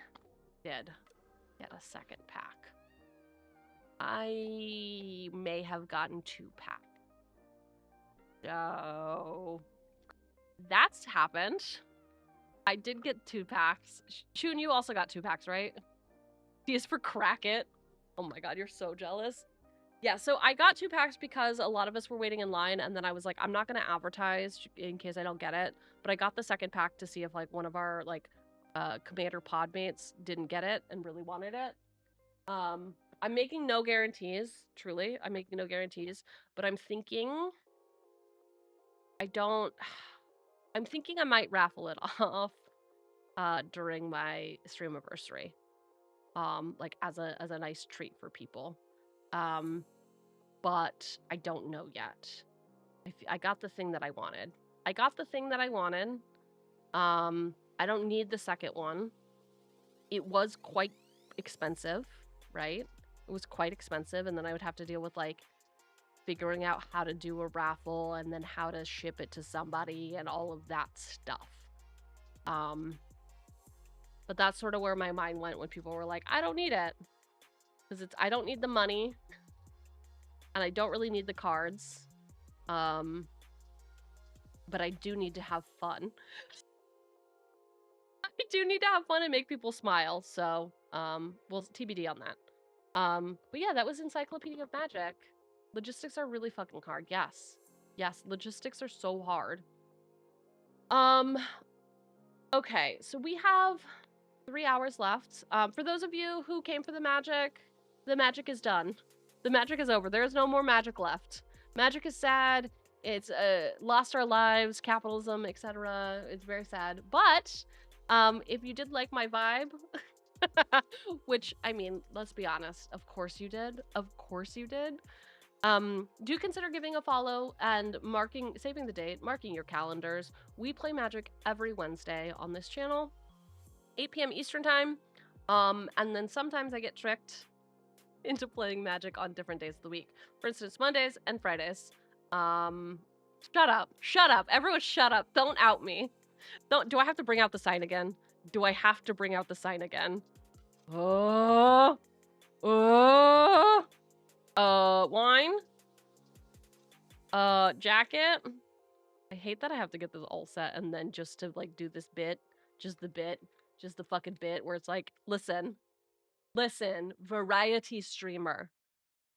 did get a second pack. I may have gotten 2 packs. So that's happened. I did get 2 packs. Chun, you also got 2 packs, right? T is for crack it. Oh my god, you're so jealous. Yeah, so I got 2 packs because a lot of us were waiting in line, and then I was like, I'm not gonna advertise in case I don't get it. But I got the second pack to see if like one of our like commander podmates didn't get it and really wanted it. I'm making no guarantees, truly. I'm making no guarantees, but I'm thinking I'm thinking I might raffle it off during my stream anniversary. Like as a nice treat for people. But I don't know yet. I got the thing that I wanted. I don't need the second one. It was quite expensive, right? It was quite expensive, and then I would have to deal with like figuring out how to do a raffle and then how to ship it to somebody and all of that stuff. But that's sort of where my mind went when people were like, I don't need it. Because I don't need the money. And I don't really need the cards. But I do need to have fun. I do need to have fun and make people smile. So, well, TBD on that. But yeah, that was Encyclopedia of Magic. Logistics are really fucking hard. Yes. Yes, logistics are so hard. Okay, so we have 3 hours left. For those of you who came for the magic, The magic is done. The magic is over. There is no more magic left. Magic is sad. It's lost our lives, capitalism, etc. It's very sad. But if you did like my vibe, which, I mean, let's be honest, of course you did. Of course you did. Do consider giving a follow and saving the date, marking your calendars. We play Magic every Wednesday on this channel, 8 p.m. Eastern time. And then sometimes I get tricked into playing Magic on different days of the week. For instance, Mondays and Fridays. Shut up. Shut up. Everyone shut up. Don't out me. Do I have to bring out the sign again? Do I have to bring out the sign again? Wine? Jacket? I hate that I have to get this all set and then just to, like, do this bit. Just the fucking bit where it's like, listen, variety streamer,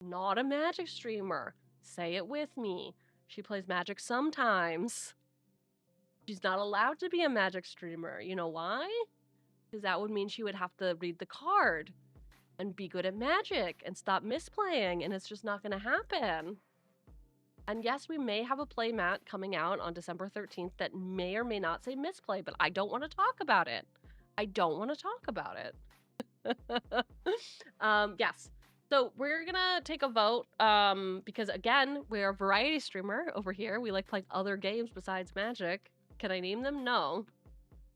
not a Magic streamer. Say it with me. She plays Magic sometimes. She's not allowed to be a Magic streamer. You know why? Because that would mean she would have to read the card and be good at Magic and stop misplaying, and it's just not going to happen. And yes, we may have a play mat coming out on December 13th that may or may not say misplay, but I don't want to talk about it. I don't want to talk about it. Yes. So we're gonna take a vote because, again, we're a variety streamer over here. We like playing other games besides Magic. Can I name them? No.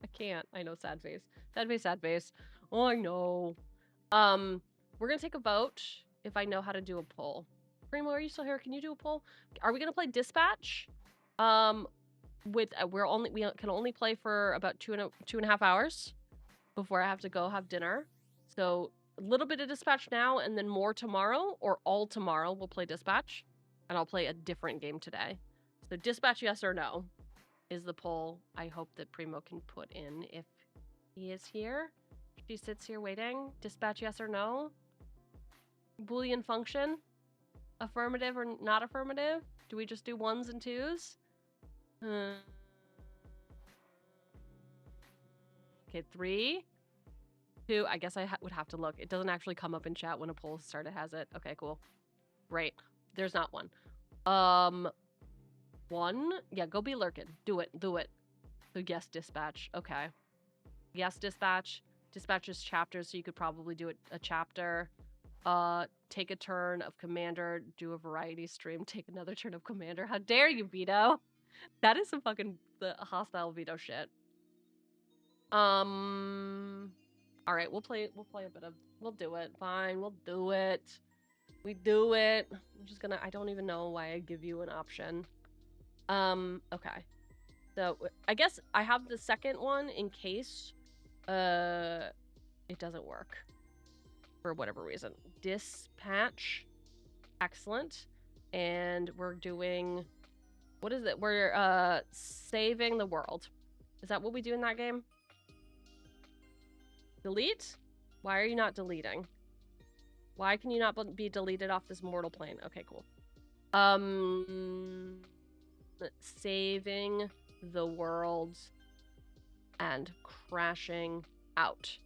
I can't. I know, sad face. Sad face, sad face. Oh, I know. We're gonna take a vote if I know how to do a poll. Primo, are you still here? Can you do a poll? Are we gonna play Dispatch? We can only play for about 2.5 hours before I have to go have dinner. So a little bit of Dispatch now and then more tomorrow, or all tomorrow we'll play Dispatch, and I'll play a different game today. So Dispatch, yes or no, is the poll I hope that Primo can put in if he is here. She sits here waiting. Dispatch, yes or no? Boolean function? Affirmative or not affirmative? Do we just do 1s and 2s? Okay, 3, 2. I guess I would have to look. It doesn't actually come up in chat when a poll started, has it? Okay, cool. Great. There's not one. 1. Yeah, go be lurking. Do it. Do it. So yes, Dispatch. Okay. Yes, Dispatch. Dispatch is chapters, so you could probably do a chapter. Take a turn of Commander. Do a variety stream. Take another turn of Commander. How dare you, Vito? That is some fucking hostile veto shit. All right, we'll play a bit of. We'll do it. Fine, we'll do it. We do it. I'm just gonna. I don't even know why I give you an option. Okay. So I guess I have the second one in case it doesn't work for whatever reason. Dispatch. Excellent. And we're doing. What is it? We're saving the world. Is that what we do in that game? Delete? Why are you not deleting? Why can you not be deleted off this mortal plane? Okay, cool. Saving the world and crashing out.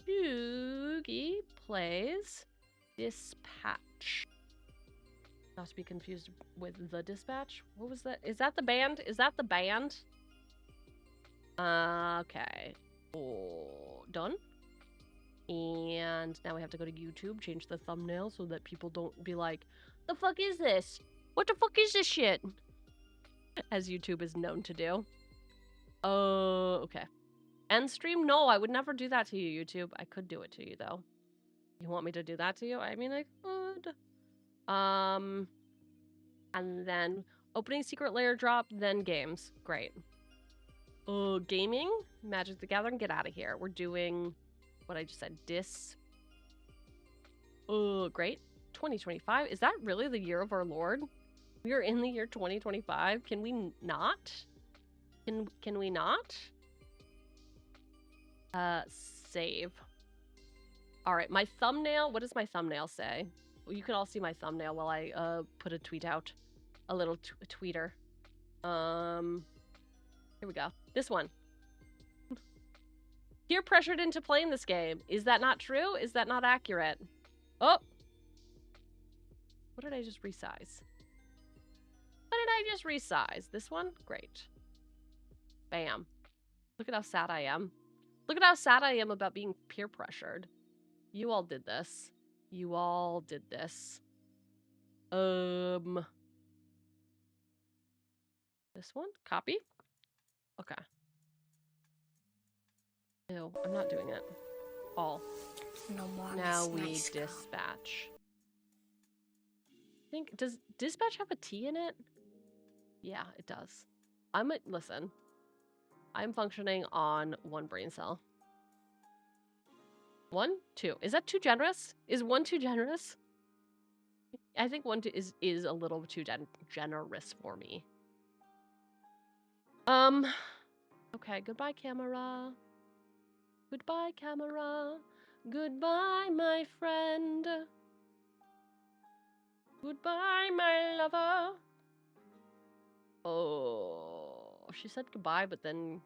Cheugy plays Dispatch. Not to be confused with the Dispatch. What was that? Is that the band? Is that the band? Okay. Oh, done. And now we have to go to YouTube, change the thumbnail so that people don't be like, the fuck is this? What the fuck is this shit? As YouTube is known to do. Oh, okay. End stream? No, I would never do that to you, YouTube. I could do it to you, though. You want me to do that to you? I mean, I could. And then opening secret layer drop, then games. Great. Gaming? Magic the Gathering? Get out of here. We're doing what I just said. Great. 2025? Is that really the year of our Lord? We are in the year 2025? Can we not? Can we not? Save. Alright, my thumbnail. What does my thumbnail say? Well, you can all see my thumbnail while I put a tweet out. A little tweeter. Here we go. This one. peer pressured into playing this game. Is that not true? Is that not accurate? Oh! What did I just resize? What did I just resize? This one? Great. Bam. Look at how sad I am. Look at how sad I am about being peer pressured. You all did this. You all did this. This one? Copy? Okay. Ew, I'm not doing it. All. Now we dispatch. I think, does dispatch have a T in it? Yeah, it does. Listen. I'm functioning on 1 brain cell. 1? 2. Is that too generous? Is 1 too generous? I think 1 is a little too generous for me. Okay, goodbye, camera. Goodbye, camera. Goodbye, my friend. Goodbye, my lover. Oh, she said goodbye, but then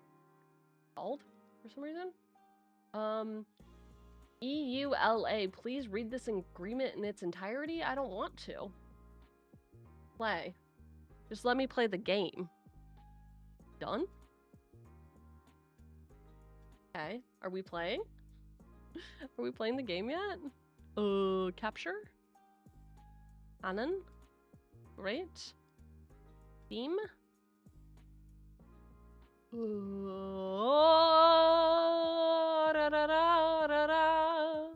called for some reason. EULA, please read this agreement in its entirety. I don't want to. Play. Just let me play the game. Done? Okay, are we playing? Are we playing the game yet? Capture? Canon? Great. Theme? Da da da da da.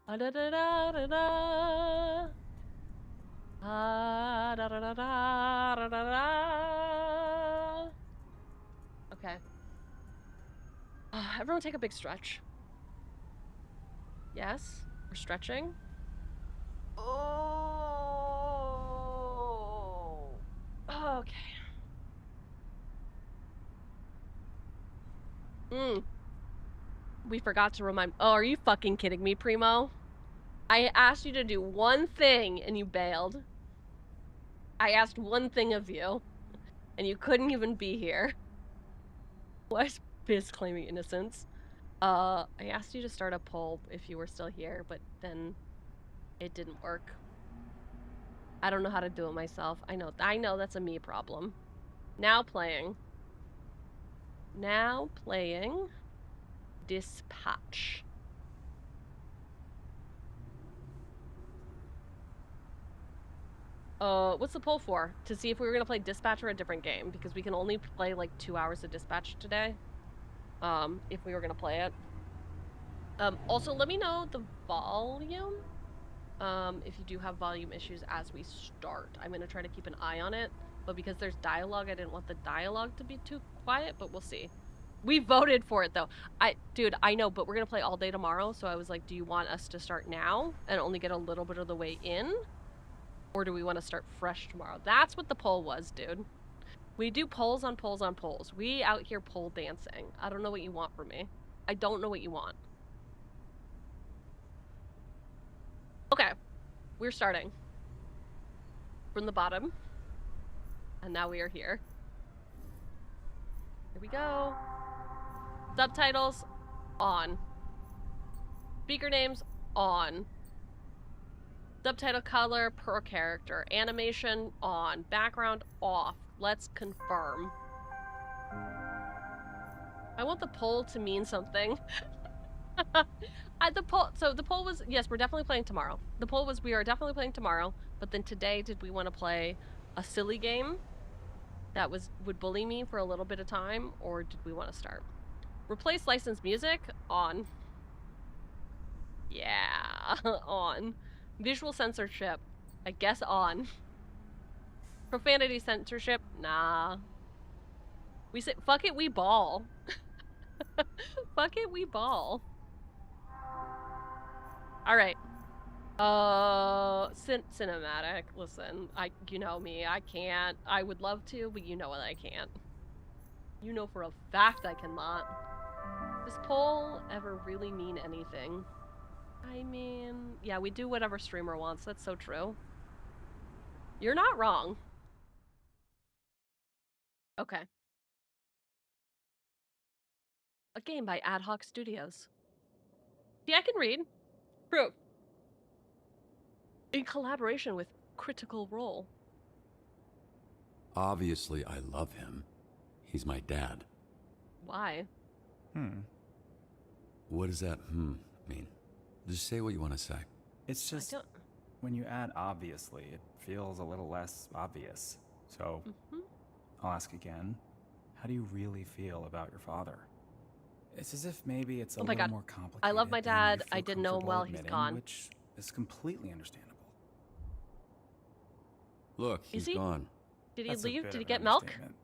Da da da da da. Da da da da da da. Okay. Everyone take a big stretch. Yes, we're stretching. Oh. Okay. We forgot to remind. Oh, are you fucking kidding me, Primo? I asked you to do one thing and you bailed. I asked one thing of you and you couldn't even be here. What? Biz claiming innocence. I asked you to start a poll if you were still here, but then it didn't work. I don't know how to do it myself. I know that's a me problem. Now playing. Now playing dispatch. What's the poll for? To see if we were gonna play dispatch or a different game, because we can only play like 2 hours of dispatch today. If we were gonna play it. Also let me know the volume. If you do have volume issues as we start. I'm gonna try to keep an eye on it, but because there's dialogue, I didn't want the dialogue to be too quiet, but we'll see. We voted for it though. Dude, I know, but we're gonna play all day tomorrow, so I was like, do you want us to start now and only get a little bit of the way in? Or do we want to start fresh tomorrow? That's what the poll was, dude. We do polls on polls on polls. We out here pole dancing. I don't know what you want from me. I don't know what you want. Okay. We're starting from the bottom. And now we are here. Here we go. Subtitles on. Speaker names on. Subtitle color per character. Animation on. Background off. Let's confirm. I want the poll to mean something. The poll was, yes, we're definitely playing tomorrow. The poll was, we are definitely playing tomorrow, but then today, did we want to play a silly game that would bully me for a little bit of time, or did we want to start? Replace licensed music? On. Yeah, on. Visual censorship, I guess on. Profanity censorship? Nah. We say, fuck it, we ball. Fuck it, we ball. Alright. Cinematic. Listen, you know me, I can't. I would love to, but you know what, I can't. You know for a fact I cannot. Does poll ever really mean anything? I mean, yeah, we do whatever streamer wants. That's so true. You're not wrong. Okay. A game by Ad Hoc Studios. See, I can read. Proof. In collaboration with Critical Role. Obviously, I love him. He's my dad. Why? What does that mean? Just say what you want to say. It's just, when you add obviously, it feels a little less obvious. So, I'll ask again. How do you really feel about your father? It's as if maybe it's a little more complicated. I love my than dad. you feel I didn't know him well. He's admitting, gone. Which is completely understandable. Look, he's gone. Did he That's a leave? bit Did he of get an milk? understatement.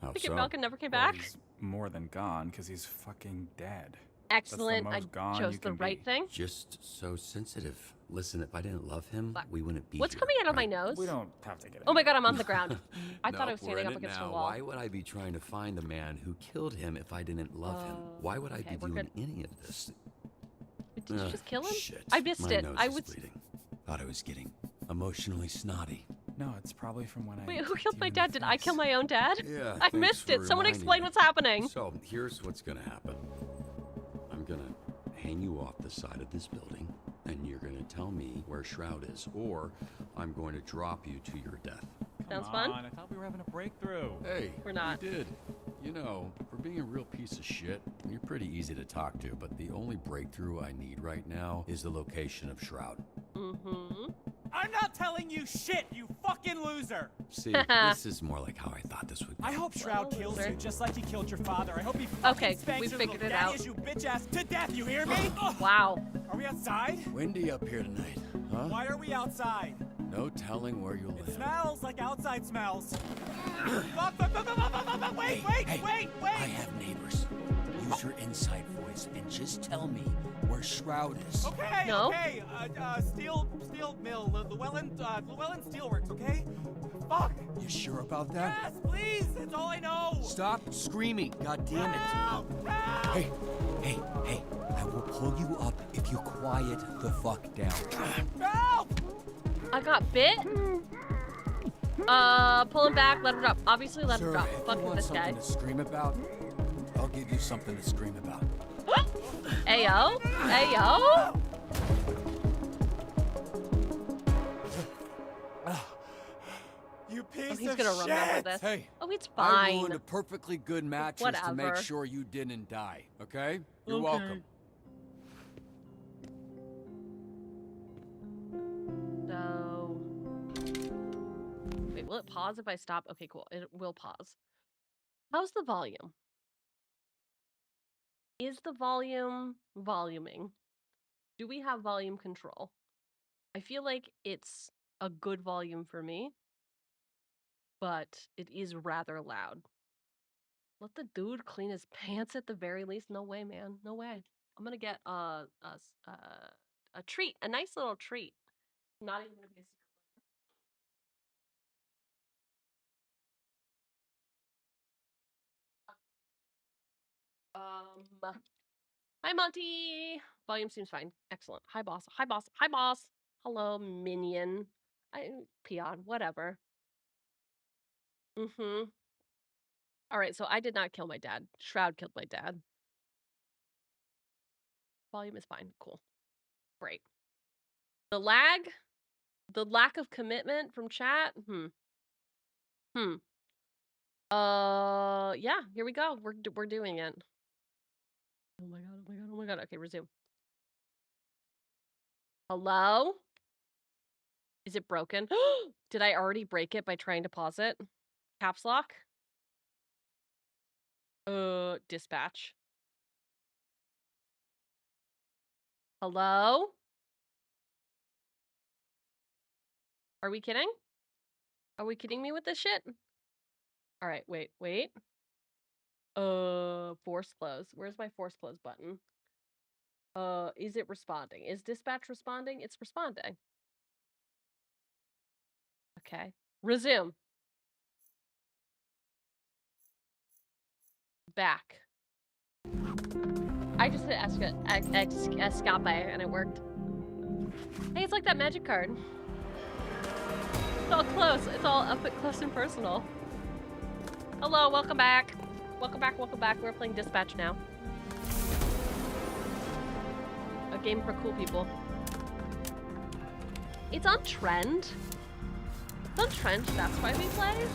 How Did he get so? milk and never came Well, back? he's more than gone because he's fucking dead. Excellent. That's the most gone chose you the can right be. thing. Just so sensitive. Listen, if I didn't love him, What? we wouldn't be What's here, coming out of my right? nose? We don't have to get Oh my into god, it. I'm on the ground. I thought I was Nope, we're standing in up it against now. the wall. Why would I be trying to find the man who killed him if I didn't love him? Why would I okay, be we're doing good. any of this? Did you just kill him? Shit. I missed My it. nose I is was. bleeding. Thought I was getting emotionally snotty. No, it's probably from when I. Wait, who kicked killed you my in the dad? Did I kill face. my own dad? Yeah, I thanks missed for it. Someone reminding explain me. what's happening. So here's what's gonna happen. I'm gonna hang you off the side of this building, and you're gonna tell me where Shroud is, or I'm going to drop you to your death. Sounds fun. I thought we were having a breakthrough. Hey, We're not. We did. You know, for being a real piece of shit, you're pretty easy to talk to, but the only breakthrough I need right now is the location of Shroud. I'm not telling you shit, you fucking loser! See, this is more like how I thought this would be. I hope Shroud Well, kills loser. you just like he killed your father. I hope he Okay, fucking spanks we your figured little it daddy out. as you bitch ass to death, you hear me? Wow. Are we outside? Windy up here tonight, huh? Why are we outside? No telling where you'll It live. smells like outside smells. Wait, wait! I have neighbors. Use your inside voice and just tell me where Shroud is. Okay, No. okay. Steel mill, Llewellyn Steelworks, okay? Fuck! You sure about that? Yes, please! That's all I know! Stop screaming, God damn it. Help! Help! Hey, I will pull you up if you quiet the fuck down. Help! I got bit. Pull him back. Let him drop. Obviously, let him Sir, drop. if you Fucking want this guy. something to scream about, I'll give you something to scream about. Ayo. Ayo. You piece Oh, he's of gonna shit! remember this. Hey, Oh, it's I fine. ruined a perfectly good mattress to make Whatever. sure you didn't die, okay? You're Okay. welcome. So, wait, will it pause if I stop? Okay, cool. It will pause. How's the volume? Is the volume voluming? Do we have volume control? I feel like it's a good volume for me, but it is rather loud. Let the dude clean his pants at the very least. No way, man. No way. I'm gonna get a treat, a nice little treat. Not even gonna be a secret. Hi, Monty. Volume seems fine. Excellent. Hi, boss. Hi, boss. Hi, boss. Hello, minion. Peon. Whatever. All right, so I did not kill my dad. Shroud killed my dad. Volume is fine. Cool. Great. The lag? The lack of commitment from chat? Yeah, here we go. We're doing it. Oh my god, oh my god, oh my god. Okay, resume. Hello? Is it broken? Did I already break it by trying to pause it? Caps lock? Dispatch. Hello? Are we kidding? Are we kidding me with this shit? All right, wait. Force close. Where's my force close button? Is it responding? Is dispatch responding? It's responding. Okay. Resume. Back. I just hit escape and it worked. Hey, it's like that magic card. It's all close. It's all up close and personal. Hello, welcome back. Welcome back. We're playing Dispatch now. A game for cool people. It's on trend. It's on trend, that's why we play?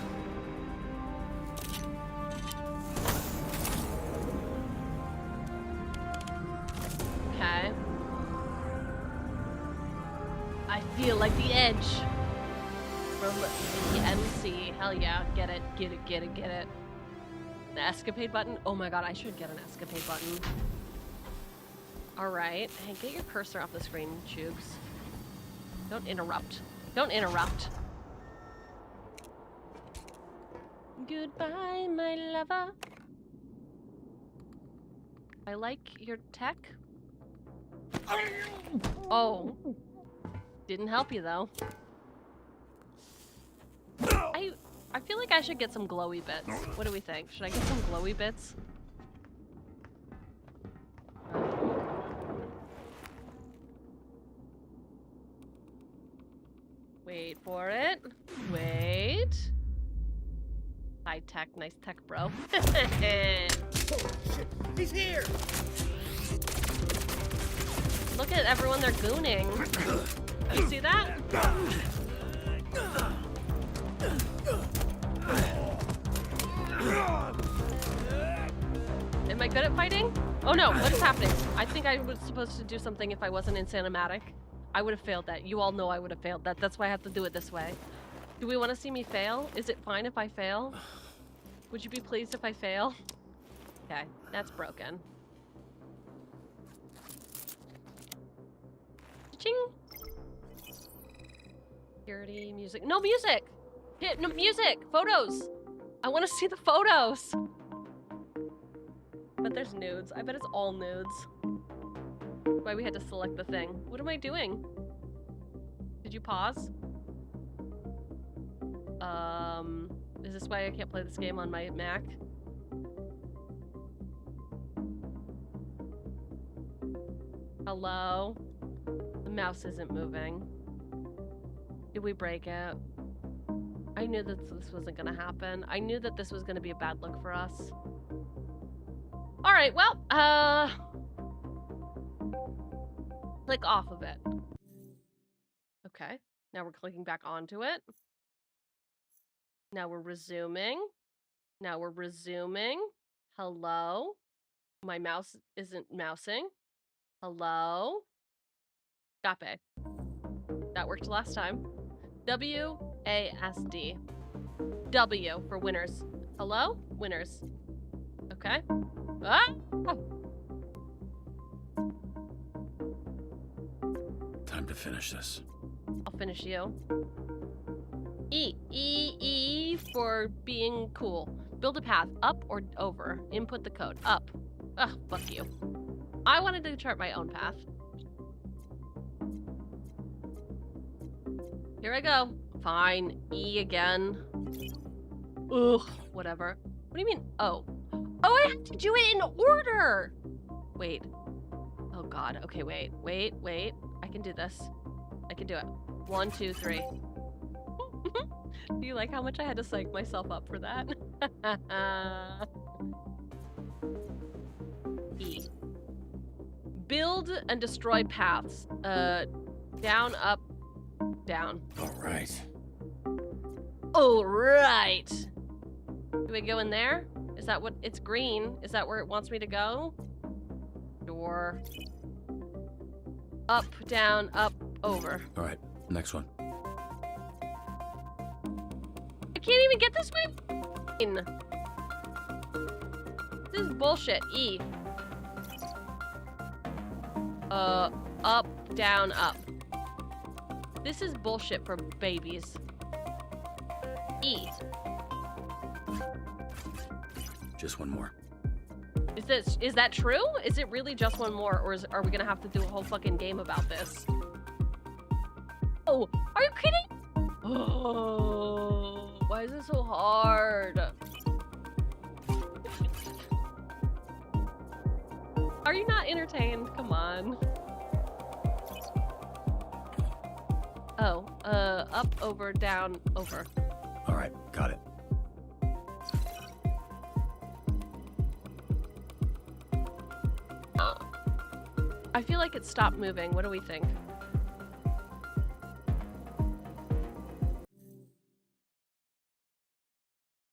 Okay. I feel like the edge from the MC. Hell yeah, get it, get it, get it, get it. The escapade button? Oh my god, I should get an escapade button. Alright, hey, get your cursor off the screen, Cheugs. Don't interrupt. Don't interrupt. Goodbye, my lover. I like your tech. Oh. Didn't help you, though. I feel like I should get some glowy bits. What do we think? Should I get some glowy bits? Wait for it. Wait. High tech, nice tech, bro. Oh, shit. He's here! Look at everyone, they're gooning. You see that? Am I good at fighting? Oh no, what is happening? I think I was supposed to do something if I wasn't in cinematic. I would have failed that. You all know I would have failed that. That's why I have to do it this way. Do we want to see me fail? Is it fine if I fail? Would you be pleased if I fail? Okay, that's broken. Ching! Security, music. No music! Hit, no music! Photos! I want to see the photos! But there's nudes. I bet it's all nudes. Why we had to select the thing. What am I doing? Did you pause? Is this why I can't play this game on my Mac? Hello? The mouse isn't moving. Did we break it? I knew that this wasn't gonna happen. I knew that this was gonna be a bad look for us. Alright, well, click off of it. Okay, now we're clicking back onto it. Now we're resuming. Now we're resuming. Hello? My mouse isn't mousing. Hello? Gape. That worked last time. W-A-S-D. W for winners. Hello? Winners. Okay. Ah! Time to finish this. I'll finish you. E. E for being cool. Build a path. Up or over. Input the code. Up. Ugh, fuck you. I wanted to chart my own path. Here I go. Fine. E again. Ugh, whatever. What do you mean, oh? Oh, I have to do it in order! Wait. Oh god, okay, wait. I can do this. I can do it. 1, 2, 3. Do you like how much I had to psych myself up for that? E. Build and destroy paths. Down, up, down. Alright. Alright! Do we go in there? Is that what, it's green. Is that where it wants me to go? Door. Up, down, up, over. Alright, next one. I can't even get this way? This is bullshit. E. Up, down, up. This is bullshit for babies. E. Just one more. Is that true? Is it really just one more, or are we gonna have to do a whole fucking game about this? Oh, are you kidding? Oh, why is it so hard? Are you not entertained? Come on. Oh, up, over, down, over. Alright, got it. I I feel like it stopped moving. What do we think?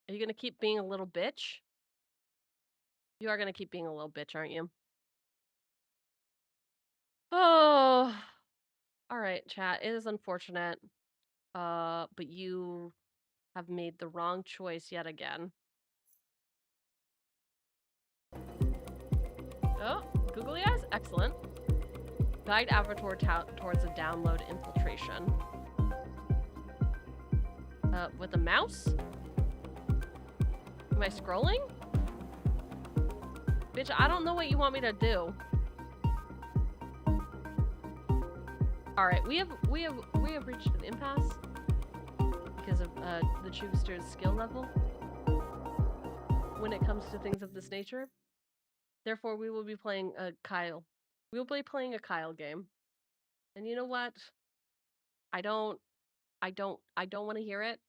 Are you gonna keep being a little bitch? You are gonna keep being a little bitch, aren't you? Oh, all right, chat. It is unfortunate, but you have made the wrong choice yet again. Oh, googly eyes, excellent. Guide avatar towards a download infiltration. With a mouse? Am I scrolling? Bitch, I don't know what you want me to do. All right, we have reached an impasse because of the Cheugy's skill level when it comes to things of this nature. Therefore, we will be playing a Kyle. We will be playing a Kyle game. And you know what? I don't want to hear it.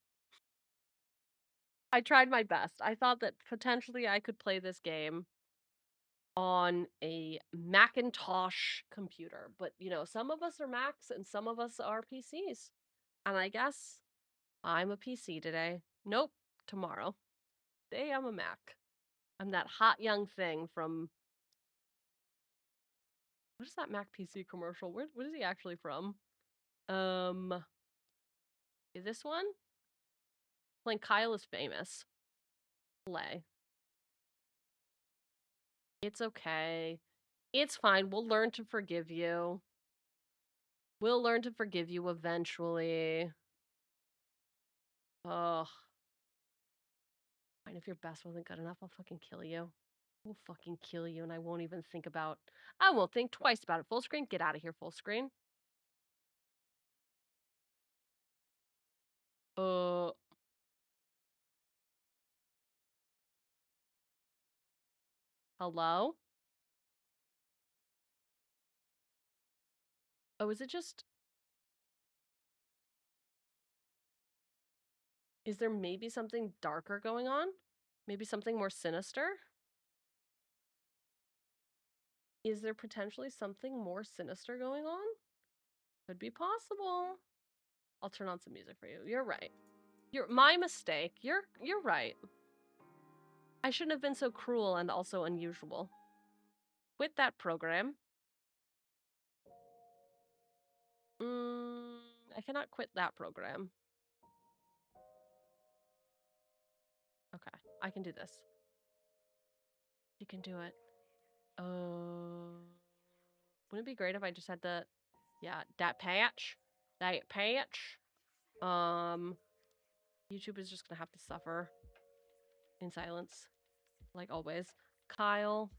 I tried my best. I thought that potentially I could play this game on a Macintosh computer, but you know, some of us are Macs and some of us are PCs. And I guess I'm a PC today. Nope, tomorrow. Today I'm a Mac. I'm that hot young thing from... What is that Mac PC commercial? What is he actually from? Is this one? Playing Kyle is famous. Play. It's okay. It's fine. We'll learn to forgive you. We'll learn to forgive you eventually. Ugh. Fine, if your best wasn't good enough, I'll fucking kill you. We'll fucking kill you, and I won't even think about... I won't think twice about it. Full screen? Get out of here, full screen. Hello? Oh, is it just... Is there maybe something darker going on? Maybe something more sinister? Is there potentially something more sinister going on? Could be possible. I'll turn on some music for you. You're right. My mistake. You're right. I shouldn't have been so cruel and also unusual. Quit that program. I cannot quit that program. Okay, I can do this. You can do it. Wouldn't it be great if I just had the... Yeah, that patch. That patch. YouTube is just gonna have to suffer in silence, like always. Kyle.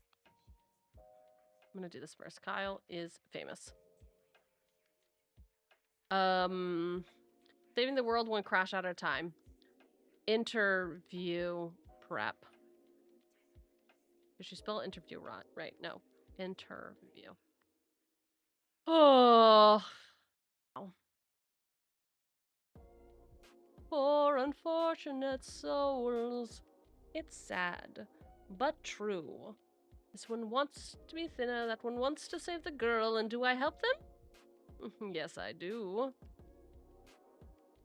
I'm gonna do this first. Kyle is famous. Saving the world one crash at a time. Interview prep. Did she spell interview right? No. Interview. Oh. Poor unfortunate souls. It's sad, but true. This one wants to be thinner, that one wants to save the girl, and do I help them? Yes, I do.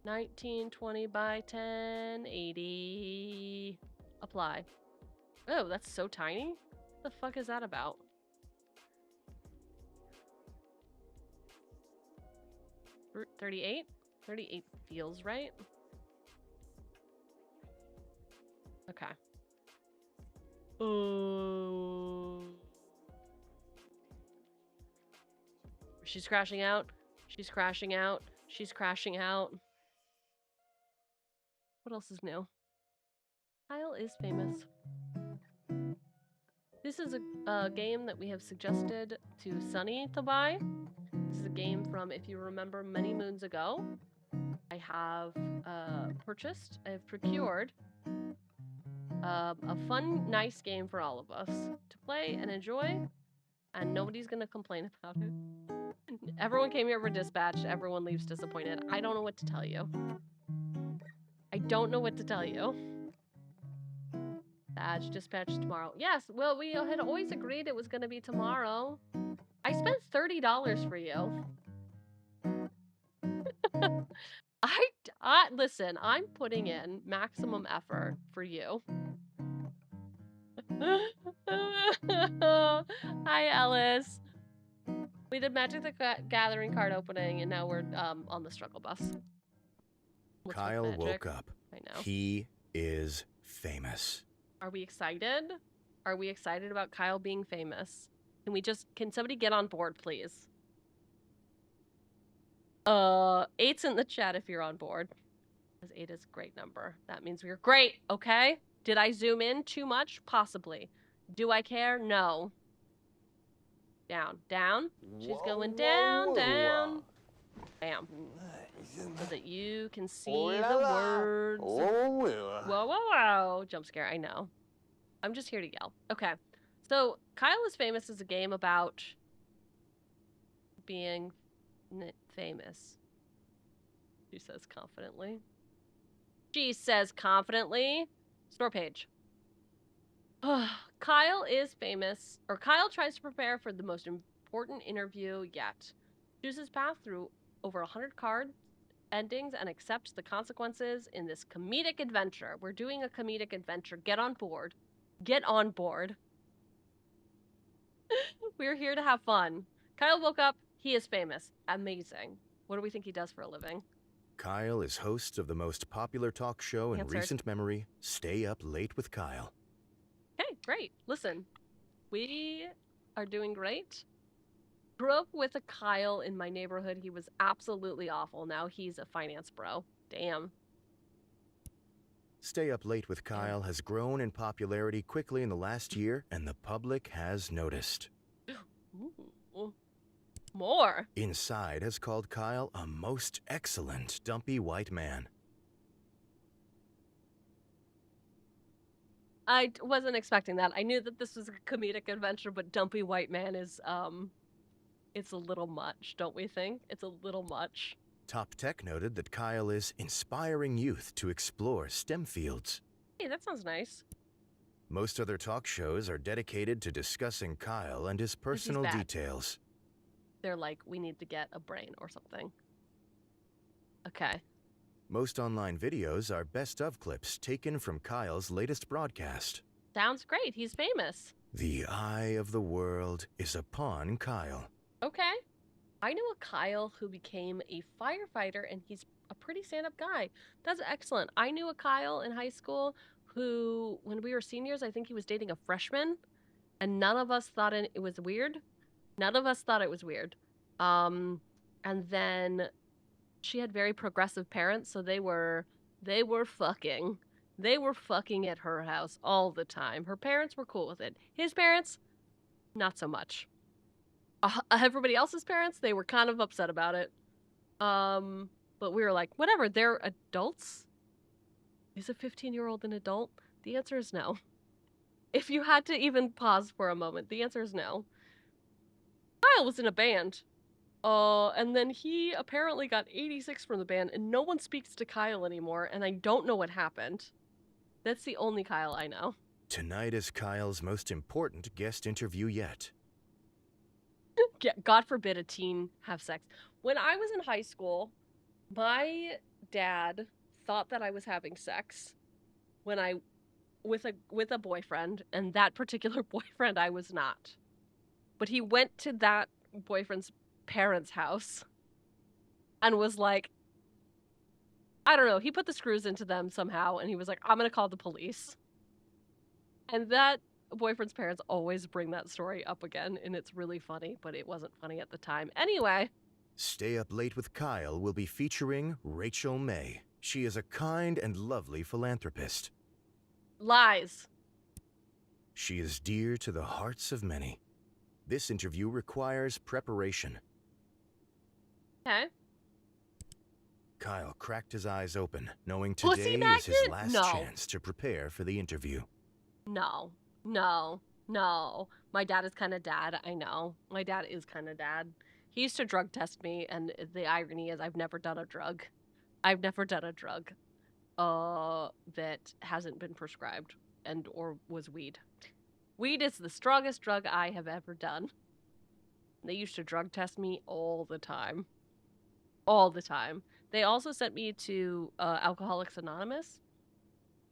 1920 by 1080. Apply. Oh, that's so tiny? What the fuck is that about? Route 38? 38 feels right. Okay. She's crashing out. She's crashing out. She's crashing out. What else is new? Kyle is famous. This is a game that we have suggested to Sunny to buy. This is a game from, if you remember, many moons ago. I have purchased, I've procured a fun, nice game for all of us to play and enjoy, and nobody's gonna complain about it. Everyone came here for dispatch, everyone leaves disappointed. I don't know what to tell you. I don't know what to tell you. Badge dispatch tomorrow. Yes, well, we had always agreed it was gonna be tomorrow. I spent $30 for you. Listen, I'm putting in maximum effort for you. Hi, Ellis. We did Magic the Gathering card opening, and now we're on the struggle bus. What's Kyle woke up. I know. He is famous. Are we excited? Are we excited about Kyle being famous? Can somebody get on board, please? 8's in the chat if you're on board. Because 8 is a great number. That means we're great, okay? Did I zoom in too much? Possibly. Do I care? No. Down, down. She's going down, down. Bam. So that you can see the words. Whoa, whoa, whoa. Jump scare, I know. I'm just here to yell. Okay. So, Kyle is Famous is a game about being famous. She says confidently. She says confidently. Store page. Kyle is famous, or Kyle tries to prepare for the most important interview yet. Chooses path through over 100 card endings and accepts the consequences in this comedic adventure. We're doing a comedic adventure. Get on board. Get on board. We're here to have fun. Kyle woke up. He is famous. Amazing. What do we think he does for a living? Kyle is host of the most popular talk show in recent memory, Stay Up Late with Kyle. Okay, great. Listen, we are doing great. Grew up with a Kyle in my neighborhood. He was absolutely awful. Now he's a finance bro. Damn. Stay Up Late with Kyle has grown in popularity quickly in the last year, and the public has noticed. Ooh. More. Inside has called Kyle a most excellent dumpy white man. I wasn't expecting that. I knew that this was a comedic adventure, but dumpy white man is, it's a little much, don't we think? It's a little much. Top Tech noted that Kyle is inspiring youth to explore STEM fields. Hey, that sounds nice. Most other talk shows are dedicated to discussing Kyle and his personal details. They're like, we need to get a brain or something. Okay. Most online videos are best of clips taken from Kyle's latest broadcast. Sounds great. He's famous. The eye of the world is upon Kyle. Okay. I knew a Kyle who became a firefighter, and he's a pretty stand-up guy. That's excellent. I knew a Kyle in high school who, when we were seniors, I think he was dating a freshman, and none of us thought it was weird. None of us thought it was weird. And then she had very progressive parents, so they were fucking. They were fucking at her house all the time. Her parents were cool with it. His parents, not so much. Everybody else's parents, they were kind of upset about it. But we were like, whatever, they're adults. Is a 15-year-old an adult? The answer is no. If you had to even pause for a moment, the answer is no. Kyle was in a band. And then he apparently got 86 from the band, and no one speaks to Kyle anymore, and I don't know what happened. That's the only Kyle I know. Tonight is Kyle's most important guest interview yet. God forbid a teen have sex. When I was in high school, my dad thought that I was having sex with a boyfriend, and that particular boyfriend I was not. But he went to that boyfriend's parents' house and was like, I don't know, he put the screws into them somehow, and he was like, I'm gonna call the police. And that boyfriend's parents always bring that story up again, and it's really funny, but it wasn't funny at the time. Anyway. Stay Up Late with Kyle will be featuring Rachel May. She is a kind and lovely philanthropist. Lies. She is dear to the hearts of many. This interview requires preparation. Okay. Kyle cracked his eyes open, knowing today is his last chance to prepare for the interview. No. My dad is kind of dad, I know. My dad is kind of dad. He used to drug test me, and the irony is I've never done a drug. I've never done a drug that hasn't been prescribed or was weed. Weed is the strongest drug I have ever done. They used to drug test me all the time. All the time. They also sent me to Alcoholics Anonymous.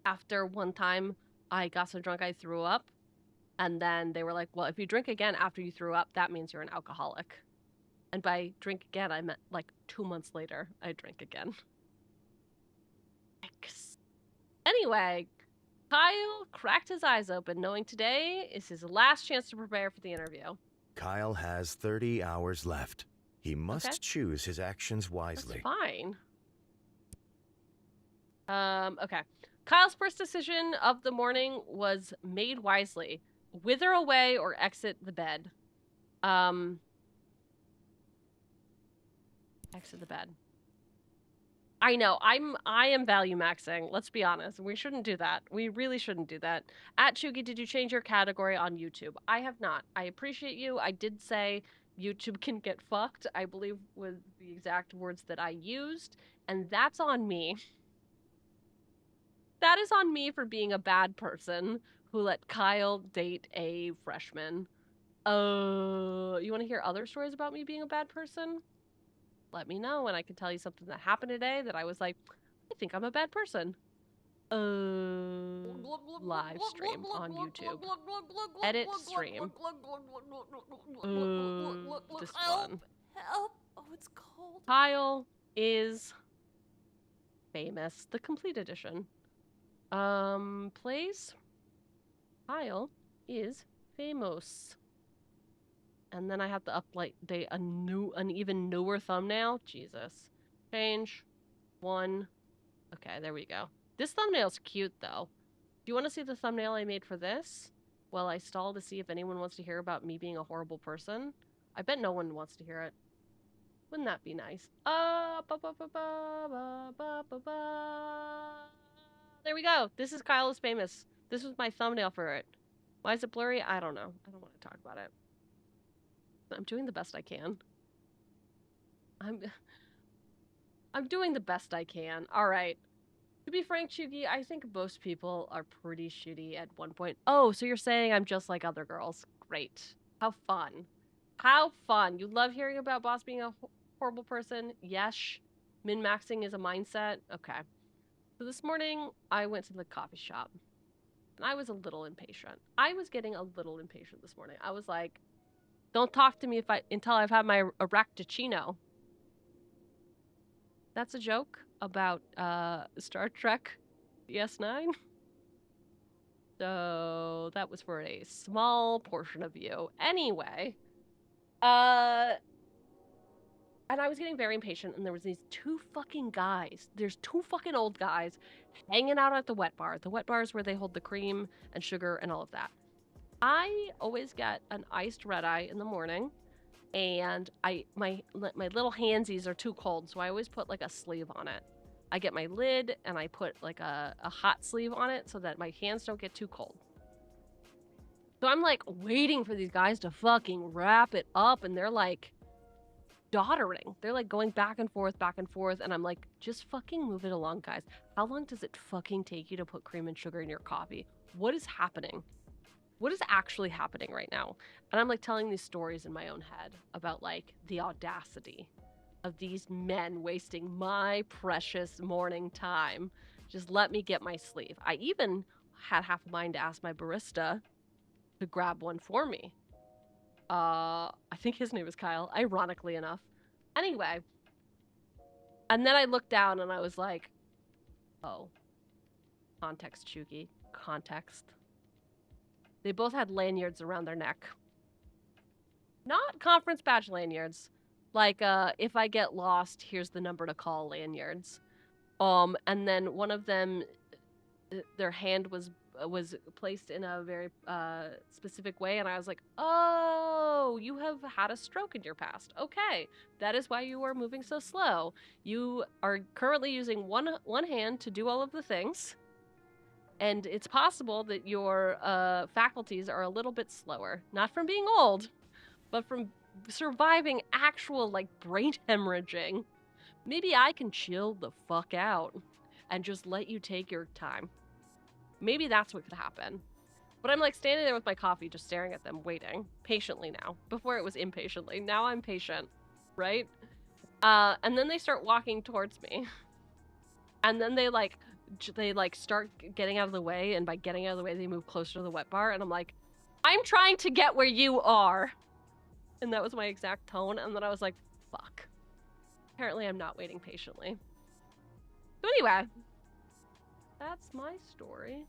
After one time I got so drunk I threw up. And then they were like, well, if you drink again after you threw up, that means you're an alcoholic. And by drink again, I meant like 2 months later, I drank again. Anyway, Kyle cracked his eyes open, knowing today is his last chance to prepare for the interview. Kyle has 30 hours left. He must choose his actions wisely. That's fine. Okay. Kyle's first decision of the morning was made wisely. Wither away or exit the bed. Exit the bed. I know, I am value maxing. Let's be honest. We shouldn't do that. We really shouldn't do that. At Cheugy, did you change your category on YouTube? I have not. I appreciate you. I did say YouTube can get fucked, I believe was the exact words that I used, and that's on me. That is on me for being a bad person who let Kyle date a freshman. You want to hear other stories about me being a bad person? Let me know, and I can tell you something that happened today that I was like, I think I'm a bad person. Live stream on YouTube. Edit stream. This one. Help! Oh, it's cold. Kyle is famous. The complete edition. Place. Kyle is famous. And then I have to update an even newer thumbnail. Jesus. Change. 1. Okay, there we go. This thumbnail's cute, though. Do you want to see the thumbnail I made for this? Well, I stall to see if anyone wants to hear about me being a horrible person. I bet no one wants to hear it. Wouldn't that be nice? There we go. This is Kyle is famous. This was my thumbnail for it. Why is it blurry? I don't know. I don't want to talk about it. I'm doing the best I can. I'm doing the best I can. All right. To be frank, Cheugy, I think most people are pretty shitty at one point. Oh, so you're saying I'm just like other girls. Great. How fun. How fun. You love hearing about Boss being a horrible person? Yes. Min-maxing is a mindset? Okay. So this morning, I went to the coffee shop. And I was a little impatient. I was getting a little impatient this morning. I was like, don't talk to me until I've had my Aractacino. That's a joke about Star Trek DS9. So that was for a small portion of you. Anyway, and I was getting very impatient, and there was these 2 fucking guys. There's 2 fucking old guys hanging out at the wet bar. The wet bar is where they hold the cream and sugar and all of that. I always get an iced red eye in the morning, and my little handsies are too cold, so I always put like a sleeve on it. I get my lid and I put like a hot sleeve on it so that my hands don't get too cold. So I'm like waiting for these guys to fucking wrap it up, and they're like doddering. They're like going back and forth, and I'm like, just fucking move it along, guys. How long does it fucking take you to put cream and sugar in your coffee? What is happening? What is actually happening right now? And I'm like telling these stories in my own head about like the audacity of these men wasting my precious morning time. Just let me get my sleeve. I even had half a mind to ask my barista to grab one for me. I think his name is Kyle, ironically enough. Anyway. And then I looked down and I was like, oh. Context, Cheugy. Context. They both had lanyards around their neck. Not conference badge lanyards. Like, if I get lost, here's the number to call lanyards. And then one of them, their hand was placed in a very specific way, and I was like, oh, you have had a stroke in your past. Okay, that is why you are moving so slow. You are currently using one hand to do all of the things, and it's possible that your faculties are a little bit slower. Not from being old, but from surviving actual, like, brain hemorrhaging. Maybe I can chill the fuck out and just let you take your time. Maybe that's what could happen. But I'm like standing there with my coffee, just staring at them, waiting patiently now. Before it was impatiently. Now I'm patient, right? And then they start walking towards me. And then they start getting out of the way. And by getting out of the way, they move closer to the wet bar. And I'm like, I'm trying to get where you are. And that was my exact tone. And then I was like, fuck. Apparently I'm not waiting patiently. So anyway, that's my story.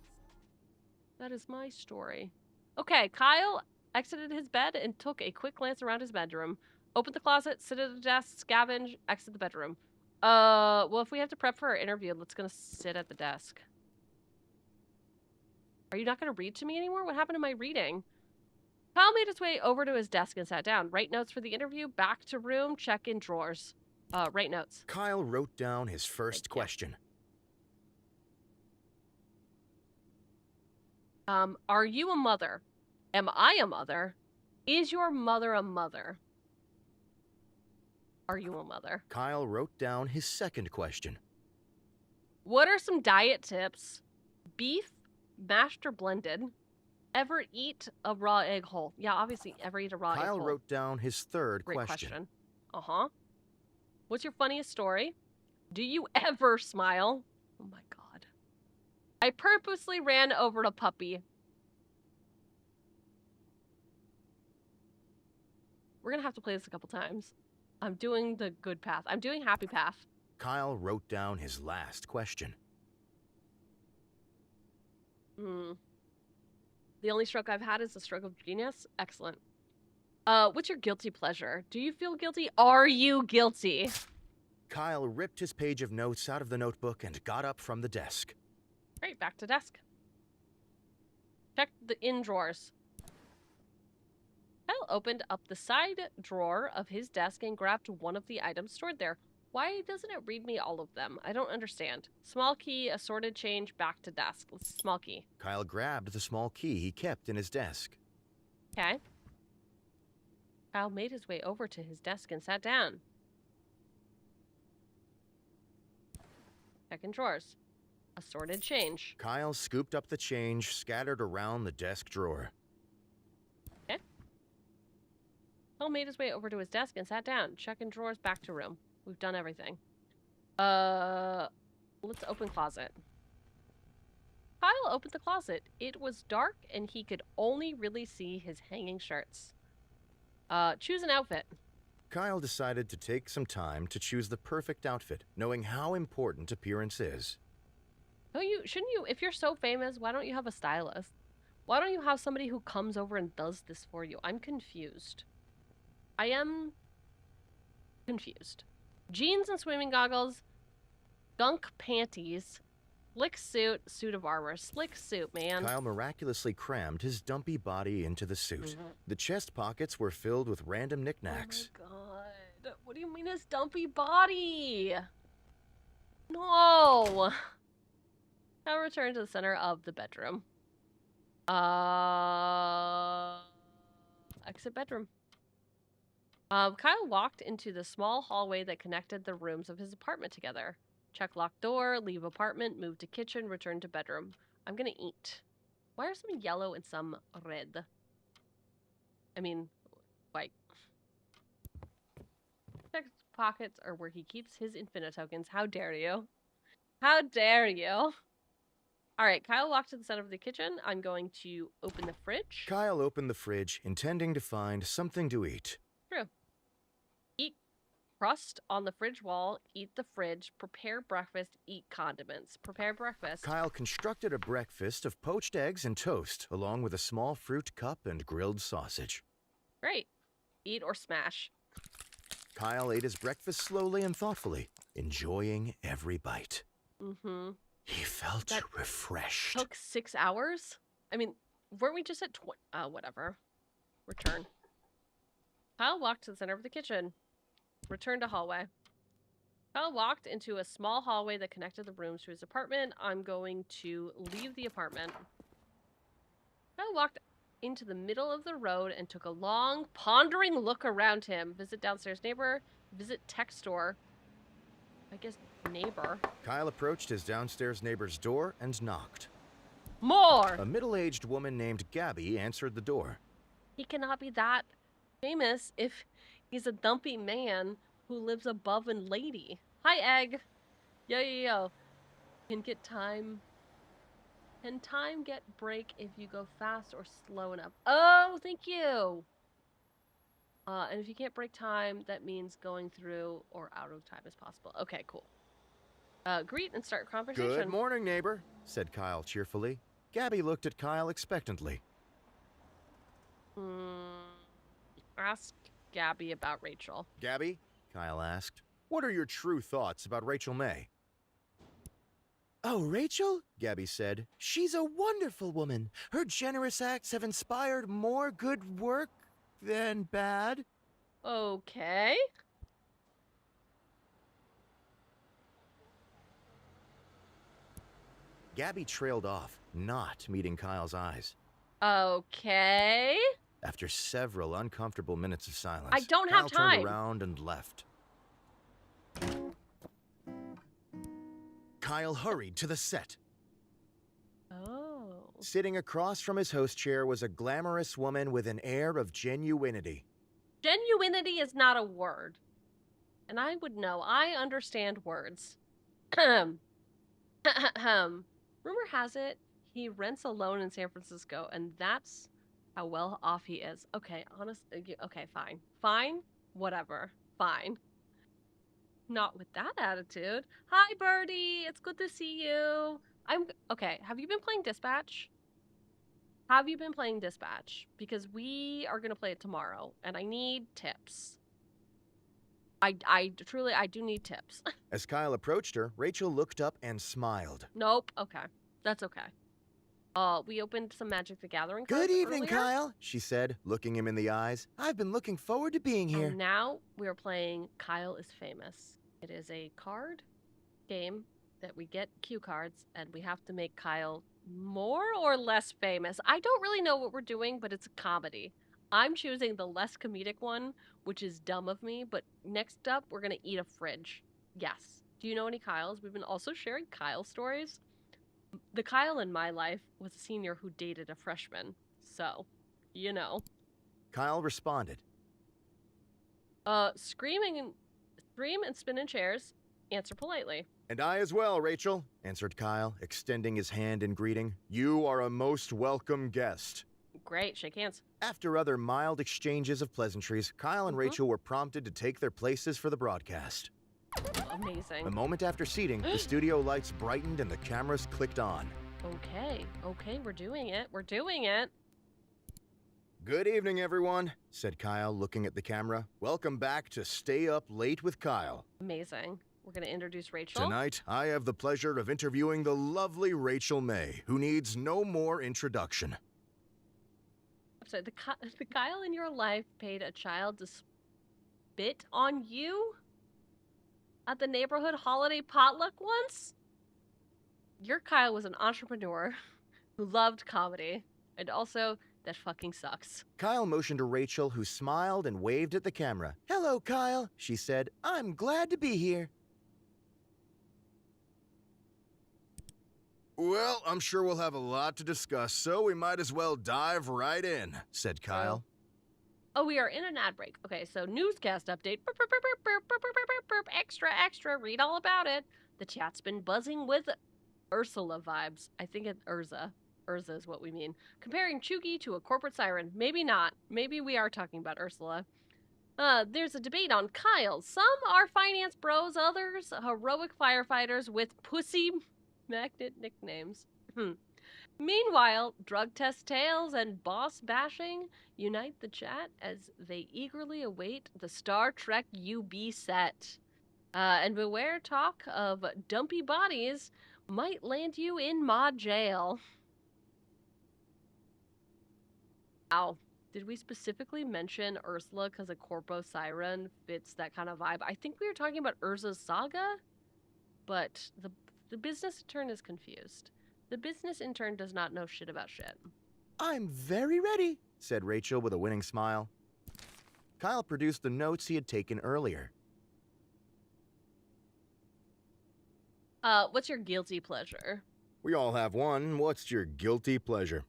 That is my story. Okay, Kyle exited his bed and took a quick glance around his bedroom. Opened the closet, sit at a desk, scavenge, exit the bedroom. Well, if we have to prep for our interview, let's gonna sit at the desk. Are you not gonna read to me anymore? What happened to my reading? Kyle made his way over to his desk and sat down. Write notes for the interview, back to room, check in drawers. Write notes. Kyle wrote down his first question. Are you a mother? Am I a mother? Is your mother a mother? Are you a mother? Kyle wrote down his second question. What are some diet tips? Beef, mashed or blended? Ever eat a raw egg whole? Yeah, obviously, ever eat a raw egg whole. Kyle wrote down his third Great question. Uh-huh. What's your funniest story? Do you ever smile? Oh my god. I purposely ran over a puppy. We're gonna have to play this a couple times. I'm doing the good path. I'm doing happy path. Kyle wrote down his last question. The only stroke I've had is the stroke of genius. Excellent. What's your guilty pleasure? Do you feel guilty? Are you guilty? Kyle ripped his page of notes out of the notebook and got up from the desk. Great, back to desk. Check the in drawers. Kyle opened up the side drawer of his desk and grabbed one of the items stored there. Why doesn't it read me all of them? I don't understand. Small key, assorted change, back to desk. Small key. Kyle grabbed the small key he kept in his desk. Okay. Kyle made his way over to his desk and sat down. Check in drawers. Assorted change. Kyle scooped up the change scattered around the desk drawer. Okay. Kyle made his way over to his desk and sat down. Check in drawers, back to room. We've done everything. Let's open closet. Kyle opened the closet. It was dark and he could only really see his hanging shirts. Choose an outfit. Kyle decided to take some time to choose the perfect outfit, knowing how important appearance is. Shouldn't you, if you're so famous, why don't you have a stylist? Why don't you have somebody who comes over and does this for you? I'm confused. I am confused. Jeans and swimming goggles, gunk panties, slick suit of armor. Slick suit, man. Kyle miraculously crammed his dumpy body into the suit. The chest pockets were filled with random knickknacks. Oh my god. What do you mean his dumpy body? No. Now return to the center of the bedroom. Exit bedroom. Kyle walked into the small hallway that connected the rooms of his apartment together. Check locked door, leave apartment, move to kitchen, return to bedroom. I'm gonna eat. Why are some yellow and some red? I mean, white. Check pockets are where he keeps his infinitokens. How dare you? How dare you? Alright, Kyle walked to the center of the kitchen. I'm going to open the fridge. Kyle opened the fridge, intending to find something to eat. True. Eat crust on the fridge wall, eat the fridge, prepare breakfast, eat condiments. Prepare breakfast. Kyle constructed a breakfast of poached eggs and toast, along with a small fruit cup and grilled sausage. Great. Eat or smash. Kyle ate his breakfast slowly and thoughtfully, enjoying every bite. Mm-hmm. He felt refreshed. Took 6 hours? I mean, weren't we just at 20? Whatever. Return. Kyle walked to the center of the kitchen. Return to hallway. Kyle walked into a small hallway that connected the rooms to his apartment. I'm going to leave the apartment. Kyle walked into the middle of the road and took a long, pondering look around him. Visit downstairs neighbor. Visit tech store. I guess neighbor. Kyle approached his downstairs neighbor's door and knocked. More! A middle-aged woman named Gabby answered the door. He cannot be that famous if he's a dumpy man who lives above a lady. Hi, Egg. Yo. Can time get break if you go fast or slow enough? Oh, thank you. And if you can't break time, that means going through or out of time is possible. Okay, cool. Greet and start conversation. Good morning, neighbor, said Kyle cheerfully. Gabby looked at Kyle expectantly. Ask Gabby about Rachel. Gabby, Kyle asked, what are your true thoughts about Rachel May? Oh, Rachel? Gabby said. She's a wonderful woman. Her generous acts have inspired more good work than bad. Okay. Gabby trailed off, not meeting Kyle's eyes. Okay. After several uncomfortable minutes of silence, I don't Kyle have time. turned around and left. Kyle hurried to the set. Oh. Sitting across from his host chair was a glamorous woman with an air of genuinity. Genuinity is not a word. And I would know. I understand words. Rumor has it he rents alone in San Francisco, and that's how well off he is. Okay, okay, fine. Fine, whatever. Fine. Not with that attitude. Hi, Birdie. It's good to see you. Okay, have you been playing Dispatch? Have you been playing Dispatch? Because we are going to play it tomorrow, and I need tips. I truly do need tips. As Kyle approached her, Rachel looked up and smiled. Nope. Okay. That's okay. We opened some Magic the Gathering cards Good evening, earlier. Kyle, she said, looking him in the eyes. I've been looking forward to being here. And now we are playing Kyle is Famous. It is a card game that we get cue cards, and we have to make Kyle more or less famous. I don't really know what we're doing, but it's a comedy. I'm choosing the less comedic one, which is dumb of me, but next up, we're going to eat a fridge. Yes. Do you know any Kyles? We've been also sharing Kyle stories. The Kyle in my life was a senior who dated a freshman. So, you know. Kyle responded. Scream and spin in chairs. Answer politely. And I as well, Rachel, answered Kyle, extending his hand in greeting. You are a most welcome guest. Great, shake hands. After other mild exchanges of pleasantries, Kyle and Rachel were prompted to take their places for the broadcast. Amazing. A moment after seating, the studio lights brightened and the cameras clicked on. Okay, we're doing it. Good evening, everyone, said Kyle, looking at the camera. Welcome back to Stay Up Late with Kyle. Amazing. We're going to introduce Rachel. Tonight, I have the pleasure of interviewing the lovely Rachel May, who needs no more introduction. I'm sorry, the Kyle in your life paid a child to spit on you? At the neighborhood holiday potluck once? Your Kyle was an entrepreneur who loved comedy, and also that fucking sucks. Kyle motioned to Rachel, who smiled and waved at the camera. Hello, Kyle, she said. I'm glad to be here. Well, I'm sure we'll have a lot to discuss, so we might as well dive right in, said Kyle. Oh, we are in an ad break. Okay, so newscast update. Extra, read all about it. The chat's been buzzing with Ursula vibes. I think it's Urza. Urza is what we mean. Comparing Cheugy to a corporate siren. Maybe not. Maybe we are talking about Ursula. There's a debate on Kyle. Some are finance bros, others heroic firefighters with pussy magnet nicknames. Meanwhile, drug test tales and boss bashing unite the chat as they eagerly await the Star Trek UB set. And beware, talk of dumpy bodies might land you in mod jail. Ow. Did we specifically mention Ursula because a corpo siren fits that kind of vibe? I think we were talking about Urza's saga, but the business intern is confused. The business intern does not know shit about shit. I'm very ready, said Rachel with a winning smile. Kyle produced the notes he had taken earlier. What's your guilty pleasure? We all have one. What's your guilty pleasure?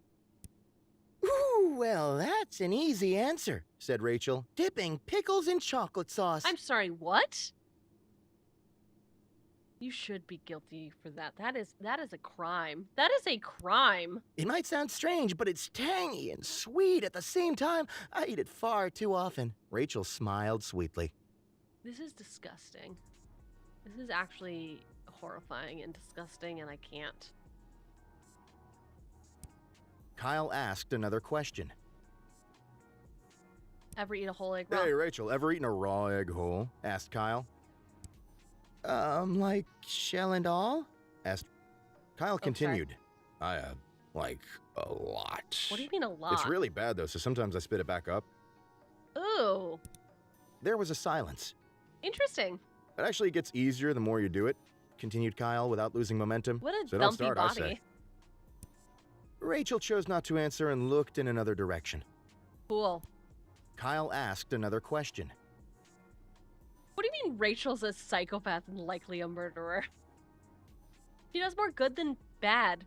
Ooh, well, that's an easy answer, said Rachel, dipping pickles in chocolate sauce. I'm sorry, what? You should be guilty for that. That is a crime. That is a crime. It might sound strange, but it's tangy and sweet at the same time. I eat it far too often. Rachel smiled sweetly. This is disgusting. This is actually horrifying and disgusting, and I can't. Kyle asked another question. Ever eat a whole egg raw? Hey, Rachel, ever eaten a raw egg whole? Asked Kyle. Like shell and all? Asked. Kyle continued. I have, like, a lot. What do you mean a lot? It's really bad, though, so sometimes I spit it back up. Ooh. There was a silence. Interesting. It actually gets easier the more you do it, continued Kyle without losing momentum. What a so dumpy don't start, body. I say. Rachel chose not to answer and looked in another direction. Cool. Kyle asked another question. What do you mean Rachel's a psychopath and likely a murderer? She does more good than bad.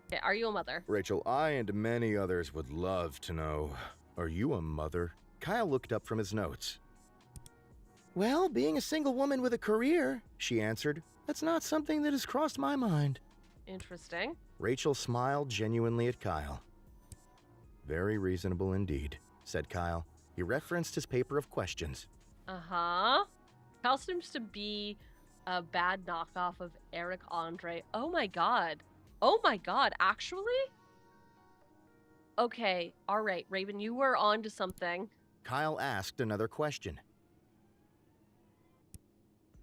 Okay, are you a mother? Rachel, I and many others would love to know. Are you a mother? Kyle looked up from his notes. Well, being a single woman with a career, she answered, that's not something that has crossed my mind. Interesting. Rachel smiled genuinely at Kyle. Very reasonable indeed, said Kyle. He referenced his paper of questions. Uh-huh. Kyle seems to be a bad knockoff of Eric Andre. Oh my god. Oh my god, actually? Okay, alright, Raven, you were on to something. Kyle asked another question.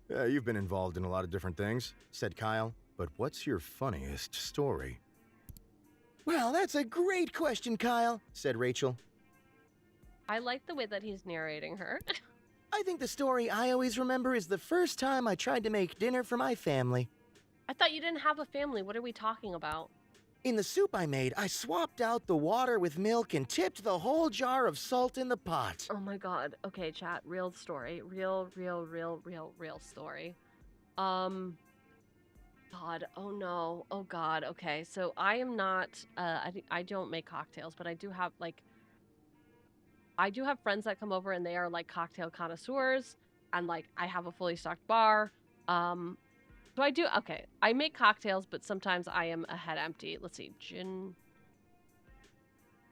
Yeah, you've been involved in a lot of different things, said Kyle. But what's your funniest story? Well, that's a great question, Kyle, said Rachel. I like the way that he's narrating her. I think the story I always remember is the first time I tried to make dinner for my family. I thought you didn't have a family. What are we talking about? In the soup I made, I swapped out the water with milk and tipped the whole jar of salt in the pot. Oh my god. Okay, chat. Real story. Real story. God. Oh no. Oh god. Okay. So I am not, I don't make cocktails, but I do have friends that come over and they are like cocktail connoisseurs, and like I have a fully stocked bar. So I do, okay, I make cocktails, but sometimes I am a head empty. Let's see, gin.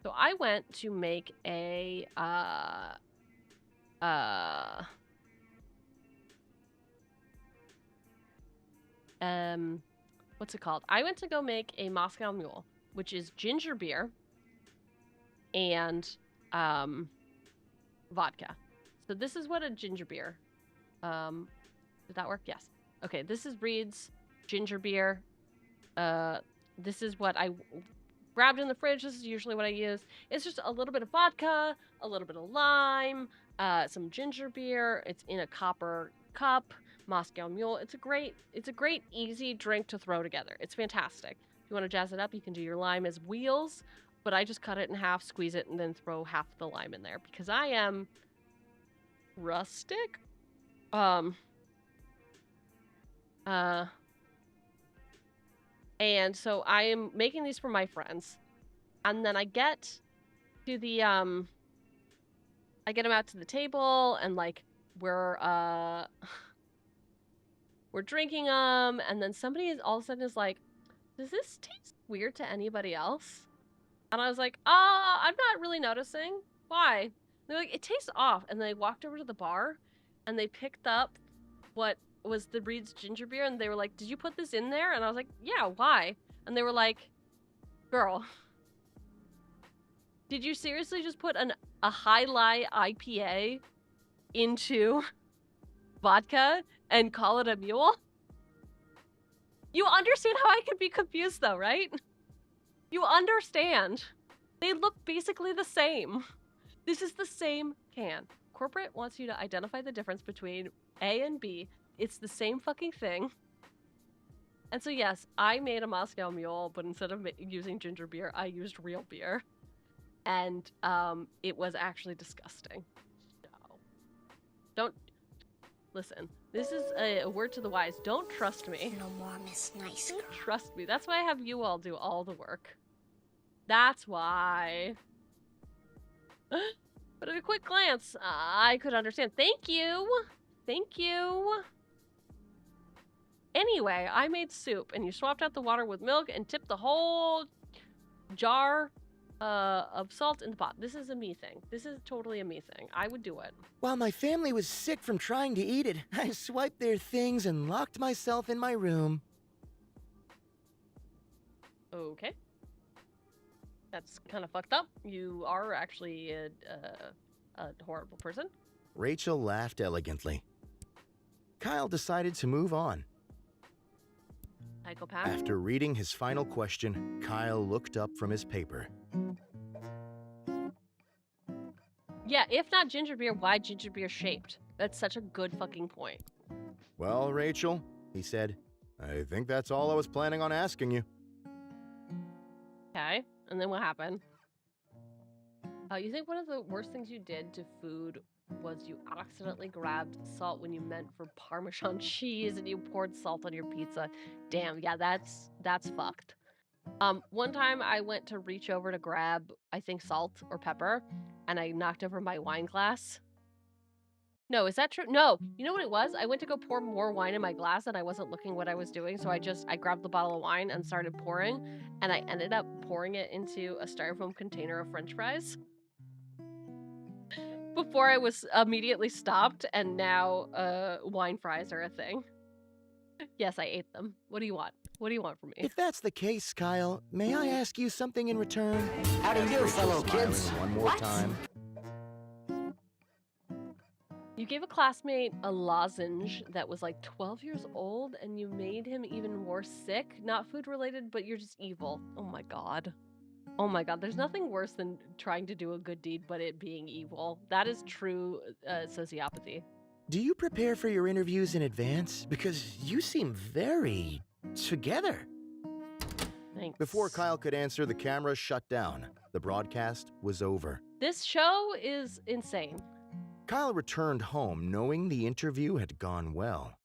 So I went to make a, what's it called? I went to go make a Moscow Mule, which is ginger beer and, vodka. So this is what a ginger beer, did that work? Yes. Okay, this is Reed's ginger beer. This is what I grabbed in the fridge. This is usually what I use. It's just a little bit of vodka, a little bit of lime, some ginger beer. It's in a copper cup. Moscow Mule. It's a great, easy drink to throw together. It's fantastic. If you want to jazz it up, you can do your lime as wheels, but I just cut it in half, squeeze it, and then throw half the lime in there because I am rustic. And so I am making these for my friends. And then I get to the, I get them out to the table and like, we're drinking them. And then somebody is all of a sudden is like, does this taste weird to anybody else? And I was like, I'm not really noticing. Why? And they're like, it tastes off. And they walked over to the bar and they picked up what was the Reed's ginger beer, and they were like, did you put this in there? And I was like, yeah, why? And they were like, girl, did you seriously just put a high-lie IPA into vodka and call it a mule? You understand how I could be confused though, right? You understand. They look basically the same. This is the same can. Corporate wants you to identify the difference between A and B. It's the same fucking thing. And so yes, I made a Moscow Mule, but instead of using ginger beer, I used real beer. And it was actually disgusting. No. Don't, listen, This is a word to the wise. Don't trust me. No more Miss Nice Don't trust me. That's why I have you all do all the work. That's why. But at a quick glance, I could understand. Thank you. Thank you. Anyway, I made soup, and you swapped out the water with milk and tipped the whole jar of salt in the pot. This is a me thing. This is totally a me thing. I would do it. While my family was sick from trying to eat it, I swiped their things and locked myself in my room. Okay. That's kind of fucked up. You are actually a horrible person. Rachel laughed elegantly. Kyle decided to move on. Psychopath. After reading his final question, Kyle looked up from his paper. Yeah, if not ginger beer, why ginger beer shaped? That's such a good fucking point. Well, Rachel, he said, I think that's all I was planning on asking you. Okay, and then what happened? You think one of the worst things you did to food was you accidentally grabbed salt when you meant for Parmesan cheese and you poured salt on your pizza. Damn, yeah, that's fucked. One time I went to reach over to grab, I think, salt or pepper, and I knocked over my wine glass. No, is that true? No, you know what it was? I went to go pour more wine in my glass and I wasn't looking what I was doing, so I grabbed the bottle of wine and started pouring, and I ended up pouring it into a styrofoam container of French fries. Before I was immediately stopped, and now wine fries are a thing. Yes, I ate them. What do you want? What do you want from me? If that's the case, Kyle, may I ask you something in return? How do you do, Rachel fellow smiling kids? One more What? time. You gave a classmate a lozenge that was like 12 years old, and you made him even more sick. Not food related, but you're just evil. Oh my god. Oh my god, there's nothing worse than trying to do a good deed, but it being evil. That is true sociopathy. Do you prepare for your interviews in advance? Because you seem very together. Thanks. Before Kyle could answer, the camera shut down. The broadcast was over. This show is insane. Kyle returned home knowing the interview had gone well.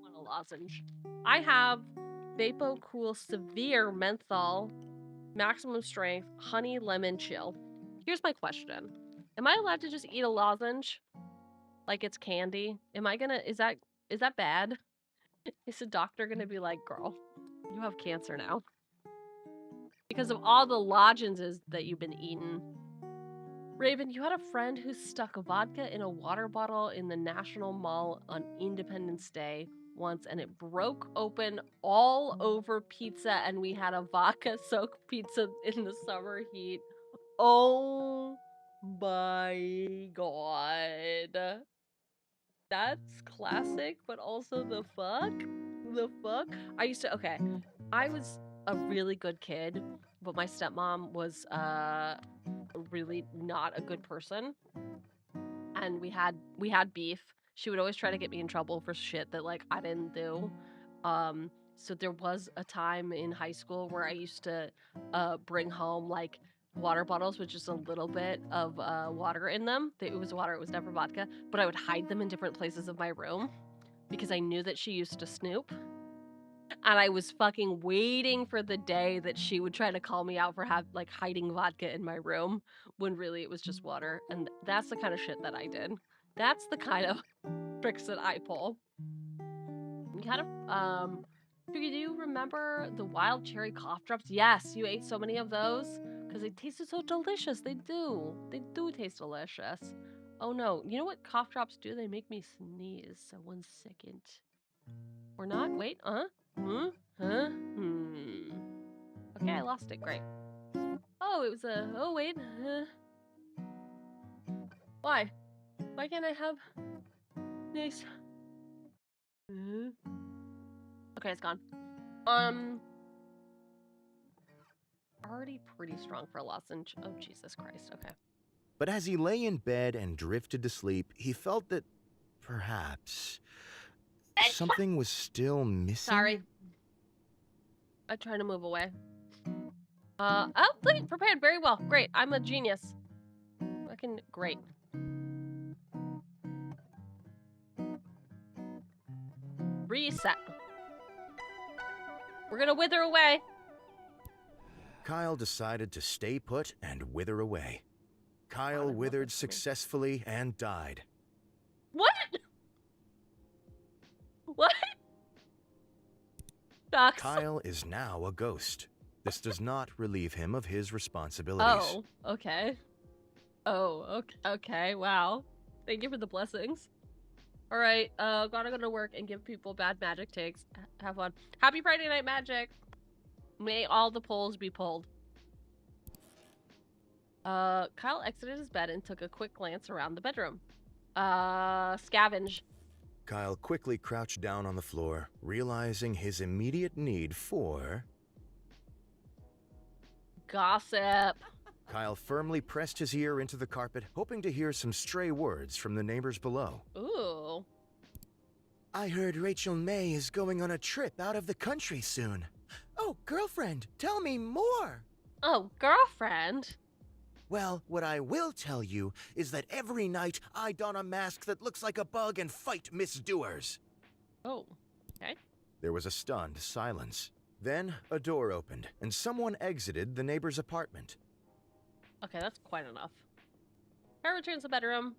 Want a lozenge. I have Vapo Cool Severe Menthol, Maximum Strength, Honey Lemon Chill. Here's my question. Am I allowed to just eat a lozenge? Like it's candy? Am I gonna, is that bad? Is the doctor gonna be like, girl, you have cancer now? Because of all the lozenges that you've been eating. Raven, you had a friend who stuck vodka in a water bottle in the National Mall on Independence Day once, and it broke open all over pizza, and we had a vodka-soaked pizza in the summer heat. Oh my god. That's classic, but also the fuck? The fuck? I was a really good kid, but my stepmom was really not a good person, and we had beef. She would always try to get me in trouble for shit that like I didn't do. So there was a time in high school where I used to bring home like water bottles with just a little bit of water in them. It was water, it was never vodka, but I would hide them in different places of my room because I knew that she used to snoop. And I was fucking waiting for the day that she would try to call me out for hiding vodka in my room when really it was just water. And that's the kind of shit that I did. That's the kind of tricks that I pull. Do you remember the wild cherry cough drops? Yes, you ate so many of those because they tasted so delicious. They do. They do taste delicious. Oh no, you know what cough drops do? They make me sneeze. So 1 second. Or not? Wait, Okay, I lost it. Great. Oh, it was oh wait. Why? Why can't I have this? Okay, it's gone. Already pretty strong for a lozenge. Oh, Jesus Christ. Okay. But as he lay in bed and drifted to sleep, he felt that perhaps something was still missing. Sorry. I tried to move away. Oh, look, prepared very well. Great. I'm a genius. Fucking great. Reset. We're gonna wither away. Kyle decided to stay put and wither away. Kyle withered successfully and died. What? What? Sucks. Kyle is now a ghost. This does not relieve him of his responsibilities. Oh, okay. Oh, okay. Wow. Thank you for the blessings. All right, gotta go to work and give people bad magic takes. Have fun. Happy Friday Night Magic. May all the polls be pulled. Kyle exited his bed and took a quick glance around the bedroom. Scavenge. Kyle quickly crouched down on the floor, realizing his immediate need for... Gossip. Kyle firmly pressed his ear into the carpet, hoping to hear some stray words from the neighbors below. Ooh. I heard Rachel May is going on a trip out of the country soon. Oh, girlfriend, tell me more. Oh, girlfriend. Well, what I will tell you is that every night I don a mask that looks like a bug and fight misdoers. Oh, okay. There was a stunned silence. Then a door opened and someone exited the neighbor's apartment. Okay, that's quite enough. Kyle returns to the bedroom.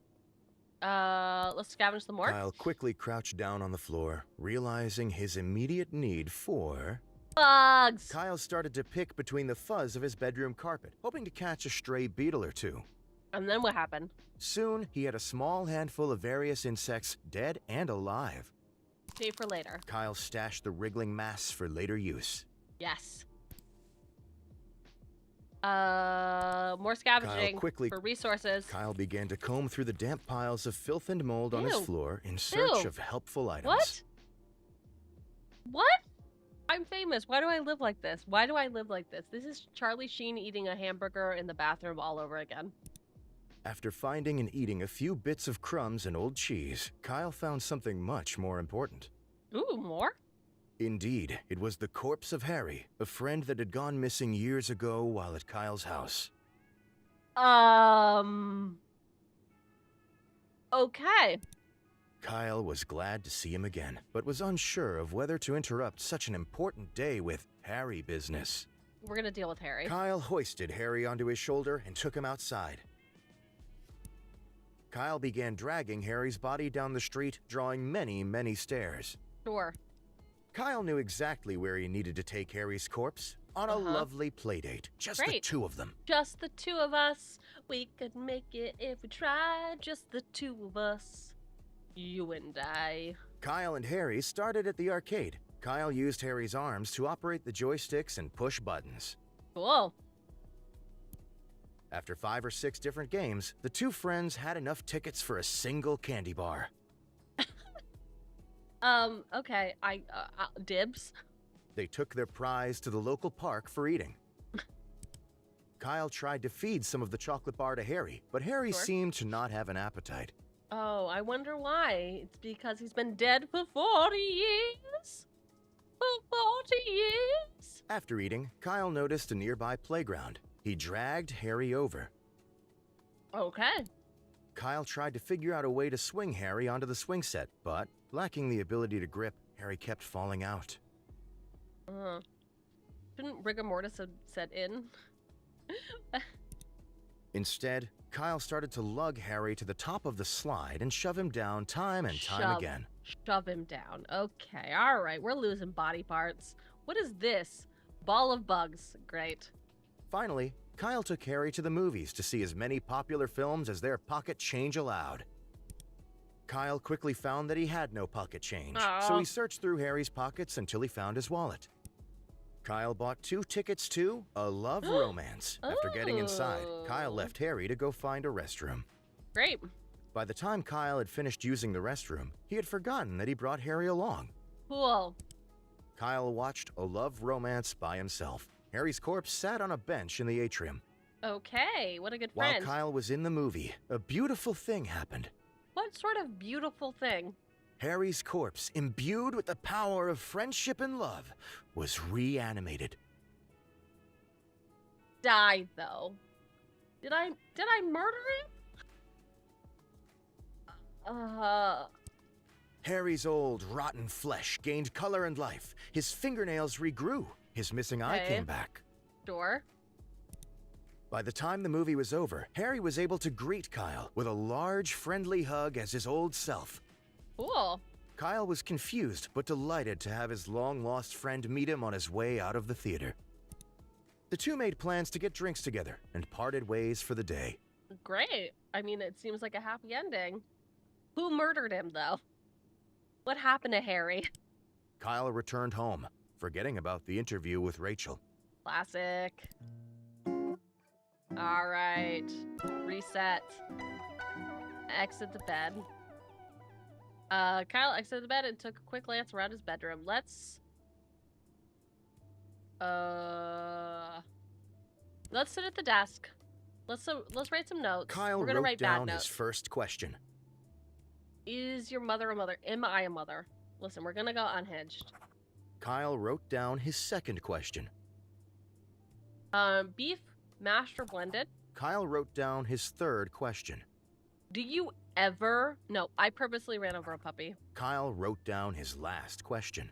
Let's scavenge some more. Kyle quickly crouched down on the floor, realizing his immediate need for... bugs! Kyle started to pick between the fuzz of his bedroom carpet, hoping to catch a stray beetle or two. And then what happened? Soon, he had a small handful of various insects, dead and alive. Save for later. Kyle stashed the wriggling mass for later use. Yes. More scavenging for resources. Kyle began to comb through the damp piles of filth and mold on his floor in search of helpful items. What? What? I'm famous. Why do I live like this? Why do I live like this? This is Charlie Sheen eating a hamburger in the bathroom all over again. After finding and eating a few bits of crumbs and old cheese, Kyle found something much more important. Ooh, more? Indeed, it was the corpse of Harry, a friend that had gone missing years ago while at Kyle's house. Okay. Kyle was glad to see him again, but was unsure of whether to interrupt such an important day with Harry business. We're gonna deal with Harry. Kyle hoisted Harry onto his shoulder and took him outside. Kyle began dragging Harry's body down the street, drawing many, many stairs. Sure. Kyle knew exactly where he needed to take Harry's corpse, on a lovely playdate. Just the two of them. Just the two of us. We could make it if we tried. Just the two of us. You and I. Kyle and Harry started at the arcade. Kyle used Harry's arms to operate the joysticks and push buttons. Cool. After 5 or 6 different games, the two friends had enough tickets for a single candy bar. Okay, dibs. They took their prize to the local park for eating. Kyle tried to feed some of the chocolate bar to Harry, but Harry seemed to not have an appetite. Oh, I wonder why. It's because he's been dead for 40 years? For 40 years? After eating, Kyle noticed a nearby playground. He dragged Harry over. Okay. Kyle tried to figure out a way to swing Harry onto the swing set, but lacking the ability to grip, Harry kept falling out. Shouldn't rigor mortis have set in? Instead, Kyle started to lug Harry to the top of the slide and shove him down time and time again. Shove him down. Okay, alright, we're losing body parts. What is this? Ball of bugs. Great. Finally, Kyle took Harry to the movies to see as many popular films as their pocket change allowed. Kyle quickly found that he had no pocket change, so he searched through Harry's pockets until he found his wallet. Kyle bought 2 tickets to A Love Romance. After getting inside, Kyle left Harry to go find a restroom. Great. By the time Kyle had finished using the restroom, he had forgotten that he brought Harry along. Cool. Kyle watched A Love Romance by himself. Harry's corpse sat on a bench in the atrium. Okay, what a good friend. While Kyle was in the movie, a beautiful thing happened. What sort of beautiful thing? Harry's corpse, imbued with the power of friendship and love, was reanimated. Died, though. Did I murder him? Harry's old, rotten flesh gained color and life. His fingernails regrew. His missing eye came back. Sure. By the time the movie was over, Harry was able to greet Kyle with a large, friendly hug as his old self. Cool. Kyle was confused, but delighted to have his long-lost friend meet him on his way out of the theater. The two made plans to get drinks together and parted ways for the day. Great. I mean, it seems like a happy ending. Who murdered him, though? What happened to Harry? Kyle returned home, forgetting about the interview with Rachel. Classic. All right. Reset. Exit the bed. Kyle exited the bed and took a quick glance around his bedroom. Let's sit at the desk. Let's write some notes. Kyle We're gonna wrote write down bad his notes. first question. Is your mother a mother? Am I a mother? Listen, we're gonna go unhinged. Kyle wrote down his second question. Beef, mashed or blended? Kyle wrote down his third question. Do you ever... No, I purposely ran over a puppy. Kyle wrote down his last question.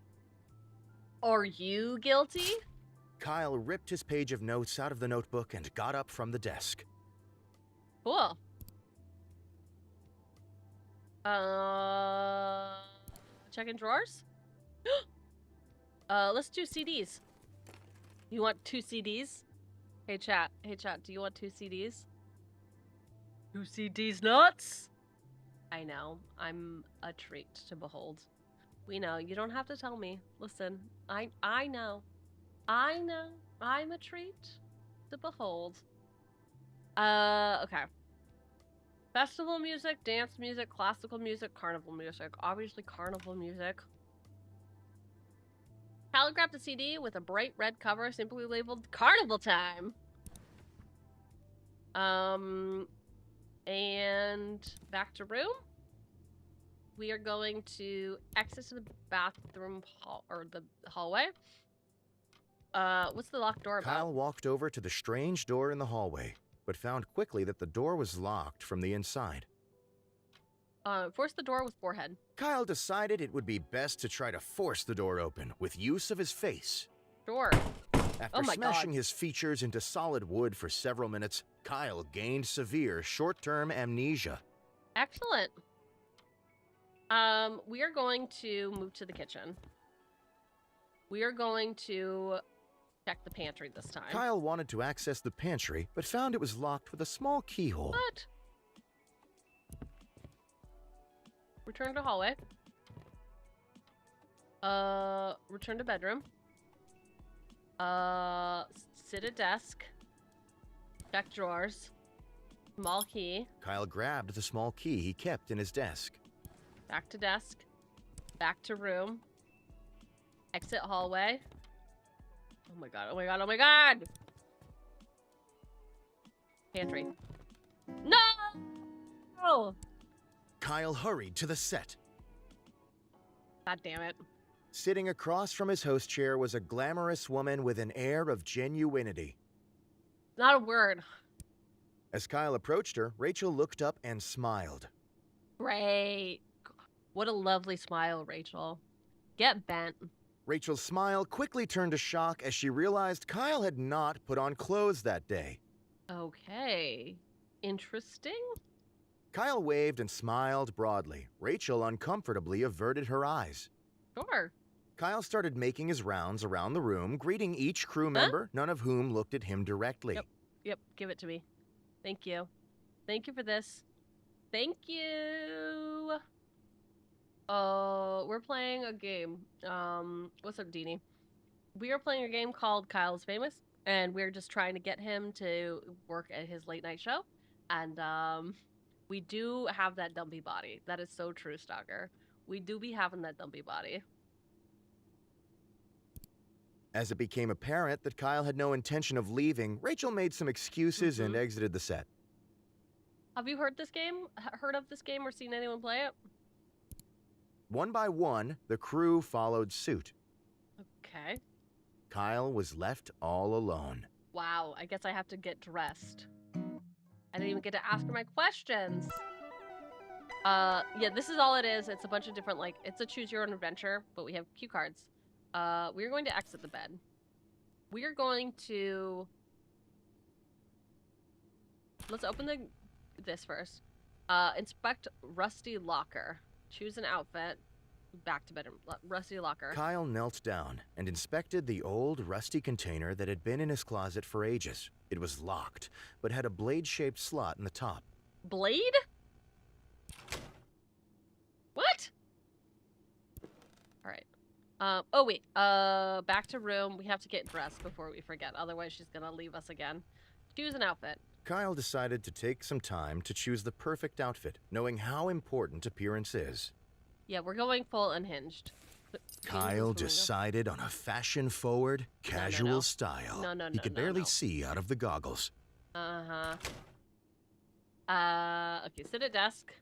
Are you guilty? Kyle ripped his page of notes out of the notebook and got up from the desk. Cool. Checking drawers? Let's do CDs. You want 2 CDs? Hey chat, do you want 2 CDs? 2 CDs nuts? I know, I'm a treat to behold. We know, you don't have to tell me. Listen, I know. I'm a treat to behold. Okay. Festival music, dance music, classical music, carnival music. Obviously carnival music. Kyle grabbed a CD with a bright red cover simply labeled Carnival Time. And back to room. We are going to exit to the bathroom hall, or the hallway. What's the locked door about? Kyle walked over to the strange door in the hallway, but found quickly that the door was locked from the inside. Force the door with forehead. Kyle decided it would be best to try to force the door open with use of his face. Sure. After smashing his features into solid wood for several minutes, Kyle gained severe short-term amnesia. Excellent. We are going to move to the kitchen. We are going to check the pantry this time. Kyle wanted to access the pantry, but found it was locked with a small keyhole. What? Return to hallway. Return to bedroom. Sit at desk. Check drawers. Small key. Kyle grabbed the small key he kept in his desk. Back to desk. Back to room. Exit hallway. Oh my god, oh my god, oh my god! Pantry. No! Kyle hurried to the set. God damn it. Sitting across from his host chair was a glamorous woman with an air of genuinity. Not a word. As Kyle approached her, Rachel looked up and smiled. Great. What a lovely smile, Rachel. Get bent. Rachel's smile quickly turned to shock as she realized Kyle had not put on clothes that day. Okay. Interesting. Kyle waved and smiled broadly. Rachel uncomfortably averted her eyes. Sure. Kyle started making his rounds around the room, greeting each crew member, none of whom looked at him directly. Yep, give it to me. Thank you. Thank you for this. Thank you. We're playing a game. What's up, Deanie? We are playing a game called Kyle's Famous, and we're just trying to get him to work at his late night show. And, we do have that dumpy body. That is so true, Stalker. We do be having that dumpy body. As it became apparent that Kyle had no intention of leaving, Rachel made some excuses and exited the set. Have you heard this game? Heard of this game or seen anyone play it? One by one, the crew followed suit. Okay. Kyle was left all alone. Wow, I guess I have to get dressed. I didn't even get to ask her my questions. Yeah, this is all it is. It's a bunch of different, like, it's a choose your own adventure, but we have cue cards. We're going to exit the bed. We're going to... Let's open this first. Inspect rusty locker. Choose an outfit. Back to bedroom. Rusty locker. Kyle knelt down and inspected the old, rusty container that had been in his closet for ages. It was locked, but had a blade-shaped slot in the top. Blade? What? All right. Oh, wait. Back to room. We have to get dressed before we forget. Otherwise, she's gonna leave us again. Choose an outfit. Kyle decided to take some time to choose the perfect outfit, knowing how important appearance is. Yeah, we're going full unhinged. Kyle decided on a fashion-forward, casual style. No, he could barely see out of the goggles. Okay, sit at desk.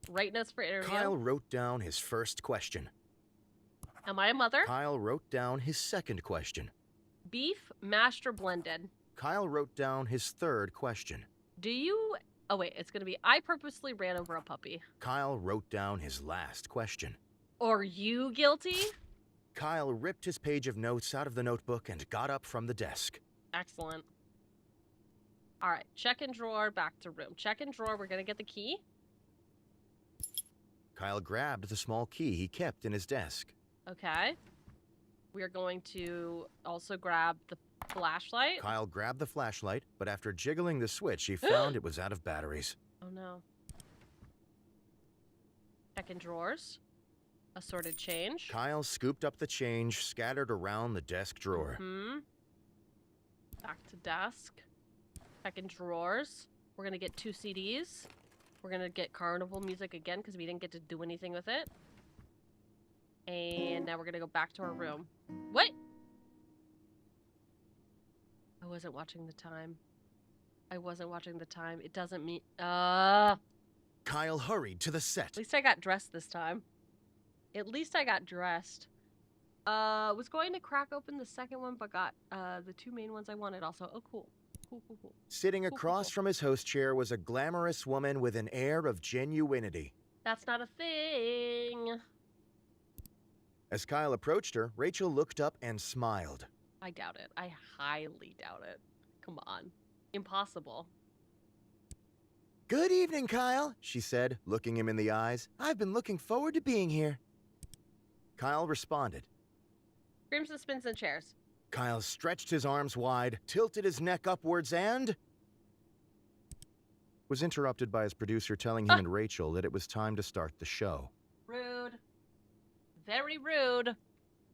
Write notes for interview. Kyle wrote down his first question. Am I a mother? Kyle wrote down his second question. Beef, mashed, or blended? Kyle wrote down his third question. Do you... Oh, wait, it's gonna be, I purposely ran over a puppy. Kyle wrote down his last question. Are you guilty? Kyle ripped his page of notes out of the notebook and got up from the desk. Excellent. All right, check-in drawer, back to room. Check-in drawer, we're gonna get the key. Kyle grabbed the small key he kept in his desk. Okay. We're going to also grab the flashlight. Kyle grabbed the flashlight, but after jiggling the switch, he found it was out of batteries. Oh no. Check in drawers. Assorted change. Kyle scooped up the change scattered around the desk drawer. Back to desk. Check in drawers. We're gonna get 2 CDs. We're gonna get carnival music again because we didn't get to do anything with it. And now we're gonna go back to our room. What? I wasn't watching the time. I wasn't watching the time. It doesn't mean... Kyle hurried to the set. At least I got dressed this time. At least I got dressed. Was going to crack open the second one, but got the 2 main ones I wanted also. Oh, cool. Cool. Sitting across from his host chair was a glamorous woman with an air of genuinity. That's not a thing. As Kyle approached her, Rachel looked up and smiled. I doubt it. I highly doubt it. Come on. Impossible. Good evening, Kyle, she said, looking him in the eyes. I've been looking forward to being here. Kyle responded. Screams and spins and chairs. Kyle stretched his arms wide, tilted his neck upwards, and... was interrupted by his producer telling him and Rachel that it was time to start the show. Rude. Very rude.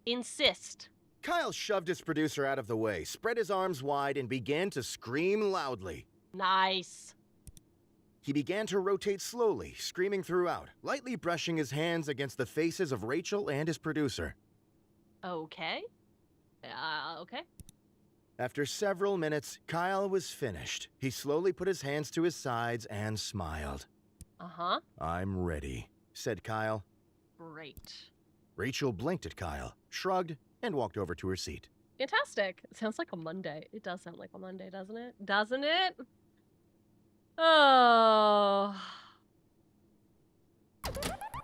Insist. Kyle shoved his producer out of the way, spread his arms wide, and began to scream loudly. Nice. He began to rotate slowly, screaming throughout, lightly brushing his hands against the faces of Rachel and his producer. Okay. Okay. After several minutes, Kyle was finished. He slowly put his hands to his sides and smiled. Uh-huh. I'm ready, said Kyle. Great. Rachel blinked at Kyle, shrugged, and walked over to her seat. Fantastic. It sounds like a Monday. It does sound like a Monday, doesn't it? Doesn't it? Oh.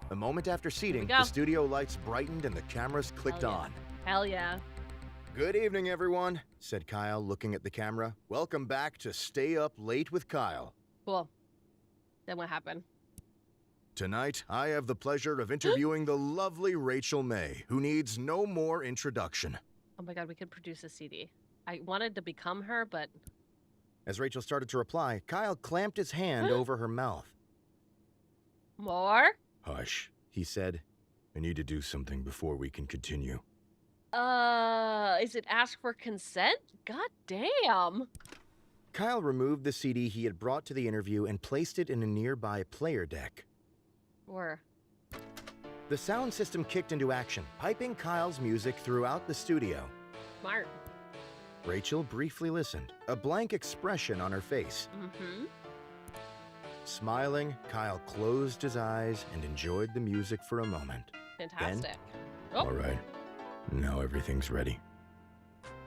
A moment after seating, the studio lights brightened and the cameras clicked on. Hell yeah. Good evening, everyone, said Kyle, looking at the camera. Welcome back to Stay Up Late with Kyle. Cool. Then what happened? Tonight, I have the pleasure of interviewing the lovely Rachel May, who needs no more introduction. Oh my god, we could produce a CD. I wanted to become her, but... As Rachel started to reply, Kyle clamped his hand over her mouth. More? Hush, he said. I need to do something before we can continue. Is it ask for consent? God damn. Kyle removed the CD he had brought to the interview and placed it in a nearby player deck. The sound system kicked into action, piping Kyle's music throughout the studio. Smart. Rachel briefly listened, a blank expression on her face. Smiling, Kyle closed his eyes and enjoyed the music for a moment. Fantastic. Then, all right, now everything's ready.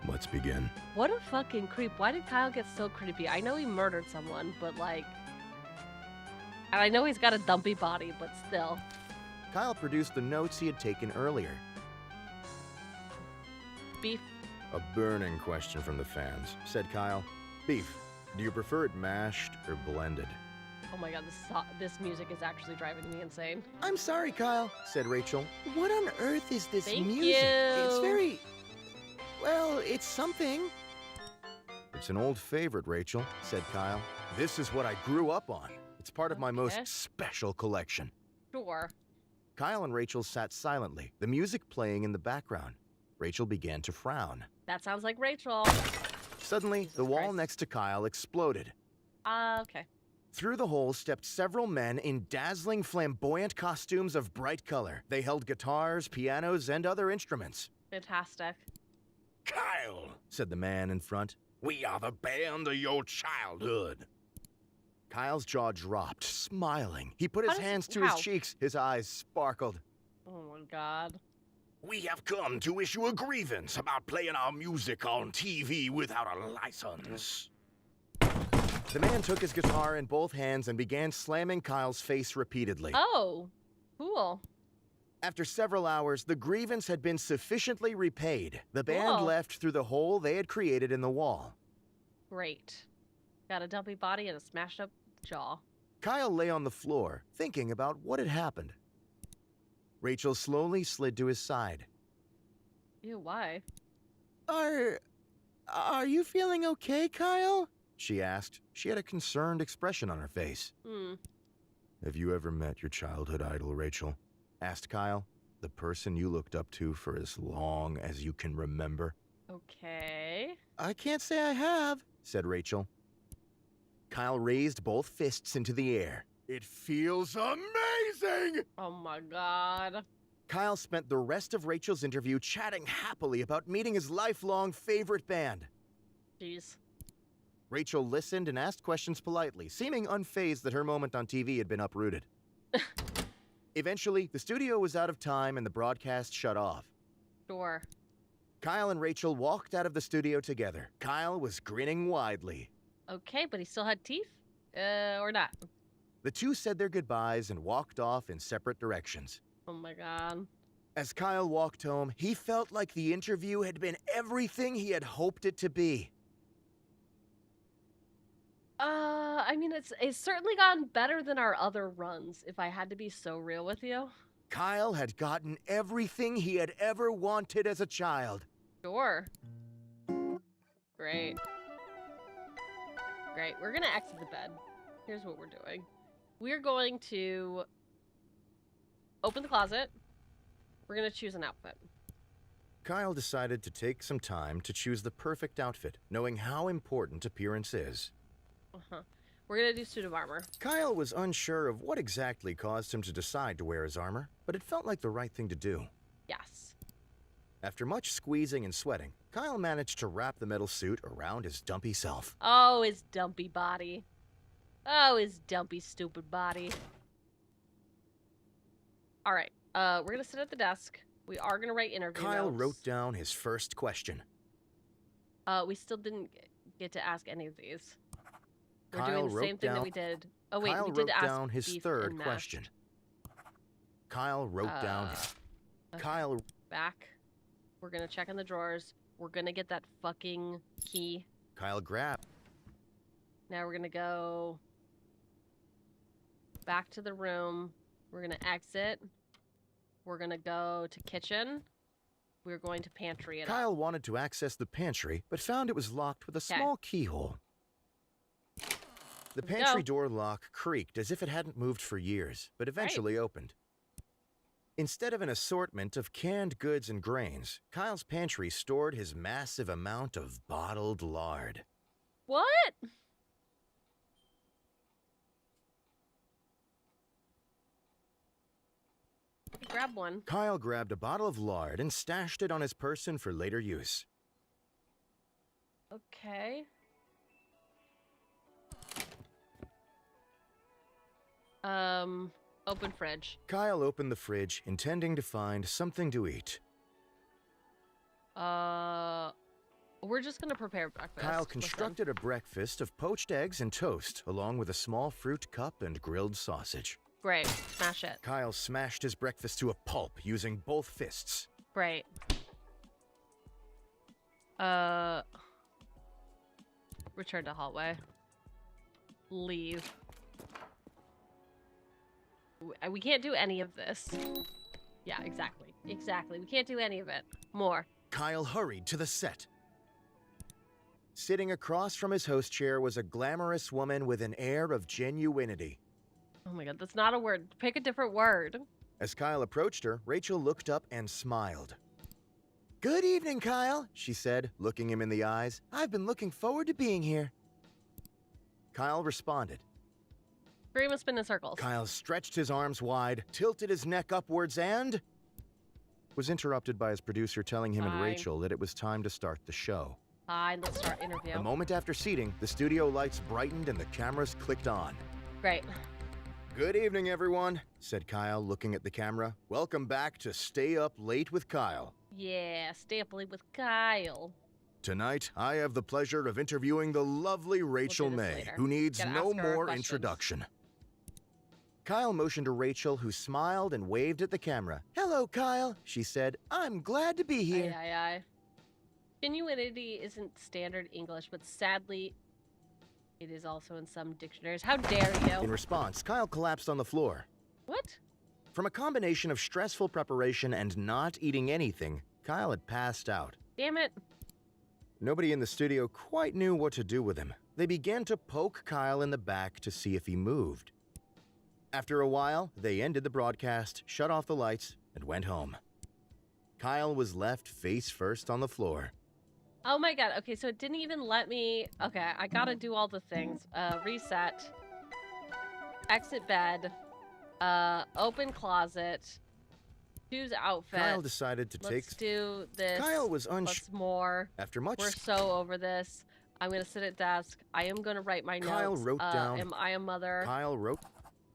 Let's begin. What a fucking creep. Why did Kyle get so creepy? I know he murdered someone, but like... And I know he's got a dumpy body, but still. Kyle produced the notes he had taken earlier. Beef. A burning question from the fans, said Kyle. Beef, do you prefer it mashed or blended? Oh my god, this music is actually driving me insane. I'm sorry, Kyle, said Rachel. What on earth is this Thank music? you. It's very... well, it's something. It's an old favorite, Rachel, said Kyle. This is what I grew up on. It's part of my most special collection. Sure. Kyle and Rachel sat silently, the music playing in the background. Rachel began to frown. That sounds like Rachel. Suddenly, the wall next to Kyle exploded. Okay. Through the hole stepped several men in dazzling, flamboyant costumes of bright color. They held guitars, pianos, and other instruments. Fantastic. Kyle, said the man in front, we are the band of your childhood. Kyle's jaw dropped, smiling. He put his hands to his cheeks. His eyes sparkled. Oh my god. We have come to issue a grievance about playing our music on TV without a license. The man took his guitar in both hands and began slamming Kyle's face repeatedly. Oh, cool. After several hours, the grievance had been sufficiently repaid. The band Cool. left through the hole they had created in the wall. Great. Got a dumpy body and a smashed up jaw. Kyle lay on the floor, thinking about what had happened. Rachel slowly slid to his side. Ew, why? Are you feeling okay, Kyle? She asked. She had a concerned expression on her face. Have you ever met your childhood idol, Rachel? Asked Kyle. The person you looked up to for as long as you can remember. Okay. I can't say I have, said Rachel. Kyle raised both fists into the air. It feels amazing! Oh my god. Kyle spent the rest of Rachel's interview chatting happily about meeting his lifelong favorite band. Jeez. Rachel listened and asked questions politely, seeming unfazed that her moment on TV had been uprooted. Eventually, the studio was out of time and the broadcast shut off. Sure. Kyle and Rachel walked out of the studio together. Kyle was grinning widely. Okay, but he still had teeth? Or not? The two said their goodbyes and walked off in separate directions. Oh my god. As Kyle walked home, he felt like the interview had been everything he had hoped it to be. I mean, it's certainly gotten better than our other runs, if I had to be so real with you. Kyle had gotten everything he had ever wanted as a child. Sure. Great. Great. We're gonna exit the bed. Here's what we're doing. We're going to open the closet. We're gonna choose an outfit. Kyle decided to take some time to choose the perfect outfit, knowing how important appearance is. We're gonna do suit of armor. Kyle was unsure of what exactly caused him to decide to wear his armor, but it felt like the right thing to do. Yes. After much squeezing and sweating, Kyle managed to wrap the metal suit around his dumpy self. Oh, his dumpy body. Oh, his dumpy, stupid body. Alright, we're gonna sit at the desk. We are gonna write interview Kyle notes. wrote down his first question. We still didn't get to ask any of these. We're Kyle doing the same thing that we did. Oh wait, Kyle we wrote did ask down his beef third and question. mashed. Kyle wrote down Okay. Kyle Back. We're gonna check in the drawers. We're gonna get that fucking key. Kyle grabbed. Now we're gonna go back to the room. We're gonna exit. We're gonna go to kitchen. We're going to pantry it Kyle up. wanted to access the pantry, but found it was locked with a small keyhole. The Here we pantry go. door lock creaked as if it hadn't moved for years, but eventually opened. Instead of an assortment of canned goods and grains, Kyle's pantry stored his massive amount of bottled lard. What? Grab one. Kyle grabbed a bottle of lard and stashed it on his person for later use. Okay. Open fridge. Kyle opened the fridge, intending to find something to eat. We're just gonna prepare breakfast. Kyle constructed a breakfast of poached eggs and toast, along with a small fruit cup and grilled sausage. Great. Smash it. Kyle smashed his breakfast to a pulp using both fists. Great. Return to hallway. Leave. We can't do any of this. Yeah, exactly. Exactly. We can't do any of it. More. Kyle hurried to the set. Sitting across from his host chair was a glamorous woman with an air of genuinity. Oh my god, that's not a word. Pick a different word. As Kyle approached her, Rachel looked up and smiled. "Good evening, Kyle," she said, looking him in the eyes. "I've been looking forward to being here." Kyle responded. Scream and spin in circles. Kyle stretched his arms wide, tilted his neck upwards, and was interrupted by his producer telling him and Rachel that it was time to start the show. Fine, let's start interview. A moment after seating, the studio lights brightened and the cameras clicked on. Great. "Good evening, everyone," said Kyle, looking at the camera. "Welcome back to Stay Up Late with Kyle." Yeah, stay up late with Kyle. Tonight, I have the pleasure of interviewing the lovely Rachel May, later. who needs Gotta no ask her our more questions. introduction. Kyle motioned to Rachel, who smiled and waved at the camera. "Hello, Kyle," she said. "I'm glad to be here." Aye, aye, aye. Genuinity isn't standard English, but sadly, it is also in some dictionaries. How dare you? In response, Kyle collapsed on the floor. What? From a combination of stressful preparation and not eating anything, Kyle had passed out. Damn it. Nobody in the studio quite knew what to do with him. They began to poke Kyle in the back to see if he moved. After a while, they ended the broadcast, shut off the lights, and went home. Kyle was left face first on the floor. Oh my god. Okay, so it didn't even let me... Okay, I gotta do all the things. Reset. Exit bed. Open closet. Choose outfit. Kyle decided to take... Let's do this. Kyle was Plus more. After much... We're so over this. I'm gonna sit at desk. I am gonna write my notes. Kyle wrote down... Am I a mother? Kyle wrote...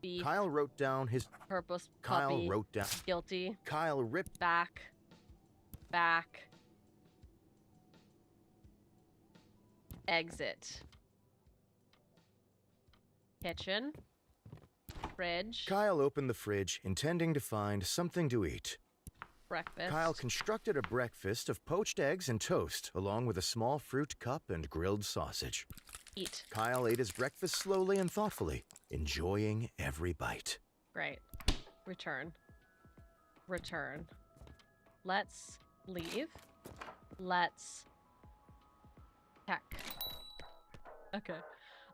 Beef. Kyle wrote down his... Purpose. Kyle Puppy. wrote down... Guilty. Kyle ripped... Back. Back. Exit. Kitchen. Fridge. Kyle opened the fridge, intending to find something to eat. Breakfast. Kyle constructed a breakfast of poached eggs and toast, along with a small fruit cup and grilled sausage. Eat. Kyle ate his breakfast slowly and thoughtfully, enjoying every bite. Great. Return. Return. Let's leave. Let's check. Okay.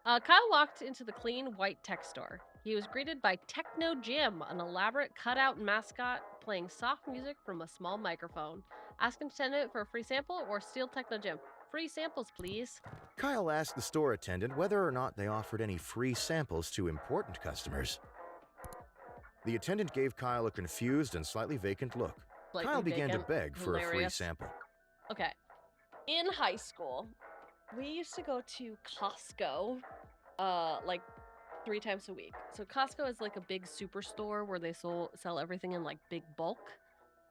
Kyle walked into the clean white tech store. He was greeted by Techno Jim, an elaborate cutout mascot playing soft music from a small microphone. Ask an attendant for a free sample or steal Techno Jim. Free samples, please. Kyle asked the store attendant whether or not they offered any free samples to important customers. The attendant gave Kyle a confused and slightly vacant look. Slightly Kyle began to vacant. beg for a free Hilarious. sample. Okay. In high school, we used to go to Costco, like 3 times a week. So Costco is like a big superstore where they sell everything in like big bulk.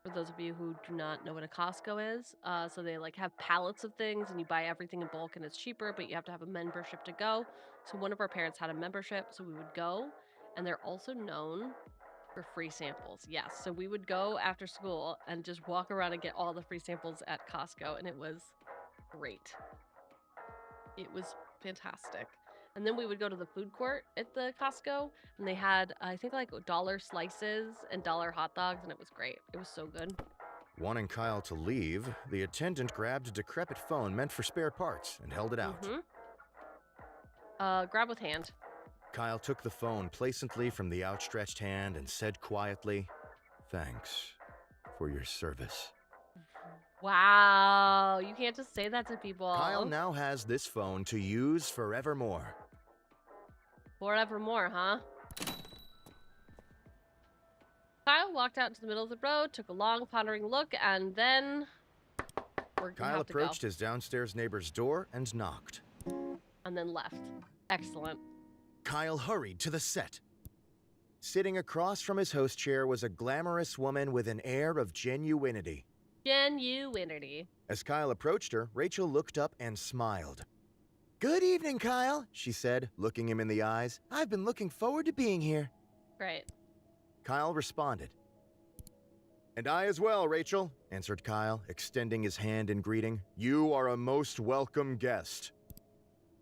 For those of you who do not know what a Costco is, so they like have pallets of things and you buy everything in bulk and it's cheaper, but you have to have a membership to go. So one of our parents had a membership, so we would go, and they're also known for free samples. Yes, so we would go after school and just walk around and get all the free samples at Costco, and it was great. It was fantastic. And then we would go to the food court at the Costco, and they had, I think, like $1 slices and $1 hot dogs, and it was great. It was so good. Wanting Kyle to leave, the attendant grabbed a decrepit phone meant for spare parts and held it out. Grab with hand. Kyle took the phone placently from the outstretched hand and said quietly, "Thanks for your service." Wow, you can't just say that to people. Kyle now has this phone to use forevermore. Forevermore, huh? Kyle walked out into the middle of the road, took a long, pondering look, and then Kyle approached his downstairs neighbor's door and knocked. And then left. Excellent. Kyle hurried to the set. Sitting across from his host chair was a glamorous woman with an air of genuinity. Genuinity. As Kyle approached her, Rachel looked up and smiled. Good evening, Kyle, she said, looking him in the eyes. I've been looking forward to being here. Great. Kyle responded. And I as well, Rachel, answered Kyle, extending his hand in greeting. You are a most welcome guest.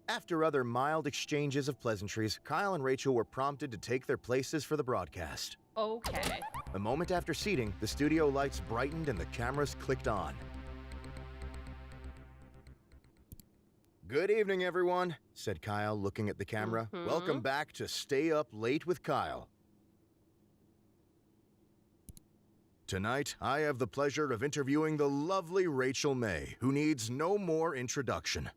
After other mild exchanges of pleasantries, Kyle and Rachel were prompted to take their places for the broadcast. Okay. A moment after seating, the studio lights brightened and the cameras clicked on. Good evening, everyone, said Kyle, looking at the camera. Welcome back to Stay Up Late with Kyle. Tonight, I have the pleasure of interviewing the lovely Rachel May, who needs no more introduction.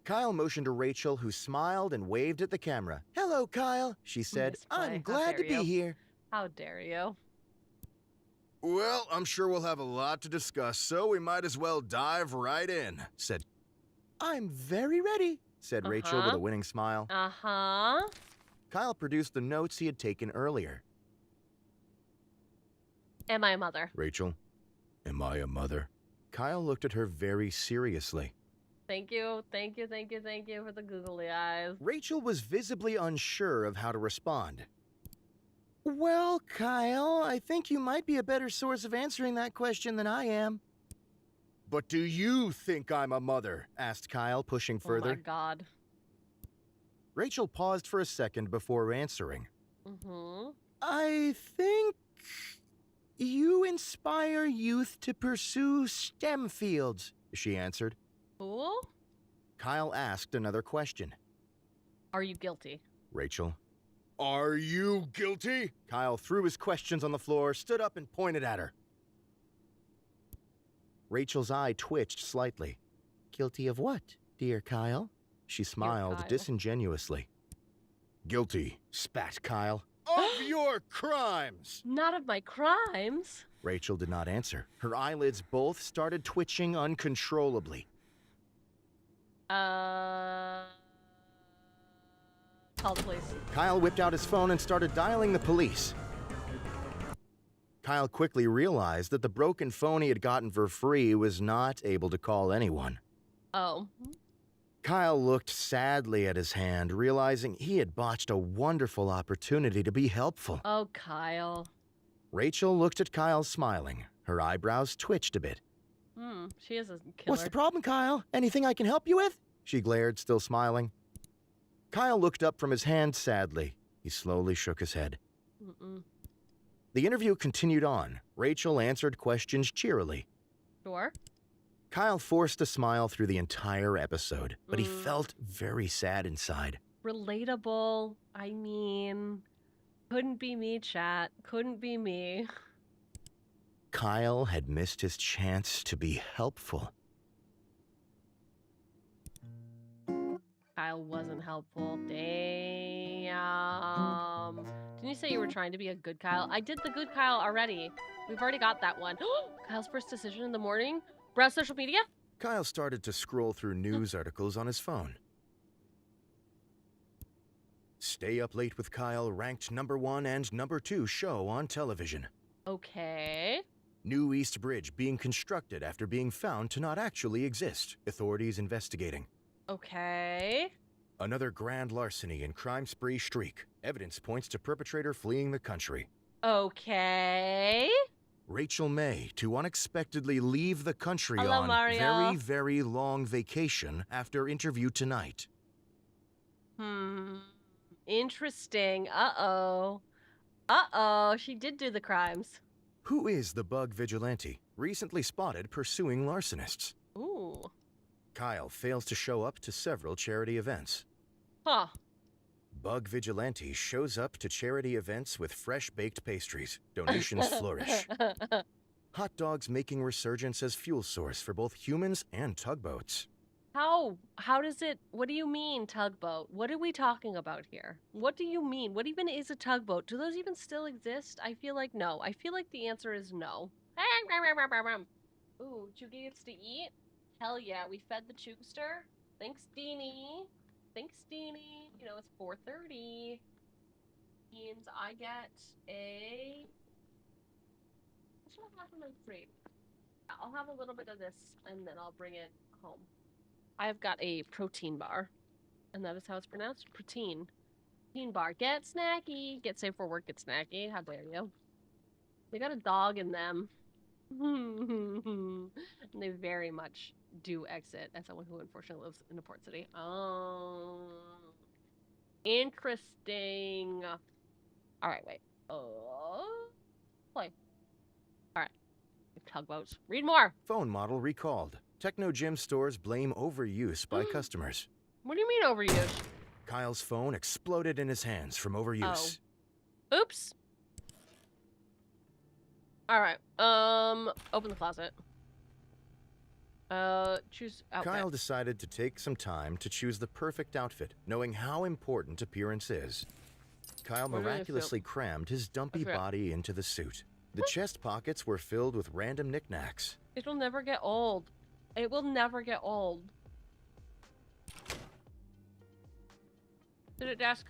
Kyle motioned to Rachel, who smiled and waved at the camera. Hello, Kyle, she said. I'm glad to be here. How dare you? Well, I'm sure we'll have a lot to discuss, so we might as well dive right in, said. I'm very ready, said Rachel with a winning smile. Kyle produced the notes he had taken earlier. Am I a mother? Rachel, am I a mother? Kyle looked at her very seriously. Thank you, thank you, thank you, thank you for the googly eyes. Rachel was visibly unsure of how to respond. Well, Kyle, I think you might be a better source of answering that question than I am. But do you think I'm a mother? Asked Kyle, pushing further. Oh my God. Rachel paused for a second before answering. I think you inspire youth to pursue STEM fields, she answered. Cool. Kyle asked another question. Are you guilty? Rachel. Are you guilty? Kyle threw his questions on the floor, stood up and pointed at her. Rachel's eye twitched slightly. Guilty of what, dear Kyle? She smiled disingenuously. Guilty, spat Kyle. Of your crimes! Not of my crimes. Rachel did not answer. Her eyelids both started twitching uncontrollably. Call the police. Kyle whipped out his phone and started dialing the police. Kyle quickly realized that the broken phone he had gotten for free was not able to call anyone. Oh. Kyle looked sadly at his hand, realizing he had botched a wonderful opportunity to be helpful. Oh, Kyle. Rachel looked at Kyle smiling. Her eyebrows twitched a bit. She is a killer. What's the problem, Kyle? Anything I can help you with? She glared, still smiling. Kyle looked up from his hand sadly. He slowly shook his head. The interview continued on. Rachel answered questions cheerily. Sure. Kyle forced a smile through the entire episode, but he felt very sad inside. Relatable. I mean, couldn't be me, chat. Couldn't be me. Kyle had missed his chance to be helpful. Kyle wasn't helpful. Damn. Didn't you say you were trying to be a good Kyle? I did the good Kyle already. We've already got that one. Kyle's first decision in the morning? Browse social media? Kyle started to scroll through news articles on his phone. Stay Up Late with Kyle ranked #1 and #2 show on television. Okay. New East Bridge being constructed after being found to not actually exist. Authorities investigating. Okay. Another grand larceny and crime spree streak. Evidence points to perpetrator fleeing the country. Okay. Rachel May to unexpectedly leave the country Hello, on Mario. very, very long vacation after interview tonight. Interesting. Uh-oh. Uh-oh. She did do the crimes. Who is the bug vigilante, recently spotted pursuing larcenists? Ooh. Kyle fails to show up to several charity events. Huh. Bug vigilante shows up to charity events with fresh-baked pastries. Donations flourish. Hot dogs making resurgence as fuel source for both humans and tugboats. How does it, what do you mean, tugboat? What are we talking about here? What do you mean? What even is a tugboat? Do those even still exist? I feel like no. I feel like the answer is no. Ooh, Cheugy gets to eat? Hell yeah, we fed the Chugster. Thanks, Deanie. Thanks, Deanie. You know, it's 4:30. Means I get a much do I have in my fridge? I'll have a little bit of this, and then I'll bring it home. I've got a protein bar, and that is how it's pronounced. Protein. Protein bar. Get snacky. Get safe for work. Get snacky. How dare you? They got a dog in them. And they very much do exit as someone who unfortunately lives in a port city. Oh. Interesting. Alright, wait. Play. Alright. Tugboats. Read more! Phone model recalled. Techno Gym stores blame overuse by customers. What do you mean overuse? Kyle's phone exploded in his hands from overuse. Oh. Oops. Alright. Open the closet. Choose outfit. Kyle decided to take some time to choose the perfect outfit, knowing how important appearance is. Kyle miraculously crammed his dumpy body into the suit. The chest pockets were filled with random knickknacks. It'll never get old. It will never get old. Sit at desk.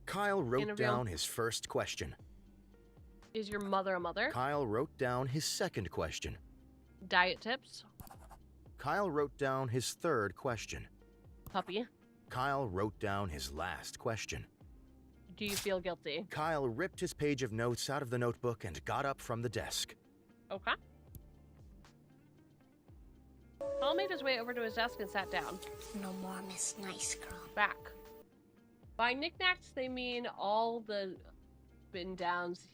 Kyle wrote down his first question. Is your mother a mother? Kyle wrote down his second question. Diet tips. Kyle wrote down his third question. Puppy. Kyle wrote down his last question. Do you feel guilty? Kyle ripped his page of notes out of the notebook and got up from the desk. Okay. Kyle made his way over to his desk and sat down. No more Miss Nice Girl. Back. By knickknacks, they mean all the bin downs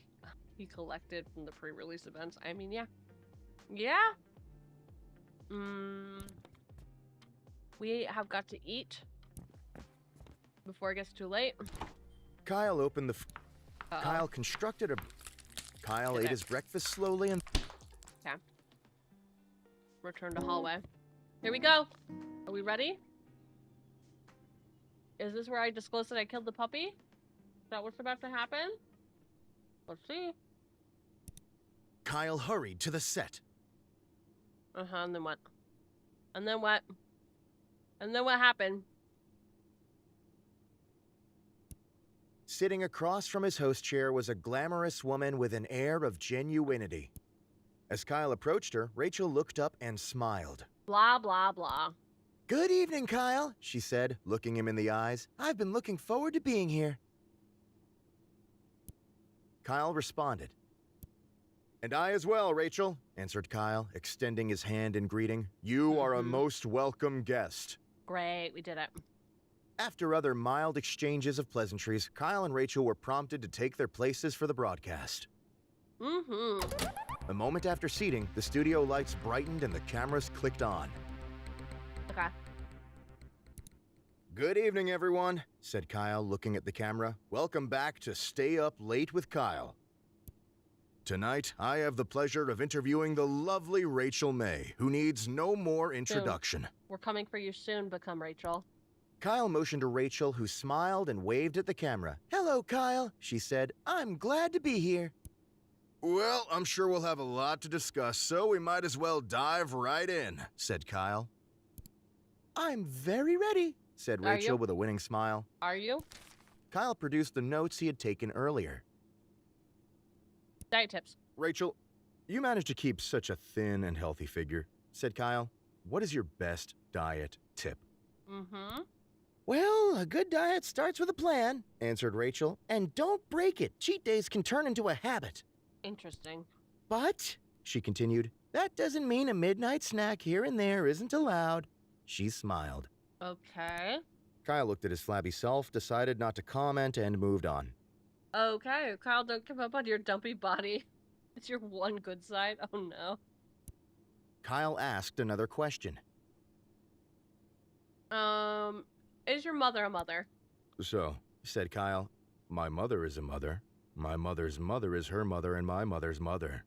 he collected from the pre-release events. I mean, yeah. Yeah? We have got to eat before it gets too late. Kyle opened the... Kyle constructed a... Kyle ate his breakfast slowly and... Okay. Return to hallway. Here we go. Are we ready? Is this where I disclose that I killed the puppy? Is that what's about to happen? Let's see. Kyle hurried to the set. And then what? And then what? And then what happened? Sitting across from his host chair was a glamorous woman with an air of genuinity. As Kyle approached her, Rachel looked up and smiled. Blah, blah, blah. Good evening, Kyle, she said, looking him in the eyes. I've been looking forward to being here. Kyle responded. And I as well, Rachel, answered Kyle, extending his hand in greeting. You are a most welcome guest. Great, we did it. After other mild exchanges of pleasantries, Kyle and Rachel were prompted to take their places for the broadcast. A moment after seating, the studio lights brightened and the cameras clicked on. Okay. Good evening, everyone, said Kyle, looking at the camera. Welcome back to Stay Up Late with Kyle. Tonight, I have the pleasure of interviewing the lovely Rachel May, who needs no more introduction. Soon. We're coming for you soon, become Rachel. Kyle motioned to Rachel, who smiled and waved at the camera. Hello, Kyle, she said. I'm glad to be here. Well, I'm sure we'll have a lot to discuss, so we might as well dive right in, said Kyle. I'm very ready, said Rachel with a winning smile. Are you? Kyle produced the notes he had taken earlier. Diet tips. Rachel, you managed to keep such a thin and healthy figure, said Kyle. What is your best diet tip? Well, a good diet starts with a plan, answered Rachel. And don't break it. Cheat days can turn into a habit. Interesting. But, she continued, that doesn't mean a midnight snack here and there isn't allowed. She smiled. Okay. Kyle looked at his flabby self, decided not to comment, and moved on. Okay, Kyle, don't give up on your dumpy body. It's your one good side. Oh, no. Kyle asked another question. Is your mother a mother? So, said Kyle, my mother is a mother. My mother's mother is her mother and my mother's mother.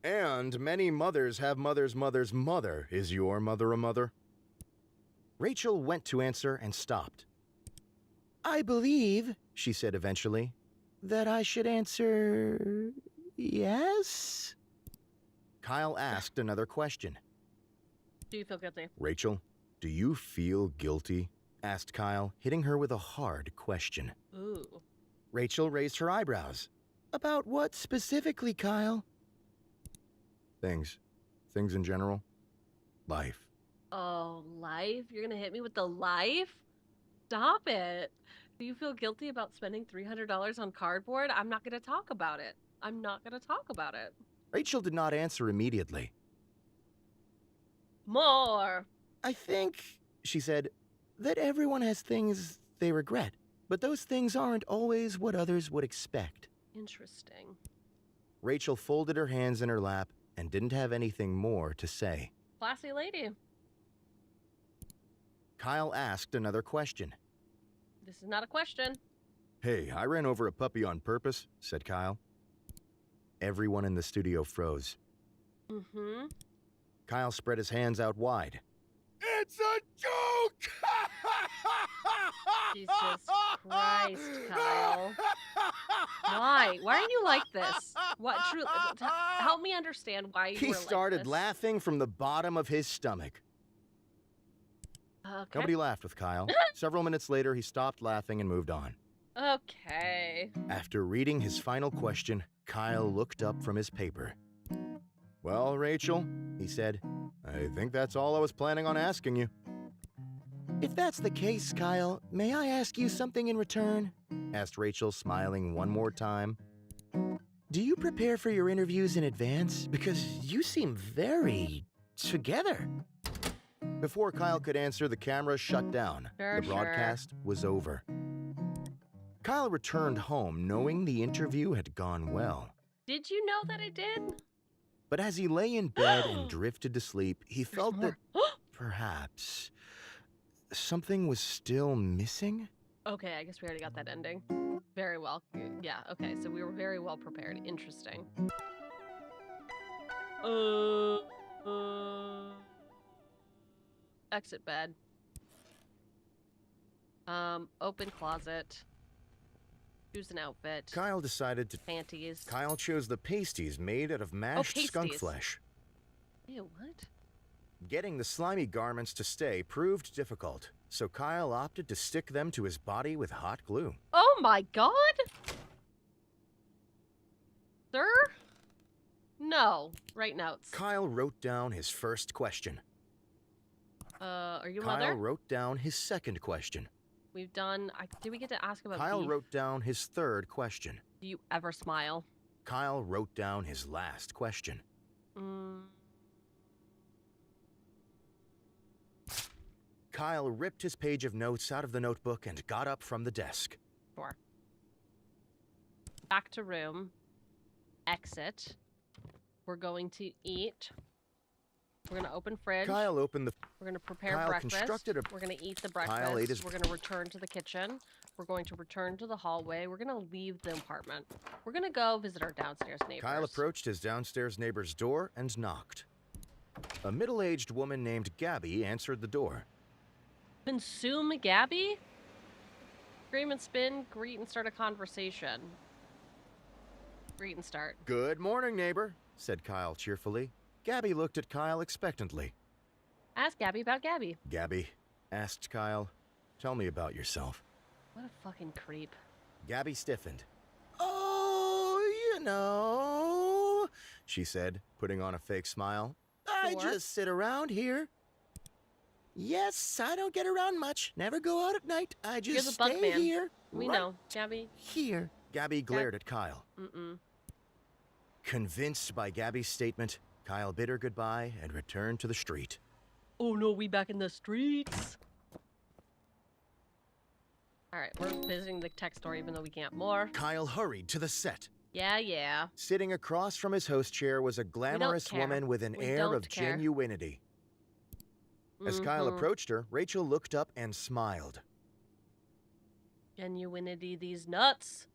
And many mothers have mother's mother's mother. Is your mother a mother? Rachel went to answer and stopped. I believe, she said eventually, that I should answer yes? Kyle asked another question. Do you feel guilty? Rachel, do you feel guilty? Asked Kyle, hitting her with a hard question. Ooh. Rachel raised her eyebrows. About what specifically, Kyle? Things. Things in general. Life. Oh, life? You're gonna hit me with the life? Stop it. Do you feel guilty about spending $300 on cardboard? I'm not gonna talk about it. I'm not gonna talk about it. Rachel did not answer immediately. More. I think, she said, that everyone has things they regret, but those things aren't always what others would expect. Interesting. Rachel folded her hands in her lap and didn't have anything more to say. Classy lady. Kyle asked another question. This is not a question. Hey, I ran over a puppy on purpose, said Kyle. Everyone in the studio froze. Mm-hmm. Kyle spread his hands out wide. It's a joke! Jesus Christ, Kyle. Why? Why are you like this? What? Help me understand why you were like this. He started laughing from the bottom of his stomach. Okay. Nobody laughed with Kyle. Several minutes later, he stopped laughing and moved on. Okay. After reading his final question, Kyle looked up from his paper. Well, Rachel, he said, I think that's all I was planning on asking you. If that's the case, Kyle, may I ask you something in return? Asked Rachel, smiling one more time. Do you prepare for your interviews in advance? Because you seem very together. Before Kyle could answer, the camera shut down. The broadcast was over. Kyle returned home knowing the interview had gone well. Did you know that it did? But as he lay in bed and drifted to sleep, he felt that perhaps something was still missing. Okay, I guess we already got that ending. Very well. Yeah, okay, so we were very well prepared. Interesting. Exit bed. Open closet. Choose an outfit. Kyle decided to... Panties. Kyle chose the pasties made out of mashed skunk flesh. Ew, what? Getting the slimy garments to stay proved difficult, so Kyle opted to stick them to his body with hot glue. Oh my god! Sir? No. Write notes. Kyle wrote down his first question. Are you a Kyle mother? wrote down his second question. We've done... did we get to ask about Kyle beef? wrote down his third question. Do you ever smile? Kyle wrote down his last question. Kyle ripped his page of notes out of the notebook and got up from the desk. Sure. Back to room. Exit. We're going to eat. We're going to open fridge. Kyle opened the... We're going to prepare Kyle breakfast. constructed a... We're going to eat the breakfast. Kyle ate his... We're going to return to the kitchen. We're going to return to the hallway. We're going to leave the apartment. We're going to go visit our downstairs neighbors. Kyle approached his downstairs neighbor's door and knocked. A middle-aged woman named Gabby answered the door. Consume Gabby? Scream and spin, greet and start a conversation. Greet and start. Good morning, neighbor, said Kyle cheerfully. Gabby looked at Kyle expectantly. Ask Gabby about Gabby. Gabby, asked Kyle, tell me about yourself. What a fucking creep. Gabby stiffened. Oh, you know, she said, putting on a fake smile. I just sit around here. Yes, I don't get around much. Never go out at night. I just stay here. We know, Gabby. Here. Gabby glared at Kyle. Convinced by Gabby's statement, Kyle bid her goodbye and returned to the street. Oh no, we back in the streets. Alright, we're visiting the tech store even though we can't more. Kyle hurried to the set. Yeah. Sitting across from his host chair was a glamorous woman with an air of genuinity. As Kyle approached her, Rachel looked up and smiled. Genuinity, these nuts.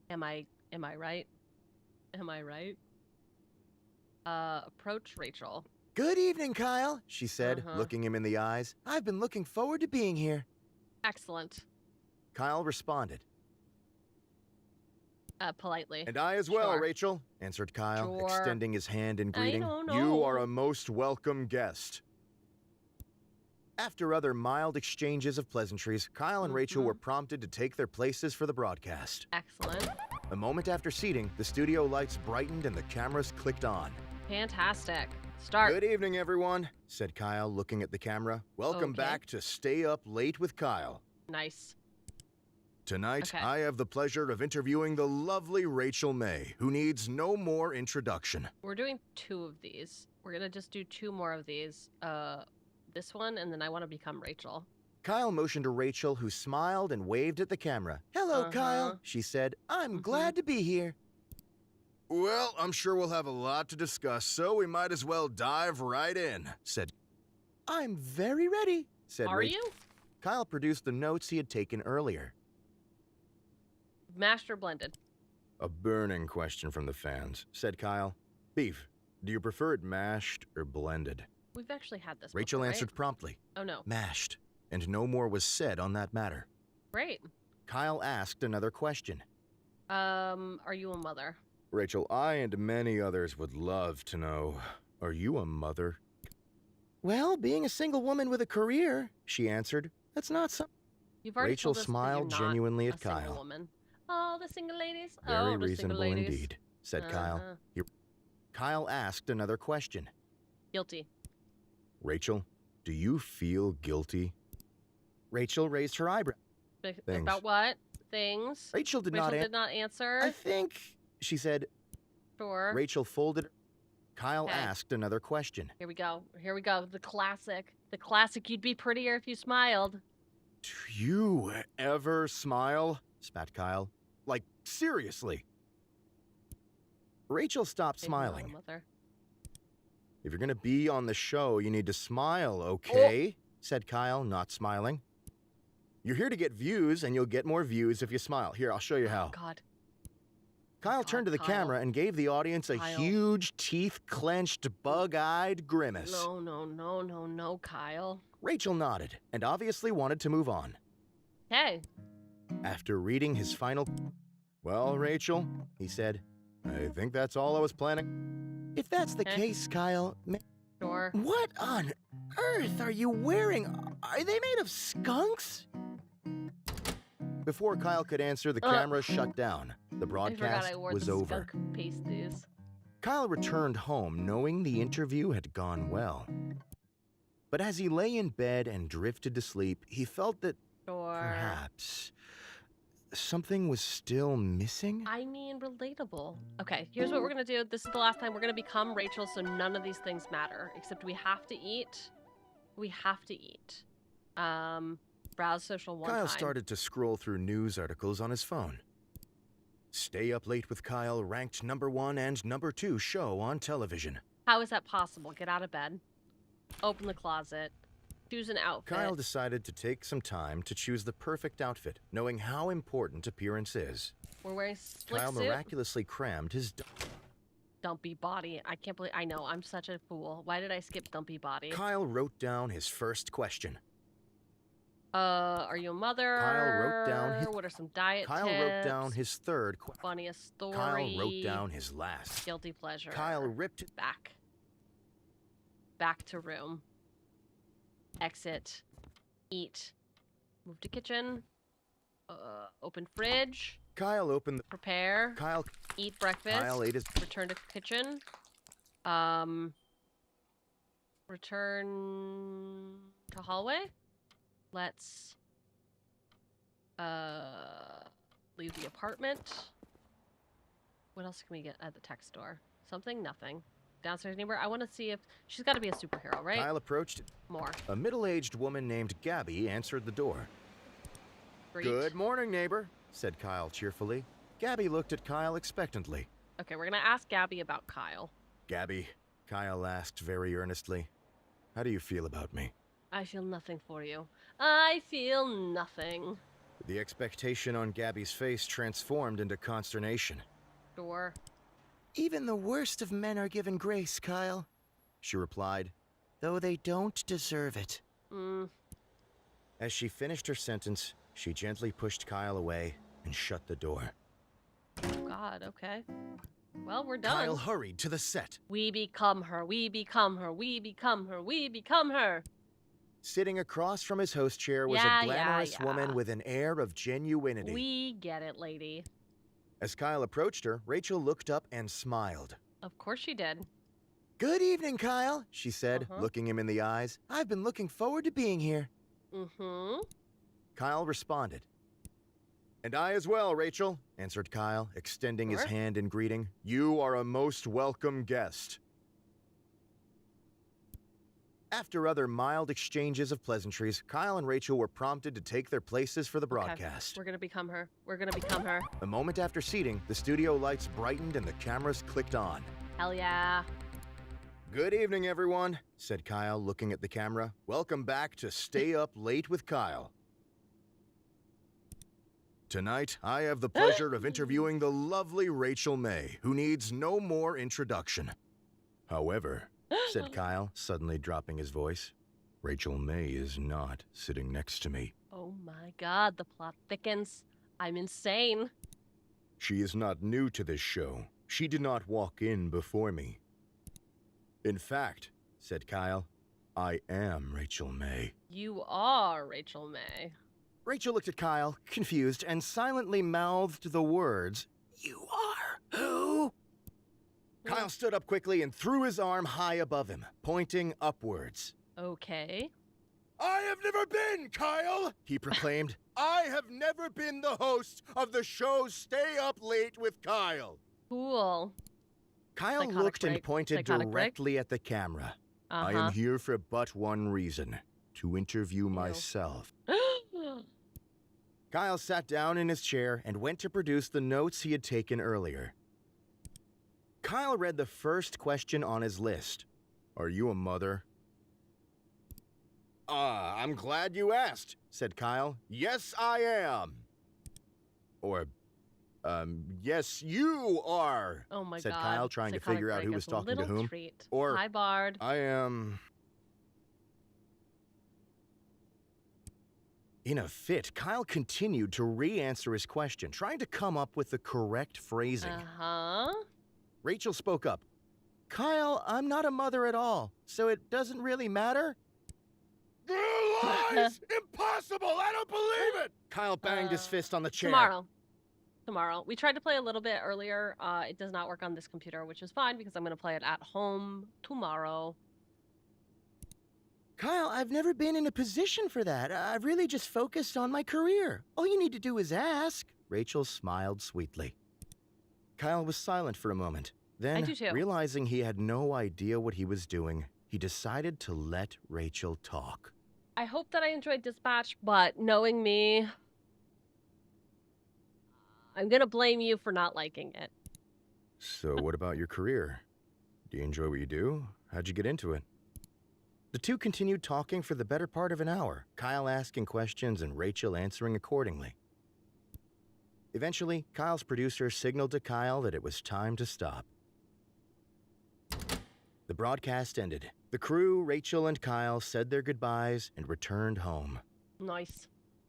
Am I right? Am I right? Approach Rachel. Good evening, Kyle, she said, looking him in the eyes. I've been looking forward to being here. Excellent. Kyle responded. Politely. And I as well, Rachel, answered Kyle, extending his hand in greeting. I don't know. You are a most welcome guest. After other mild exchanges of pleasantries, Kyle and Rachel were prompted to take their places for the broadcast. Excellent. A moment after seating, the studio lights brightened and the cameras clicked on. Fantastic. Start. Good evening, everyone, said Kyle, looking at the camera. Welcome back to Stay Up Late with Kyle. Nice. Tonight, I have the pleasure of interviewing the lovely Rachel May, who needs no more introduction. We're doing 2 of these. We're gonna just do 2 more of these. This one, and then I want to become Rachel. Kyle motioned to Rachel, who smiled and waved at the camera. Hello, Kyle, she said. I'm glad to be here. Well, I'm sure we'll have a lot to discuss, so we might as well dive right in, said. I'm very ready, said Rachel. Are you? Kyle produced the notes he had taken earlier. Mashed or blended? A burning question from the fans, said Kyle. Beef, do you prefer it mashed or blended? We've actually had this Rachel before, answered right? promptly. Oh, no. Mashed. And no more was said on that matter. Great. Kyle asked another question. Are you a mother? Rachel, I and many others would love to know, are you a mother? Well, being a single woman with a career, she answered, that's not something. Rachel smiled genuinely at Kyle. Woman. Oh, the single ladies? Very the reasonable single ladies. indeed, said Kyle. Kyle asked another question. Guilty. Rachel, do you feel guilty? Rachel raised her eyebrow. About what? Things? Rachel did not answer. I think, she said. Sure. Rachel folded. Kyle asked another question. Here we go. Here we go. The classic. The classic, you'd be prettier if you smiled. Do you ever smile? Spat Kyle. Like, seriously. Rachel stopped smiling. If you're gonna be on the show, you need to smile, okay? Said Kyle, not smiling. You're here to get views, and you'll get more views if you smile. Here, I'll show you how. Oh, God. Kyle turned to the camera and gave the audience a huge, teeth-clenched, bug-eyed grimace. No, Kyle. Rachel nodded, and obviously wanted to move on. Hey. After reading his final... Well, Rachel, he said, I think that's all I was planning. If that's the case, Kyle... Sure. What on earth are you wearing? Are they made of skunks? Before Kyle could answer, the camera shut down. The broadcast was over. Skunk pasties. Kyle returned home knowing the interview had gone well. But as he lay in bed and drifted to sleep, he felt that perhaps something was still missing? I mean, relatable. Okay, here's what we're gonna do. This is the last time we're gonna become Rachel, so none of these things matter. Except we have to eat. We have to eat. Browse social one Kyle time. started to scroll through news articles on his phone. Stay Up Late with Kyle ranked #1 and #2 show on television. How is that possible? Get out of bed. Open the closet. Choose an outfit. Kyle decided to take some time to choose the perfect outfit, knowing how important appearance is. We're wearing slick Kyle suit. miraculously crammed his Dumpy body. I can't believe. I know. I'm such a fool. Why did I skip dumpy body? Kyle wrote down his first question. Are you a mother? Kyle wrote down his... What are some diet Kyle tips? wrote down his third question. Funniest story. Kyle wrote down his last. Guilty pleasure. Kyle ripped it back. Back to room. Exit. Eat. Move to kitchen. Open fridge. Kyle opened the... Prepare. Kyle... Eat breakfast. Kyle ate his... Return to kitchen. Return to hallway. Let's leave the apartment. What else can we get at the tech store? Something? Nothing. Downstairs neighbor. I want to see if she's got to be a superhero, right? Kyle approached. More. A middle-aged woman named Gabby answered the door. Great. Good morning, neighbor, said Kyle cheerfully. Gabby looked at Kyle expectantly. Okay, we're gonna ask Gabby about Kyle. Gabby, Kyle asked very earnestly, how do you feel about me? I feel nothing for you. I feel nothing. The expectation on Gabby's face transformed into consternation. Sure. Even the worst of men are given grace, Kyle, she replied, though they don't deserve it. As she finished her sentence, she gently pushed Kyle away and shut the door. Oh, God, okay. Well, we're done. Kyle hurried to the set. We become her. We become her. We become her. We become her. Sitting across from his host chair was a glamorous woman with an air of genuinity. We get it, lady. As Kyle approached her, Rachel looked up and smiled. Of course she did. Good evening, Kyle, she said, looking him in the eyes. I've been looking forward to being here. Kyle responded. And I as well, Rachel, answered Kyle, extending his hand in greeting. You are a most welcome guest. After other mild exchanges of pleasantries, Kyle and Rachel were prompted to take their places for the broadcast. We're gonna become her. We're gonna become her. A moment after seating, the studio lights brightened and the cameras clicked on. Hell yeah. Good evening, everyone, said Kyle, looking at the camera. Welcome back to Stay Up Late with Kyle. Tonight, I have the pleasure of interviewing the lovely Rachel May, who needs no more introduction. However, said Kyle, suddenly dropping his voice, Rachel May is not sitting next to me. Oh my god, the plot thickens. I'm insane. She is not new to this show. She did not walk in before me. In fact, said Kyle, I am Rachel May. You are Rachel May. Rachel looked at Kyle, confused, and silently mouthed the words, You are who? Kyle stood up quickly and threw his arm high above him, pointing upwards. Okay. I have never been, Kyle, he proclaimed. I have never been the host of the show Stay Up Late with Kyle. Cool. Kyle looked and pointed directly at the camera. I am here for but one reason, to interview myself. Kyle sat down in his chair and went to produce the notes he had taken earlier. Kyle read the first question on his list. Are you a mother? I'm glad you asked, said Kyle. Yes, I am. Or, yes, you are, oh my said God. Kyle, trying to figure out who was talking to whom. Treat. Or, hi, Bard. I am... In a fit, Kyle continued to re-answer his question, trying to come up with the correct phrasing. Rachel spoke up. Kyle, I'm not a mother at all, so it doesn't really matter. Lies! Impossible! I don't believe it! Kyle banged his fist on the chair. Tomorrow. We tried to play a little bit earlier. It does not work on this computer, which is fine because I'm going to play it at home tomorrow. Kyle, I've never been in a position for that. I've really just focused on my career. All you need to do is ask. Rachel smiled sweetly. Kyle was silent for a moment. Then, realizing he had no idea what he was doing, he decided to let Rachel talk. I hope that I enjoyed Dispatch, but knowing me, I'm going to blame you for not liking it. So what about your career? Do you enjoy what you do? How'd you get into it? The two continued talking for the better part of an hour, Kyle asking questions and Rachel answering accordingly. Eventually, Kyle's producer signaled to Kyle that it was time to stop. The broadcast ended. The crew, Rachel and Kyle, said their goodbyes and returned home. Nice.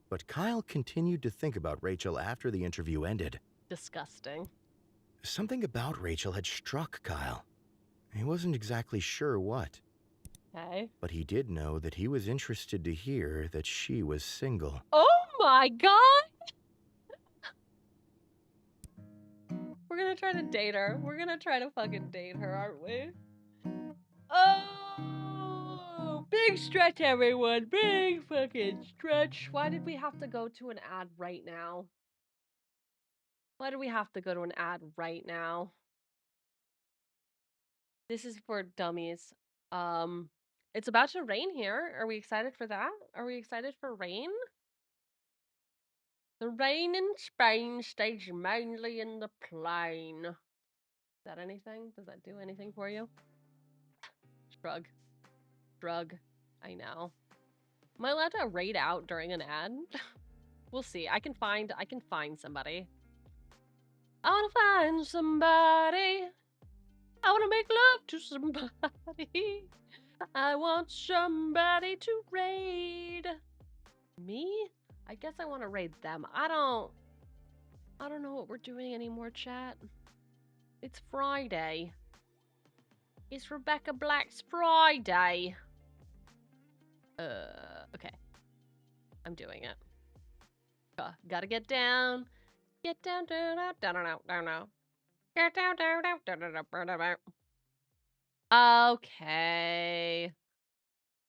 But Kyle continued to think about Rachel after the interview ended. Disgusting. Something about Rachel had struck Kyle. He wasn't exactly sure what. Okay. But he did know that he was interested to hear that she was single. Oh my God! We're gonna try to date her. We're gonna try to fucking date her, aren't we? Oh! Big stretch, everyone. Big fucking stretch. Why did we have to go to an ad right now? Why do we have to go to an ad right now? This is for dummies. It's about to rain here. Are we excited for that? Are we excited for rain? The rain in Spain stays mainly in the plain. Is that anything? Does that do anything for you? Shrug. Shrug. I know. Am I allowed to raid out during an ad? We'll see. I can find somebody. I wanna find somebody. I wanna make love to somebody. I want somebody to raid. Me? I guess I want to raid them. I don't know what we're doing anymore, chat. It's Friday. It's Rebecca Black's Friday. Okay. I'm doing it. Gotta get down. Get down, down, down, down, down, down, down. Get down, down, down, down, down, down, down, down. Okay.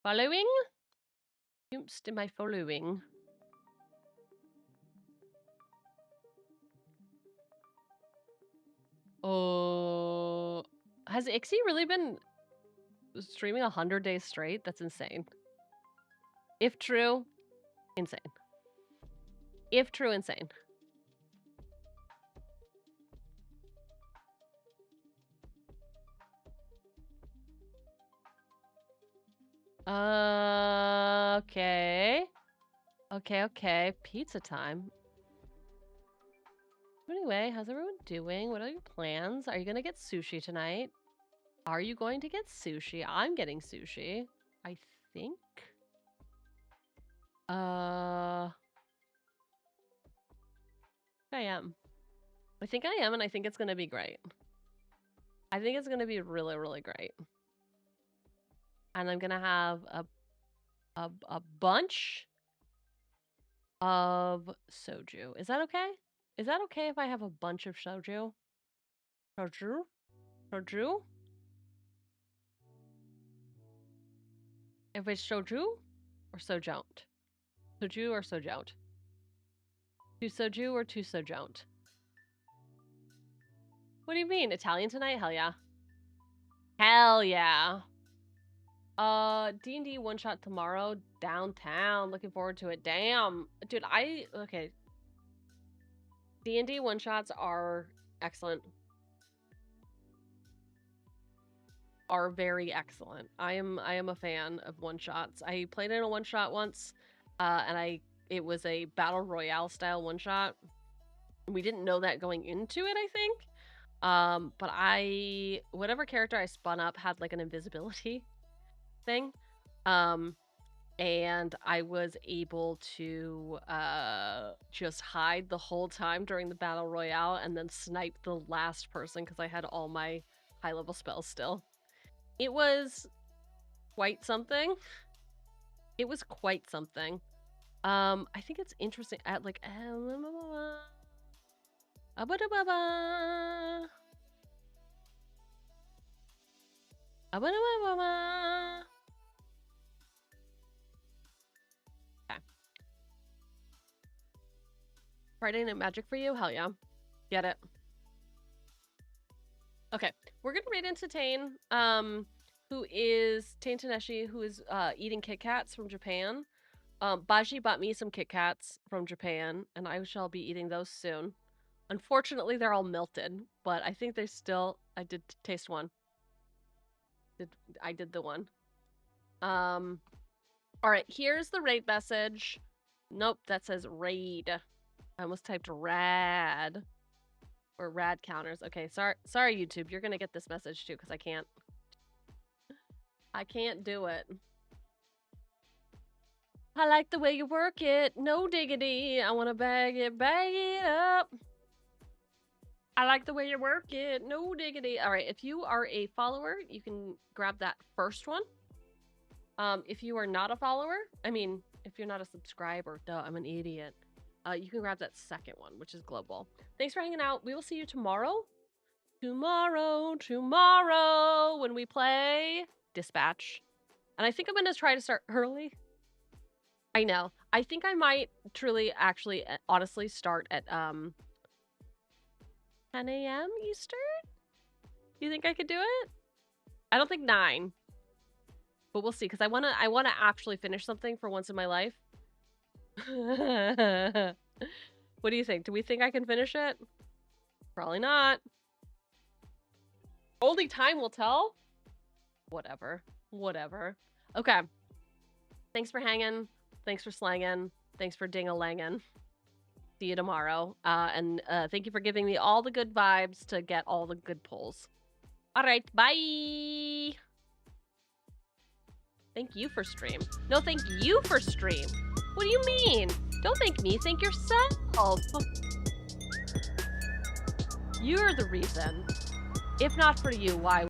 Following? Oops, am I following? Oh, has 𝕃𝕚𝕟𝕜𝕤 really been streaming 100 days straight? That's insane. If true, insane. If true, insane. Okay. Okay. Pizza time. Anyway, how's everyone doing? What are your plans? Are you gonna get sushi tonight? Are you going to get sushi? I'm getting sushi. I think. I am. I think I am, and I think it's gonna be great. I think it's gonna be really, really great. And I'm gonna have a bunch of soju. Is that okay? Is that okay if I have a bunch of soju? Soju? If it's soju or sojunt? Soju or sojunt? Two soju or two sojunt? What do you mean? Italian tonight? Hell yeah. Hell yeah. D&D one shot tomorrow downtown. Looking forward to it. Damn. Dude, okay. D&D one shots are excellent. Are very excellent. I am a fan of one shots. I played in a one shot once, and it was a battle royale style one shot. We didn't know that going into it, I think. But whatever character I spun up had like an invisibility thing. And I was able to just hide the whole time during the battle royale and then snipe the last person because I had all my high level spells still. It was quite something. It was quite something. I think it's interesting at like Okay. Friday Night Magic for you? Hell yeah. Get it. Okay, we're gonna read into Tain, who is Tain Taneshi, who is eating Kit Kats from Japan. Baddie bought me some Kit Kats from Japan, and I shall be eating those soon. Unfortunately, they're all melted, but I think they still. I did taste one. I did the one. All right, here's the raid message. Nope, that says raid. I almost typed rad. Or rad counters. Okay, sorry YouTube. You're gonna get this message too, because I can't do it. I like the way you work it. No diggity. I wanna bag it up. I like the way you work it. No diggity. All right, if you are a follower, you can grab that first one. If you are not a follower, if you're not a subscriber, duh, I'm an idiot. You can grab that second one, which is global. Thanks for hanging out. We will see you tomorrow. Tomorrow, when we play Dispatch. And I think I'm going to try to start early. I know. I think I might truly, actually, honestly start at 10 a.m. Eastern? Do you think I could do it? I don't think 9. But we'll see, because I want to actually finish something for once in my life. What do you think? Do we think I can finish it? Probably not. Only time will tell. Whatever. Okay. Thanks for hanging. Thanks for slanging. Thanks for ding-a-langing. See you tomorrow. And thank you for giving me all the good vibes to get all the good pulls. All right. Bye. Thank you for stream. No, thank you for stream. What do you mean? Don't thank me, thank yourself. You're the reason. If not for you, why